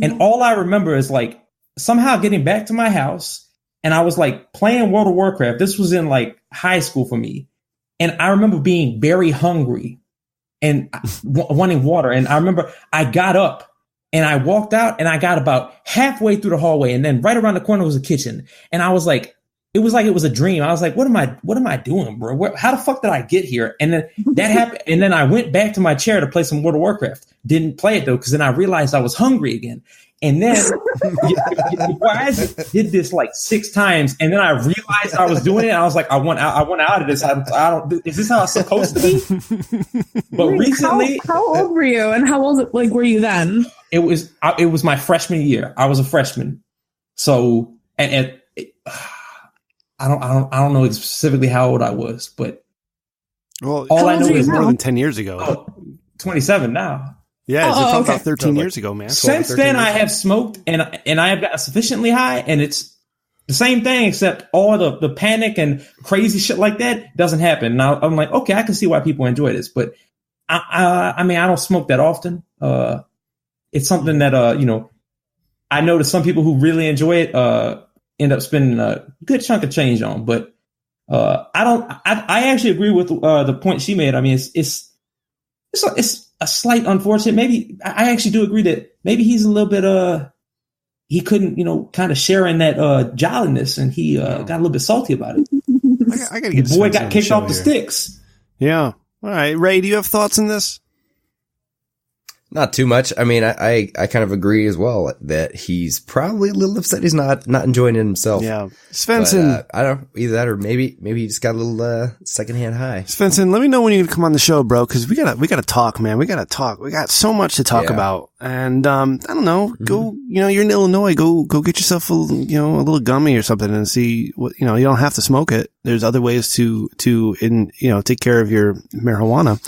and all I remember is like somehow getting back to my house, and I was like playing World of Warcraft. This was in like high school for me, and I remember being very hungry and wanting water. And I remember I got up. And I walked out and I got about halfway through the hallway, and then right around the corner was a kitchen. And I was like, it was a dream. I was like, what am I doing, bro? How the fuck did I get here? And then that happened. And then I went back to my chair to play some World of Warcraft. Didn't play it though, because then I realized I was hungry again. And then I did this like 6 times, and then I realized I was doing it. And I was like, I want out of this. Is this how it's supposed to be? But recently, how old were you, and how old were you then? It was my freshman year. I was a freshman, so and I don't know specifically how old I was, but all I know is more than 10 years ago. 27 now. Yeah, it's talking about 13 years ago, man. Since then, I have smoked, and I have gotten sufficiently high, and it's the same thing, except all the panic and crazy shit like that doesn't happen. Now I'm like, okay, I can see why people enjoy this, but I mean, I don't smoke that often. It's something that I know that some people who really enjoy it end up spending a good chunk of change on, but I actually agree with the point she made. I mean, it's a slight unfortunate. Maybe I actually do agree that maybe he's a little bit he couldn't kind of share in that jolliness, and he got a little bit salty about it. I gotta get the boy got kicked off the sticks. Yeah. All right, Ray, do you have thoughts on this? Not too much. I mean, I kind of agree as well that he's probably a little upset he's not enjoying it himself. Yeah. Svensson. I don't know, either that or maybe he just got a little secondhand high. Svensson, let me know when you come on the show, bro, because we gotta talk, man. We gotta talk. We got so much to talk about. And I don't know, go, you're in Illinois, go get yourself a little gummy or something and see what, you don't have to smoke it. There's other ways to take care of your marijuana.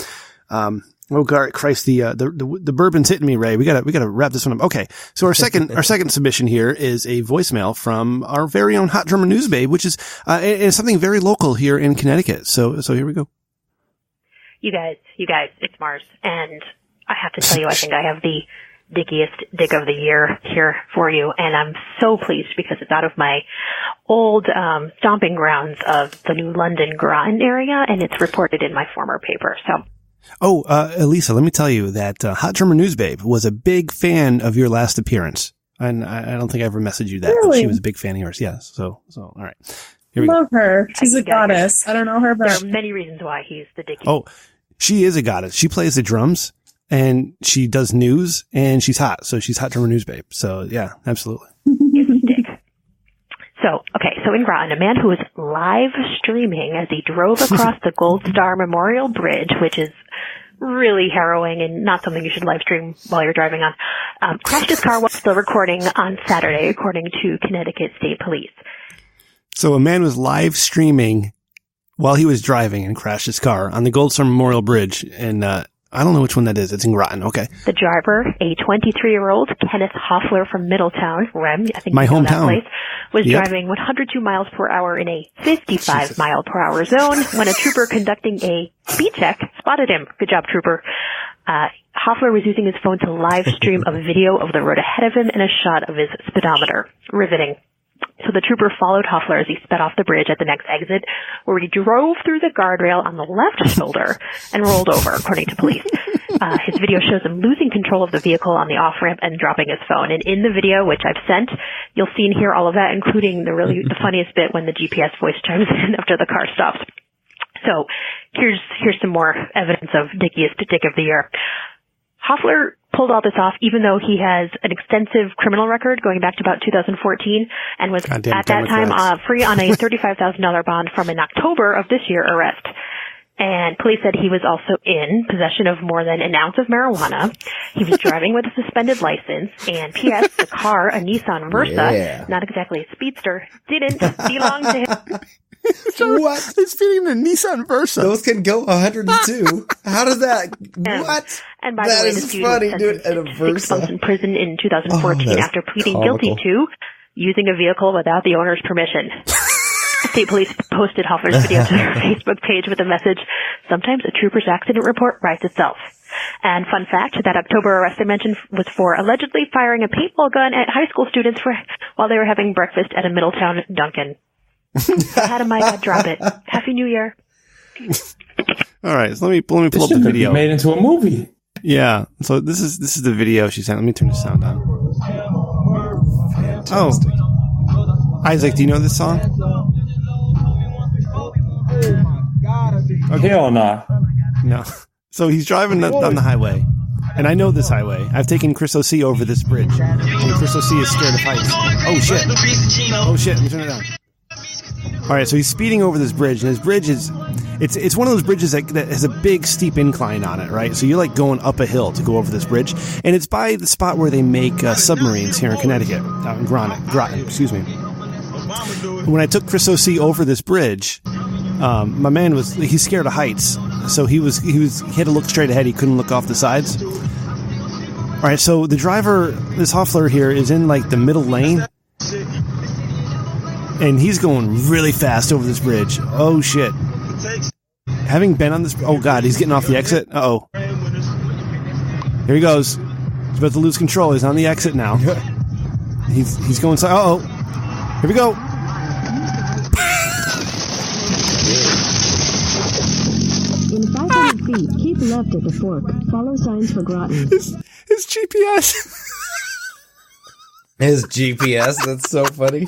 Oh God, Christ! The bourbon's hitting me, Ray. We gotta wrap this one up. Okay, so our second submission here is a voicemail from our very own Hot Drummer News Babe, which is something very local here in Connecticut. So here we go. You guys, it's Mars, and I have to tell you, I think I have the dickiest dick of the year here for you, and I'm so pleased because it's out of my old stomping grounds of the New London Groton area, and it's reported in my former paper. So. Oh, Elisa, let me tell you that Hot Drummer News Babe was a big fan of your last appearance. And I don't think I ever messaged you that. Really? But she was a big fan of yours. Yes. So all right. Here we Love her. She's a goddess. I don't know her, but there are many reasons why he's the dicky. Oh, she is a goddess. She plays the drums and she does news and she's hot. So she's Hot Drummer News Babe. So yeah, absolutely. So in Groton, a man who was live streaming as he drove across the Gold Star Memorial Bridge, which is really harrowing and not something you should live stream while you're driving on, crashed his car while still recording on Saturday, according to Connecticut State Police. So a man was live streaming while he was driving and crashed his car on the Gold Star Memorial Bridge, and I don't know which one that is. It's in Groton. Okay. The driver, a 23-year-old Kenneth Hoffler from Middletown, Rem, I think my you know hometown, that place, was driving 102 miles per hour in a 55 mile per hour zone when a trooper conducting a speed check spotted him. Good job, trooper. Hoffler was using his phone to live stream a video of the road ahead of him and a shot of his speedometer. Riveting. So the trooper followed Hoffler as he sped off the bridge at the next exit, where he drove through the guardrail on the left shoulder and rolled over, according to police. His video shows him losing control of the vehicle on the off-ramp and dropping his phone. And in the video, which I've sent, you'll see and hear all of that, including the funniest bit when the GPS voice chimes in after the car stops. So here's some more evidence of dickiest dick of the year. Hoffler pulled all this off even though he has an extensive criminal record going back to about 2014 and was at that time free on a $35,000 bond from an October of this year arrest. And police said he was also in possession of more than an ounce of marijuana. He was driving with a suspended license. And P.S., the car, a Nissan Versa, not exactly a speedster, didn't belong to him. What? It's feeding a Nissan Versa. Those can go 102. How does that? What? And by the way, this dude was sentenced to 6 months in prison in 2014 after pleading guilty to using a vehicle without the owner's permission. State police posted Hoffler's video to their Facebook page with a message, "Sometimes a trooper's accident report writes itself." And fun fact, that October arrest I mentioned was for allegedly firing a paintball gun at high school students while they were having breakfast at a Middletown Dunkin'. I had a mic, I'd drop it. Happy New Year. All right, so let me pull up the video. Made into a movie. Yeah. So this is the video she sent. Let me turn the sound on. Fantastic. Oh, Isaac, do you know this song? Okay. Hell nah. No. So he's driving down the highway, and I know this highway. I've taken Chris O.C. over this bridge, and Chris O.C. is scared of heights. Oh shit! Oh shit! Let me turn it down. All right, so he's speeding over this bridge, and his bridge is it's one of those bridges that has a big steep incline on it, right? So you're like going up a hill to go over this bridge, and it's by the spot where they make submarines here in Connecticut, out in Groton, excuse me. When I took Chris O.C. over this bridge, my man he's scared of heights, so he had to look straight ahead. He couldn't look off the sides. All right, so the driver, this Hoffler here, is in like the middle lane. And he's going really fast over this bridge. Oh, shit. Having been on this... Oh, God, he's getting off the exit. Uh-oh. Here he goes. He's about to lose control. He's on the exit now. He's going... Uh-oh. Here we go. In 500 feet, keep left at the fork. Follow signs for Groton. His GPS. His GPS. That's so funny.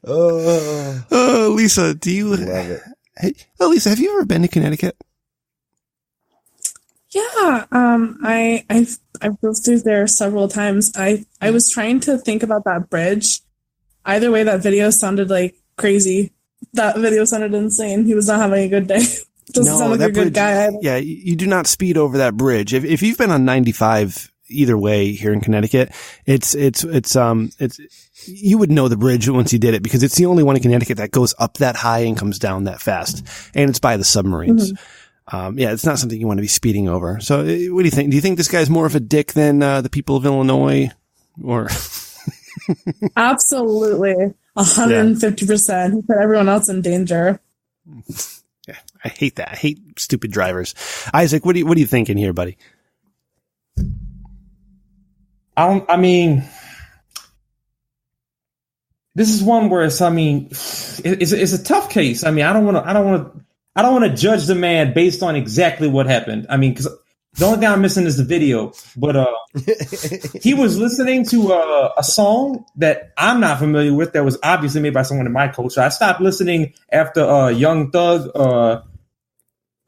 Oh, Lisa, do you love it? Hey, Lisa, have you ever been to Connecticut? Yeah, I've drove through there several times. I was trying to think about that bridge. Either way, that video sounded like crazy. That video sounded insane. He was not having a good day. Doesn't sound like a good guy either. Yeah, you do not speed over that bridge. If you've been on 95 either way here in Connecticut, it's you would know the bridge once you did it, because it's the only one in Connecticut that goes up that high and comes down that fast, and it's by the submarines. Mm-hmm. Yeah, it's not something you want to be speeding over. So, what do you think? Do you think this guy's more of a dick than the people of Illinois, or? Absolutely, 150%. He put everyone else in danger. Yeah, I hate that. I hate stupid drivers. Isaac, what are you thinking here, buddy? I mean, this is one where it's a tough case. I mean, I don't want to judge the man based on exactly what happened. I mean, because the only thing I'm missing is the video. But he was listening to a song that I'm not familiar with that was obviously made by someone in my culture. I stopped listening after Young Thug.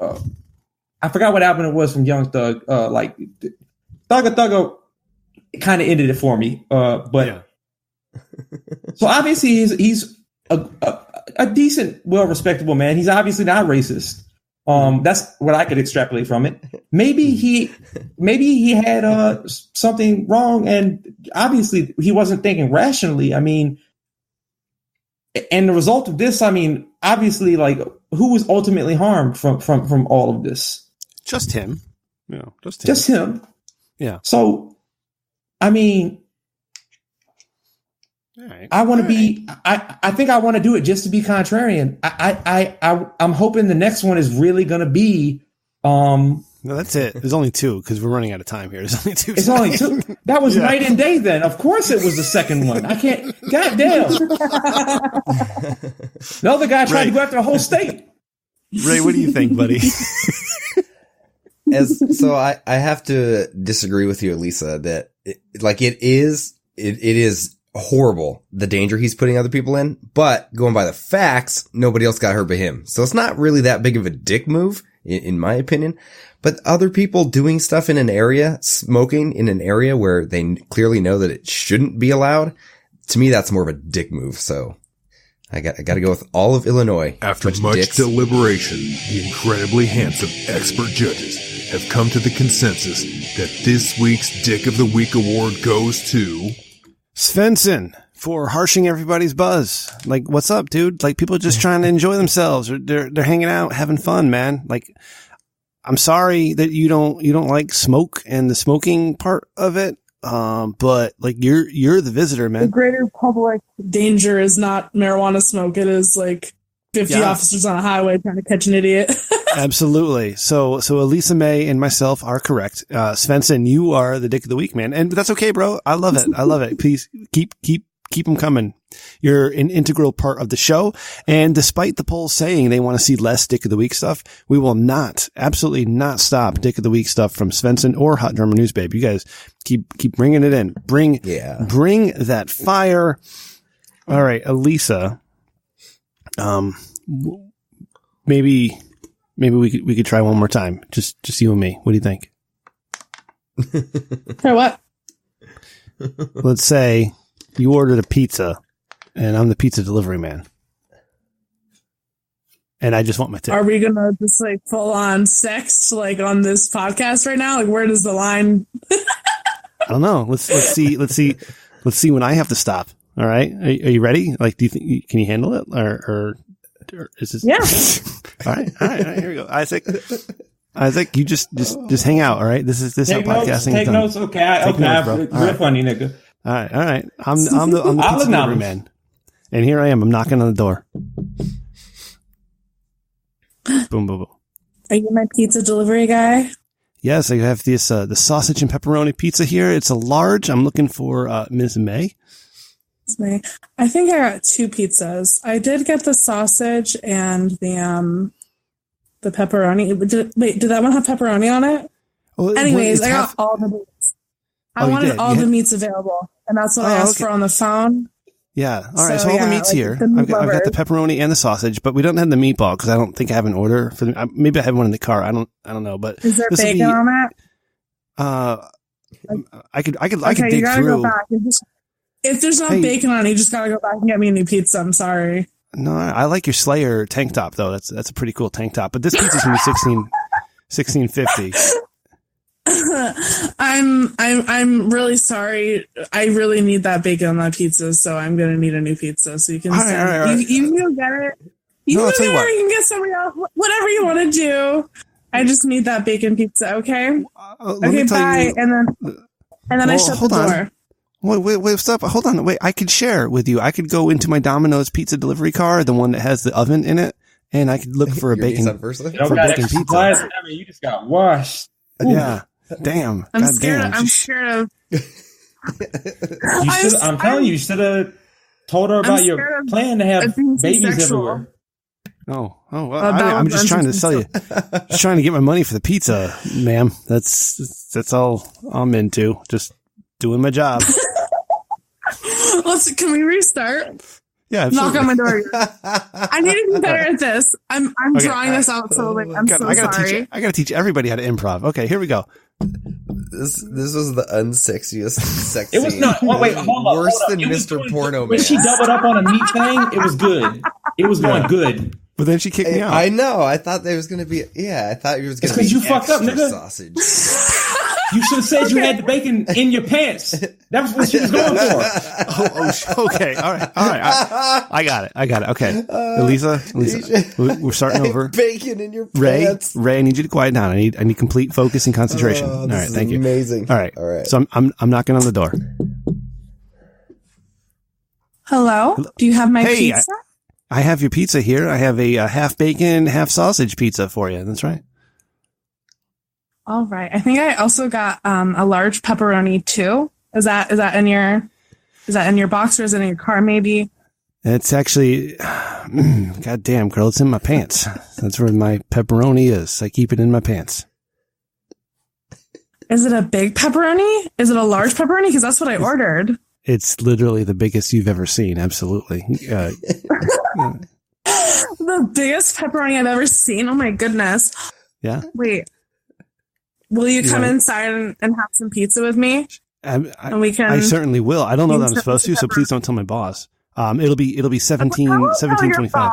I forgot what album it was from Young Thug. Like Thugga. It kind of ended it for me. But yeah. So obviously he's a decent, well-respectable man. He's obviously not racist. That's what I could extrapolate from it. Maybe he had something wrong, and obviously he wasn't thinking rationally. I mean, and the result of this, I mean, obviously, like, who was ultimately harmed from all of this? Just him. Yeah, just him. Yeah. So, I mean, right. I want to be. I think I want to do it just to be contrarian. I'm hoping the next one is really going to be No, that's it. There's only 2 because we're running out of time here. There's only 2. It's only 2. That was night and day then. Of course it was the second one. I can't. Goddamn. The other guy tried to go after a whole state. Ray, what do you think, buddy? So I have to disagree with you, Elisa, that it is horrible, the danger he's putting other people in, but going by the facts, nobody else got hurt but him. So it's not really that big of a dick move, in my opinion. But other people doing stuff in an area, smoking in an area where they clearly know that it shouldn't be allowed, to me, that's more of a dick move. So I got to go with all of Illinois. After much deliberation, the incredibly handsome expert judges have come to the consensus that this week's Dick of the Week award goes to Svensson for harshing everybody's buzz. Like, what's up, dude? Like, people are just trying to enjoy themselves, or they're hanging out, having fun, man. Like, I'm sorry that you don't like smoke and the smoking part of it. But like you're the visitor, man. The greater public danger is not marijuana smoke. It is like 50 officers on a highway trying to catch an idiot. Absolutely. So Elisa Mae and myself are correct. Svensson, you are the dick of the week, man. And that's okay, bro. I love it. Please keep them coming. You're an integral part of the show. And despite the polls saying they want to see less Dick of the Week stuff, we will absolutely not stop Dick of the Week stuff from Svensson or Hot Drummer News Babe. You guys keep bringing it in. Bring that fire. All right, Elisa. Maybe we could try one more time. Just you and me. What do you think? For what? Let's say you ordered a pizza and I'm the pizza delivery man. And I just want my tip. Are we gonna just like full on sex like on this podcast right now? Like, where does the line? I don't know. Let's see when I have to stop. All right. Are you ready? Like, do you think can you handle it or is this? Yeah. All right. Here we go. Isaac, you just hang out. All right. This is how podcasting. Take notes. Okay. Real funny, nigga. All right. I'm the pizza delivery man, and here I am. I'm knocking on the door. Boom, boom, boom. Are you my pizza delivery guy? Yes, I have this the sausage and pepperoni pizza here. It's a large. I'm looking for Ms. May. I think I got 2 pizzas. I did get the sausage and the pepperoni. Did that one have pepperoni on it? Well, anyways, I got all the meats. I wanted all the meats available, and that's what I asked for on the phone. Yeah. All right. So all the meat's here. I've got the pepperoni and the sausage, but we don't have the meatball because I don't think I have an order for them. Maybe I have one in the car. I don't know. But is there bacon on that? I could dig through. Go back. If there's not bacon on it, you just gotta go back and get me a new pizza. I'm sorry. No, I like your Slayer tank top though. That's a pretty cool tank top. But this pizza's gonna be $16.50. I'm really sorry. I really need that bacon on that pizza, so I'm gonna need a new pizza. So you can all right. You can go get it. You can get somebody else. Whatever you want to do. I just need that bacon pizza. Okay. Okay. Bye. And then I shut the door. Wait, stop. Hold on. Wait, I could share with you. I could go into my Domino's pizza delivery car, the one that has the oven in it, and I could look for a bacon pizza. I mean, you just got washed. Ooh. Yeah. Damn. I'm scared of. I'm telling you, you should have told her about your plan to have babies everywhere. Oh, well, I'm just trying to sell you. Just trying to get my money for the pizza, ma'am. That's all I'm into. Just doing my job. Can we restart? Yeah, absolutely. Knock on my door. I need to be better at this. I'm drawing this out so late. I'm sorry. I gotta teach everybody how to improv. Okay, here we go. This was the unsexiest sex scene. It was not. Oh, wait, hold on. Worse than Mr. Porno Man. When she doubled up on a meat thing, it was good. It was going good. But then she kicked me out. I know. I thought there was going to be. I thought you was going to be. Because you fucked up, nigga. Sausage. You should have said you had the bacon in your pants. That was what she was going for. Okay. All right. I got it. Okay. Elisa, we're starting over. Bacon in your pants. Ray, I need you to quiet down. I need complete focus and concentration. All right. Thank you. Amazing. All right. So I'm knocking on the door. Hello? Do you have my pizza? I have your pizza here. I have a half bacon, half sausage pizza for you. That's right. All right. I think I also got a large pepperoni too. Is that in your box, or is it in your car maybe? It's actually, goddamn, girl, it's in my pants. That's where my pepperoni is. I keep it in my pants. Is it a big pepperoni? Is it a large pepperoni? Because that's what I ordered. It's literally the biggest you've ever seen. Absolutely. The biggest pepperoni I've ever seen. Oh my goodness. Yeah. Wait. Will you come inside and have some pizza with me? And we can. I certainly will. I don't know that I'm supposed to, so please don't tell my boss. It'll be 17.25.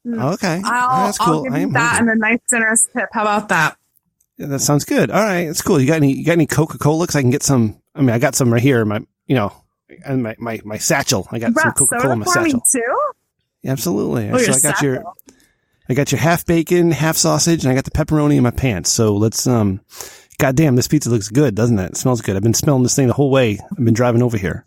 Oh, okay. That's cool. I'll give you that and a nice generous tip. How about that? Yeah, that sounds good. All right, that's cool. You got any Coca-Cola? 'Cause I can get some. I mean, I got some right here. And my satchel. I got some Coca-Cola in my satchel. Too? Yeah, absolutely. Oh, so I got your half bacon, half sausage, and I got the pepperoni in my pants. So let's goddamn, this pizza looks good, doesn't it? It smells good. I've been smelling this thing the whole way. I've been driving over here.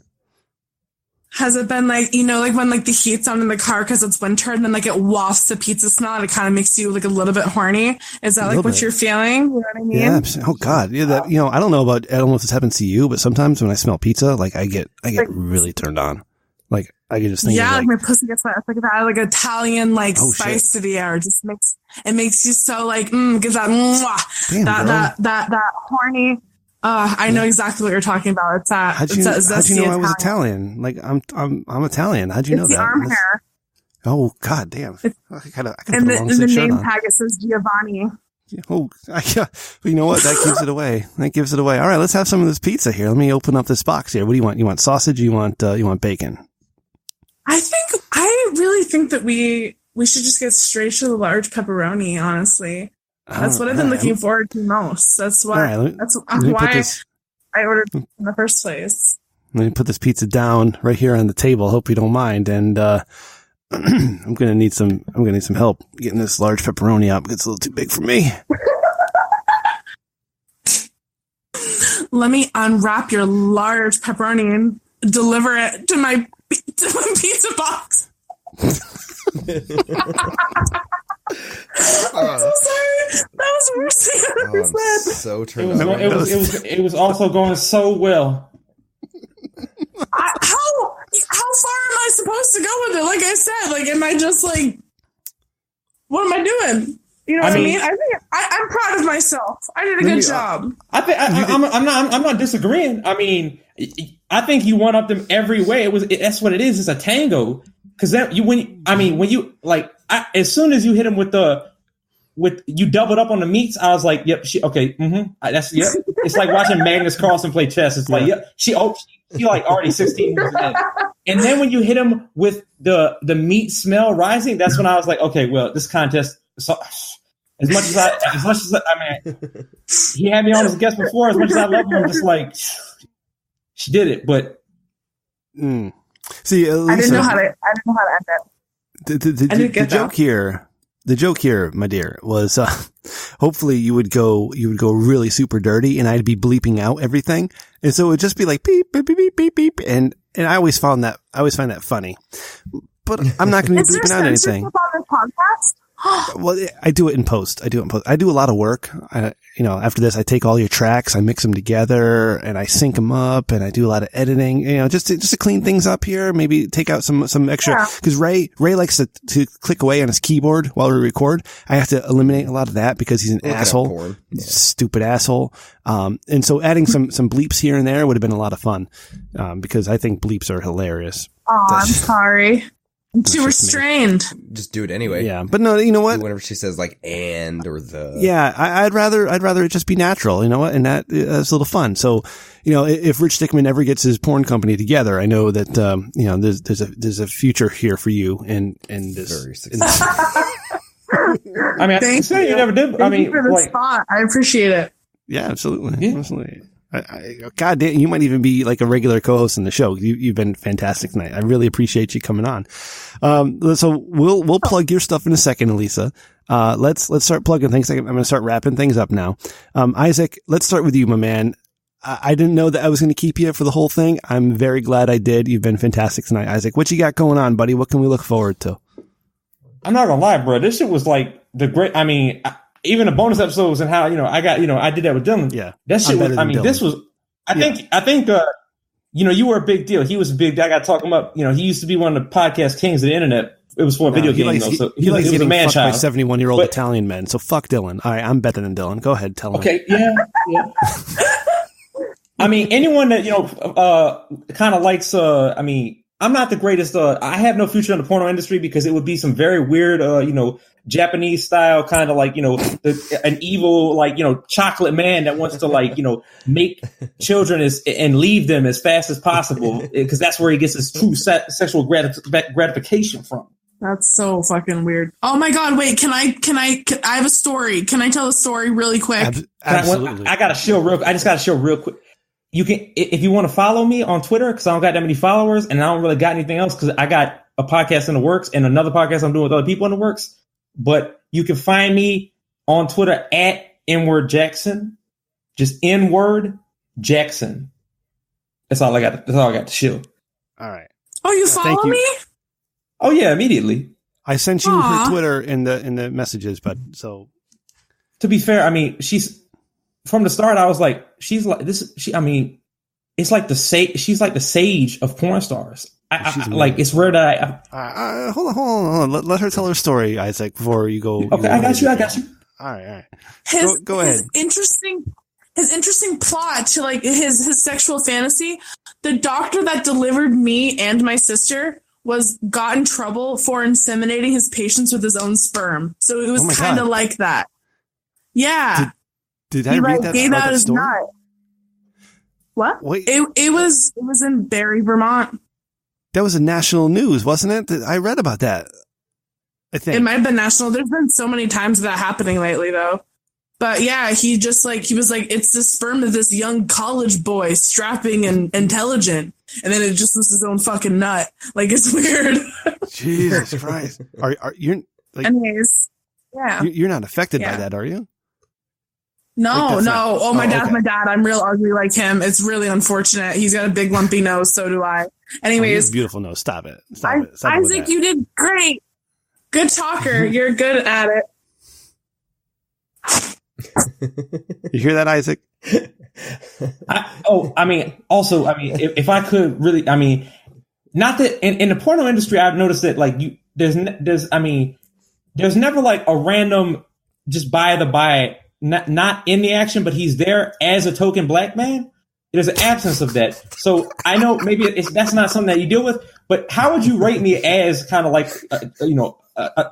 Has it been like, like when like the heat's on in the car because it's winter and then like it wafts the pizza smell and it kind of makes you like a little bit horny? Is that like what you're feeling? You know what I mean? Yeah. Oh God. Yeah. That, I don't know if this happens to you, but sometimes when I smell pizza, like I get really turned on. Like I can just think. Yeah. Like my pussy gets wet. It's like that, like Italian, like spice to the air. It just makes you so like, gives that, damn, that horny. I know exactly what you're talking about. It's that. How'd you know I was Italian? Like I'm Italian. How'd you know that? It's the arm hair. Oh God damn! I gotta and put a long the sleeve shirt name on. tag it says Giovanni. Oh, you know what? That gives it away. All right, let's have some of this pizza here. Let me open up this box here. What do you want? You want sausage? You want bacon? I really think that we should just get straight to the large pepperoni. Honestly. That's what I've been looking forward to most. That's why. That's why I ordered in the first place. Let me put this pizza down right here on the table. Hope you don't mind. And I'm gonna need some help getting this large pepperoni up. It's a little too big for me. Let me unwrap your large pepperoni and deliver it to my pizza box. I'm so sorry. That was worse than I said. So turned on. It was also going so well. How far am I supposed to go with it? Like I said, like am I just like, what am I doing? You know what I mean? I think I'm proud of myself. I did a good job. I'm not disagreeing. I mean, I think you one up them every way. That's what it is. It's a tango. Because as soon as you hit him with you doubled up on the meats, I was like, yep, okay, that's yep. It's like watching Magnus Carlsen play chess. It's like, yep, she like already 16 moves ahead. And then when you hit him with the meat smell rising, that's when I was like, okay, well, this contest. So, as much as I mean, he had me on as a guest before. As much as I love him, I'm just like, she did it, but. See, Elisa, I didn't know how to end it. The joke here, my dear, was hopefully you would go really super dirty, and I'd be bleeping out everything, and so it would just be like beep beep beep beep beep beep, and I always find that funny, but I'm not going to be bleeping out anything. On this podcast? Well, I do it in post. I do a lot of work. After this, I take all your tracks, I mix them together, and I sync them up, and I do a lot of editing, just to clean things up here, maybe take out some extra, because Ray likes to click away on his keyboard while we record. I have to eliminate a lot of that because he's an asshole, stupid asshole. And so adding some bleeps here and there would have been a lot of fun, because I think bleeps are hilarious. Oh, I'm sorry. I'm too restrained. Just do it anyway. Yeah, but no, you know what? Whenever she says like "and" or "the," yeah, I'd rather it just be natural. You know what? And that's a little fun. So, if Rich Dickman ever gets his porn company together, I know that there's a future here for you in this. Very successful. I mean, Thank you never did. Thank you for the spot. I appreciate it. Yeah, absolutely. Yeah. Absolutely. God damn, you might even be like a regular co-host in the show. You've been fantastic tonight. I really appreciate you coming on. So we'll plug your stuff in a second, Elisa. Let's start plugging things. I'm going to start wrapping things up now. Isaac, let's start with you, my man. I didn't know that I was going to keep you for the whole thing. I'm very glad I did. You've been fantastic tonight, Isaac. What you got going on, buddy? What can we look forward to? I'm not gonna lie, bro. This shit was like the great. I mean, even the bonus episodes and how, I got, I did that with Dylan. Yeah. That shit was, this was, I think, you were a big deal. He was a big deal. I got to talk him up. He used to be one of the podcast kings of the internet. It was for a video game, though. So he likes getting fucked by child. 71-year-old Italian men. So fuck Dylan. All right, I'm better than Dylan. Go ahead, tell him. Okay, yeah. Anyone that kind of likes. I'm not the greatest. I have no future in the porno industry because it would be some very weird, Japanese style kind of like, an evil, chocolate man that wants to make children and leave them as fast as possible because that's where he gets his true sexual gratification from. That's so fucking weird. Oh my God. Wait, I have a story. Can I tell a story really quick? Absolutely. I just got to show real quick. You can, if you want to follow me on Twitter, because I don't got that many followers and I don't really got anything else because I got a podcast in the works and another podcast I'm doing with other people in the works. But you can find me on Twitter at N-word Jackson, just N-word Jackson. That's all I got. That's all I got to show. All right. Oh, you follow me? Oh yeah, immediately. I sent you her Twitter in the messages, but so to be fair, she's. From the start, I was like, she's like this. It's like she's like the sage of porn stars. It's rare that hold on. Let her tell her story, Isaac, before you go. Okay, I got you. All right. Go ahead. His interesting plot to his sexual fantasy. The doctor that delivered me and my sister got in trouble for inseminating his patients with his own sperm. So it was kind of like that. Yeah. Did I read that? Gave out his story? nut. What? Wait. It was in Barrie, Vermont. That was a national news, wasn't it? I read about that. I think it might have been national. There's been so many times of that happening lately, though. But yeah, he was like, it's the sperm of this young college boy, strapping and intelligent, and then it just was his own fucking nut. It's weird. Jesus Christ! Are you Anyways, yeah. You're not affected by that, are you? No. Oh, my dad's my dad. I'm real ugly like him. It's really unfortunate. He's got a big lumpy nose. So do I. Anyways. Beautiful nose. Stop it. Isaac, you did great. Good talker. You're good at it. You hear that, Isaac? If I could really, not that in the porno industry, I've noticed that there's never a random just by the by. Not in the action, but he's there as a token black man. There's an absence of that. So I know maybe that's not something that you deal with, but how would you rate me as kind of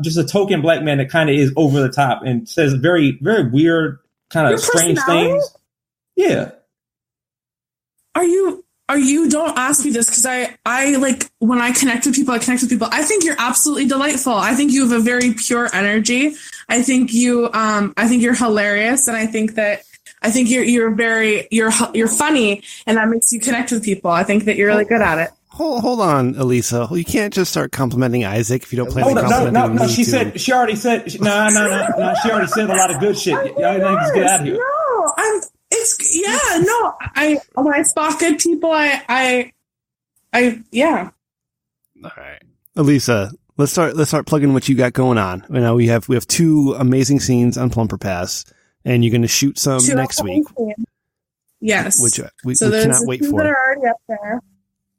just a token black man that kind of is over the top and says very, very weird, kind of strange things? Yeah. Are you, don't ask me this because I when I connect with people, I think you're absolutely delightful. I think you have a very pure energy. I think you're hilarious. And I think you're funny and that makes you connect with people. I think that you're really good at it. Hold on, Elisa. You can't just start complimenting Isaac if you don't plan to compliment me. No. She already said she already said a lot of good shit. Y'all just get out of here. When I spot good people, yeah. All right, Elisa, let's start plugging what you got going on. We have 2 amazing scenes on Plumper Pass, and you're going to shoot some next week. Yes, which we cannot wait for. That are already up there.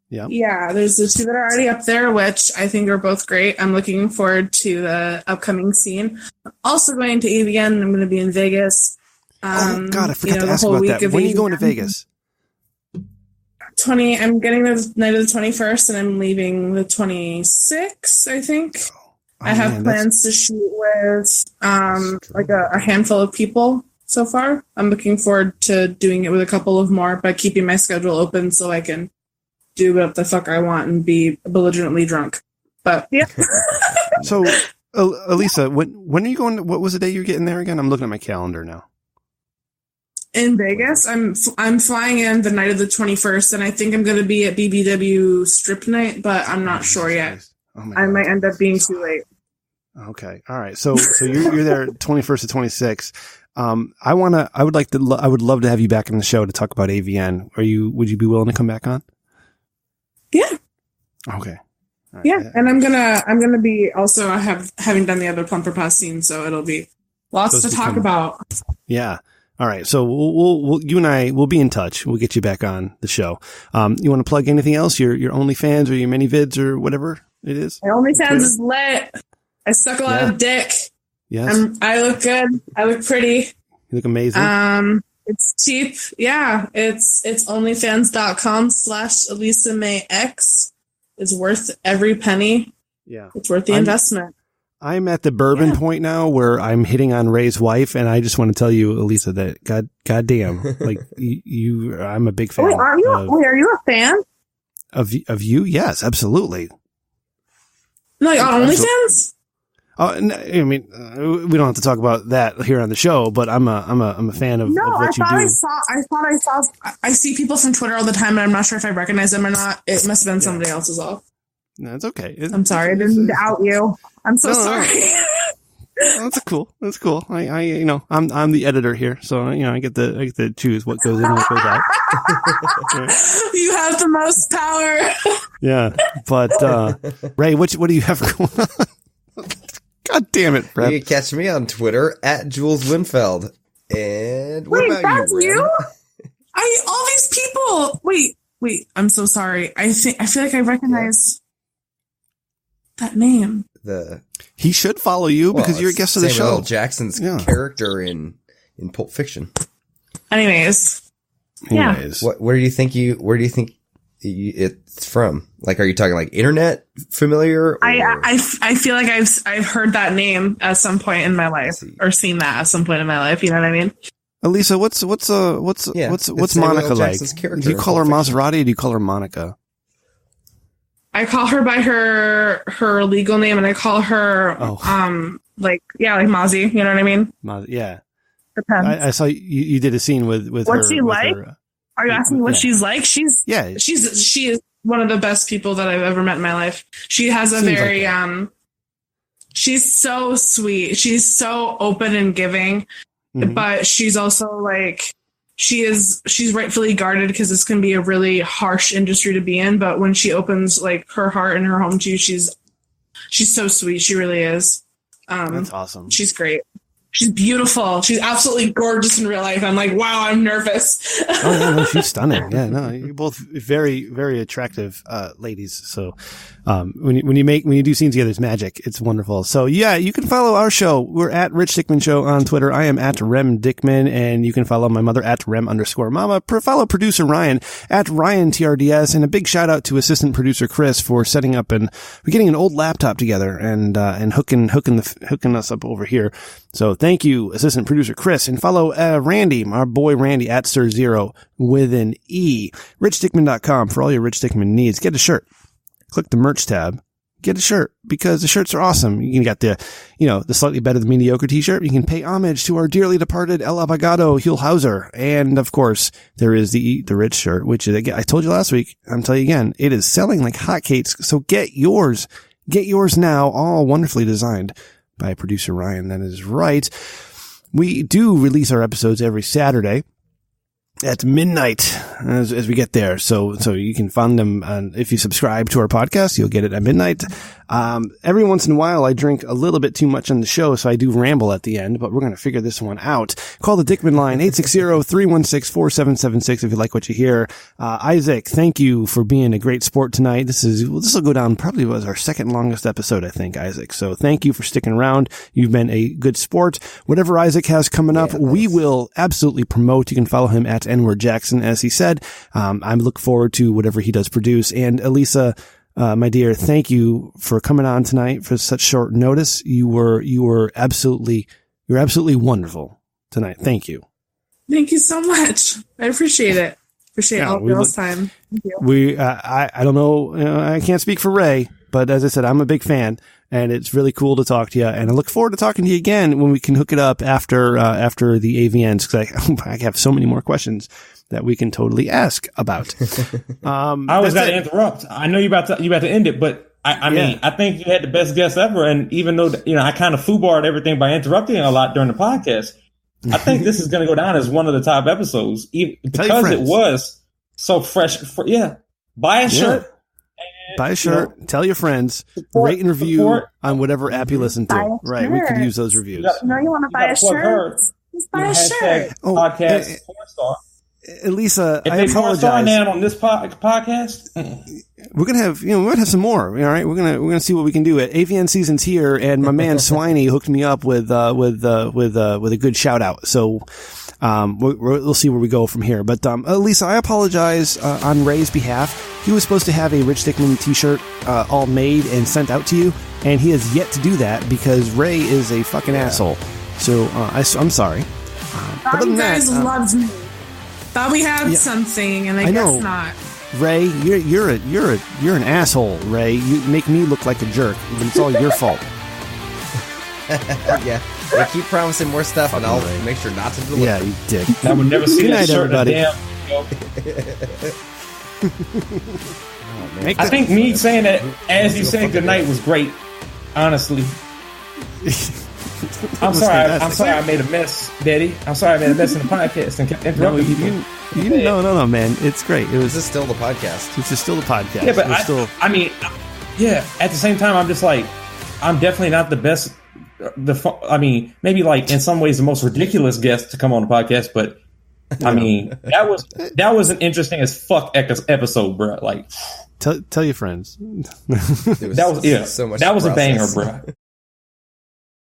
Yeah, there's the 2 that are already up there, which I think are both great. I'm looking forward to the upcoming scene. I'm also going to AVN. I'm going to be in Vegas. Oh God, I forgot to ask about that. When are you going to Vegas? I'm getting the night of the 21st, and I'm leaving the 26th. I think I have plans to shoot with a handful of people so far. I'm looking forward to doing it with a couple of more, but keeping my schedule open so I can do what the fuck I want and be belligerently drunk. But yeah. So, Elisa, when are you going? What was the day you're getting there again? I'm looking at my calendar now. In Vegas, I'm flying in the night of the 21st, and I think I'm going to be at BBW Strip Night, but I'm not sure yet. I might end up being too late. Okay, all right. So you're there 21st to 26th. I would love to have you back on the show to talk about AVN. Would you be willing to come back on? Yeah. Okay. Right. Yeah, and I'm gonna be also having done the other Plumper Pass scene, so it'll be Lots to talk about. Yeah. All right. So we'll you and I will be in touch. We'll get you back on the show. You want to plug anything else? Your OnlyFans or your mini vids or whatever it is? My OnlyFans is lit. I suck a lot of dick. Yes. I look good. I look pretty. You look amazing. It's cheap. Yeah. It's onlyfans.com/Elisa Mae X. It's worth every penny. Yeah. It's worth the investment. I'm at the bourbon point now where I'm hitting on Ray's wife, and I just want to tell you, Elisa, that goddamn, like I'm a big fan. Wait, are you a fan of you? Yes, absolutely. Like on OnlyFans? I mean, we don't have to talk about that here on the show, but I'm a fan of what you do. I see people from Twitter all the time, and I'm not sure if I recognize them or not. It must have been somebody else's off. No, it's okay. I'm sorry, I didn't mean to out you. I'm so sorry. No, that's cool. That's cool. I'm the editor here, so I get to choose what goes in and what goes out. You have the most power. Yeah, but Ray, what do you have going on? God damn it, Brett. You can catch me on Twitter at Jules Winfeld. And what about you? All these people. Wait. I'm so sorry. I feel like I recognize that name. He should follow you because you're a guest of the show. Samuel L. Jackson's character in Pulp Fiction. Anyways. Where do you think it's from? Like, are you talking like internet familiar? Or? I feel like I've heard that name at some point in my life or seen that at some point in my life. You know what I mean? Elisa, what's Monica like? Do you call her Maserati or do you call her Monica? I call her by her legal name, and I call her like Mozzie. You know what I mean? Yeah. Depends. I saw you did a scene with what's her. What's she like? Are you asking me what she's like? She is one of the best people that I've ever met in my life. She has a very she's so sweet. She's so open and giving, but she's also like she's rightfully guarded because this can be a really harsh industry to be in. But when she opens like her heart and her home to you, she's so sweet. She really is. That's awesome. She's great. She's beautiful. She's absolutely gorgeous in real life. I'm like, wow, I'm nervous. Oh, yeah, no, she's stunning. Yeah, no, you're both very, very attractive ladies. So when you do scenes together, it's magic. It's wonderful. So yeah, you can follow our show. We're at Rich Dickman Show on Twitter. I am at Rem Dickman, and you can follow my mother at Rem_Mama. Follow producer Ryan at Ryan TRDS, and a big shout out to assistant producer Chris for setting up and getting an old laptop together and hooking us up over here. So thank you, assistant producer Chris, and follow Randy, our boy Randy, at Sir Zero with an E. RichDickman.com for all your Rich Dickman needs. Get a shirt. Click the merch tab. Get a shirt because the shirts are awesome. You can get the slightly better than mediocre t-shirt. You can pay homage to our dearly departed El Abogado Hulhauser. And of course, there is the Rich shirt, which again, I told you last week. I'm telling you again, it is selling like hotcakes. So get yours. Get yours now. All wonderfully designed by producer Ryan. That is right. We do release our episodes every Saturday at midnight as we get there. So you can find them if you subscribe to our podcast, you'll get it at midnight. Every once in a while, I drink a little bit too much on the show, so I do ramble at the end, but we're going to figure this one out. Call the Dickman line, 860-316-4776 if you like what you hear. Isaac, thank you for being a great sport tonight. This will go down probably was our second longest episode, I think, Isaac. So thank you for sticking around. You've been a good sport. Whatever Isaac has coming up, we will absolutely promote. You can follow him at N-word Jackson, as he said. I look forward to whatever he does produce. And Elisa, my dear, thank you for coming on tonight for such short notice. You were absolutely wonderful tonight. Thank you. Thank you so much. I appreciate it. Appreciate all of y'all's time. Thank you. I don't know. I can't speak for Ray, but as I said, I'm a big fan, and it's really cool to talk to you. And I look forward to talking to you again when we can hook it up after the AVNs, because I have so many more questions that we can totally ask about. I always got to interrupt. I know you about to end it, but I mean, I think you had the best guest ever. And even though, I kind of foobarred everything by interrupting a lot during the podcast, I think this is going to go down as one of the top episodes because it was so fresh. Buy a shirt Buy a shirt. Tell your friends. Rate and review on whatever app you listen to. Right. We could use those reviews. You want to buy a shirt? Just buy a shirt. Podcast porn star. Elisa, if I they porn star apologize. now on this podcast, we're gonna have we might have some more. All right, we're gonna see what we can do. At AVN season's here, and my man Swiney hooked me up with a good shout out. So we'll see where we go from here. But Elisa, I apologize on Ray's behalf. He was supposed to have a Rich Dickman T-shirt all made and sent out to you, and he has yet to do that because Ray is a fucking asshole. So I'm sorry. But you guys loved me. Thought we had something, and I guess not. Ray, you're an asshole, Ray. You make me look like a jerk, but it's all your fault. Yeah, they keep promising more stuff, and I'll make sure not to deliver. Yeah, you dick. I would never see that shirt everybody. I think me saying that as you said goodnight was great. Honestly. I'm sorry I made a mess, Daddy. I'm sorry I made a mess in the podcast and kept interrupting people. No, man. It's great. This is still the podcast. This is still the podcast. Yeah, but at the same time, I'm just like, I'm definitely not the best. Maybe like in some ways the most ridiculous guest to come on the podcast, but I mean, that was an interesting as fuck episode, bro. Like, tell your friends. So much that was a banger, bro.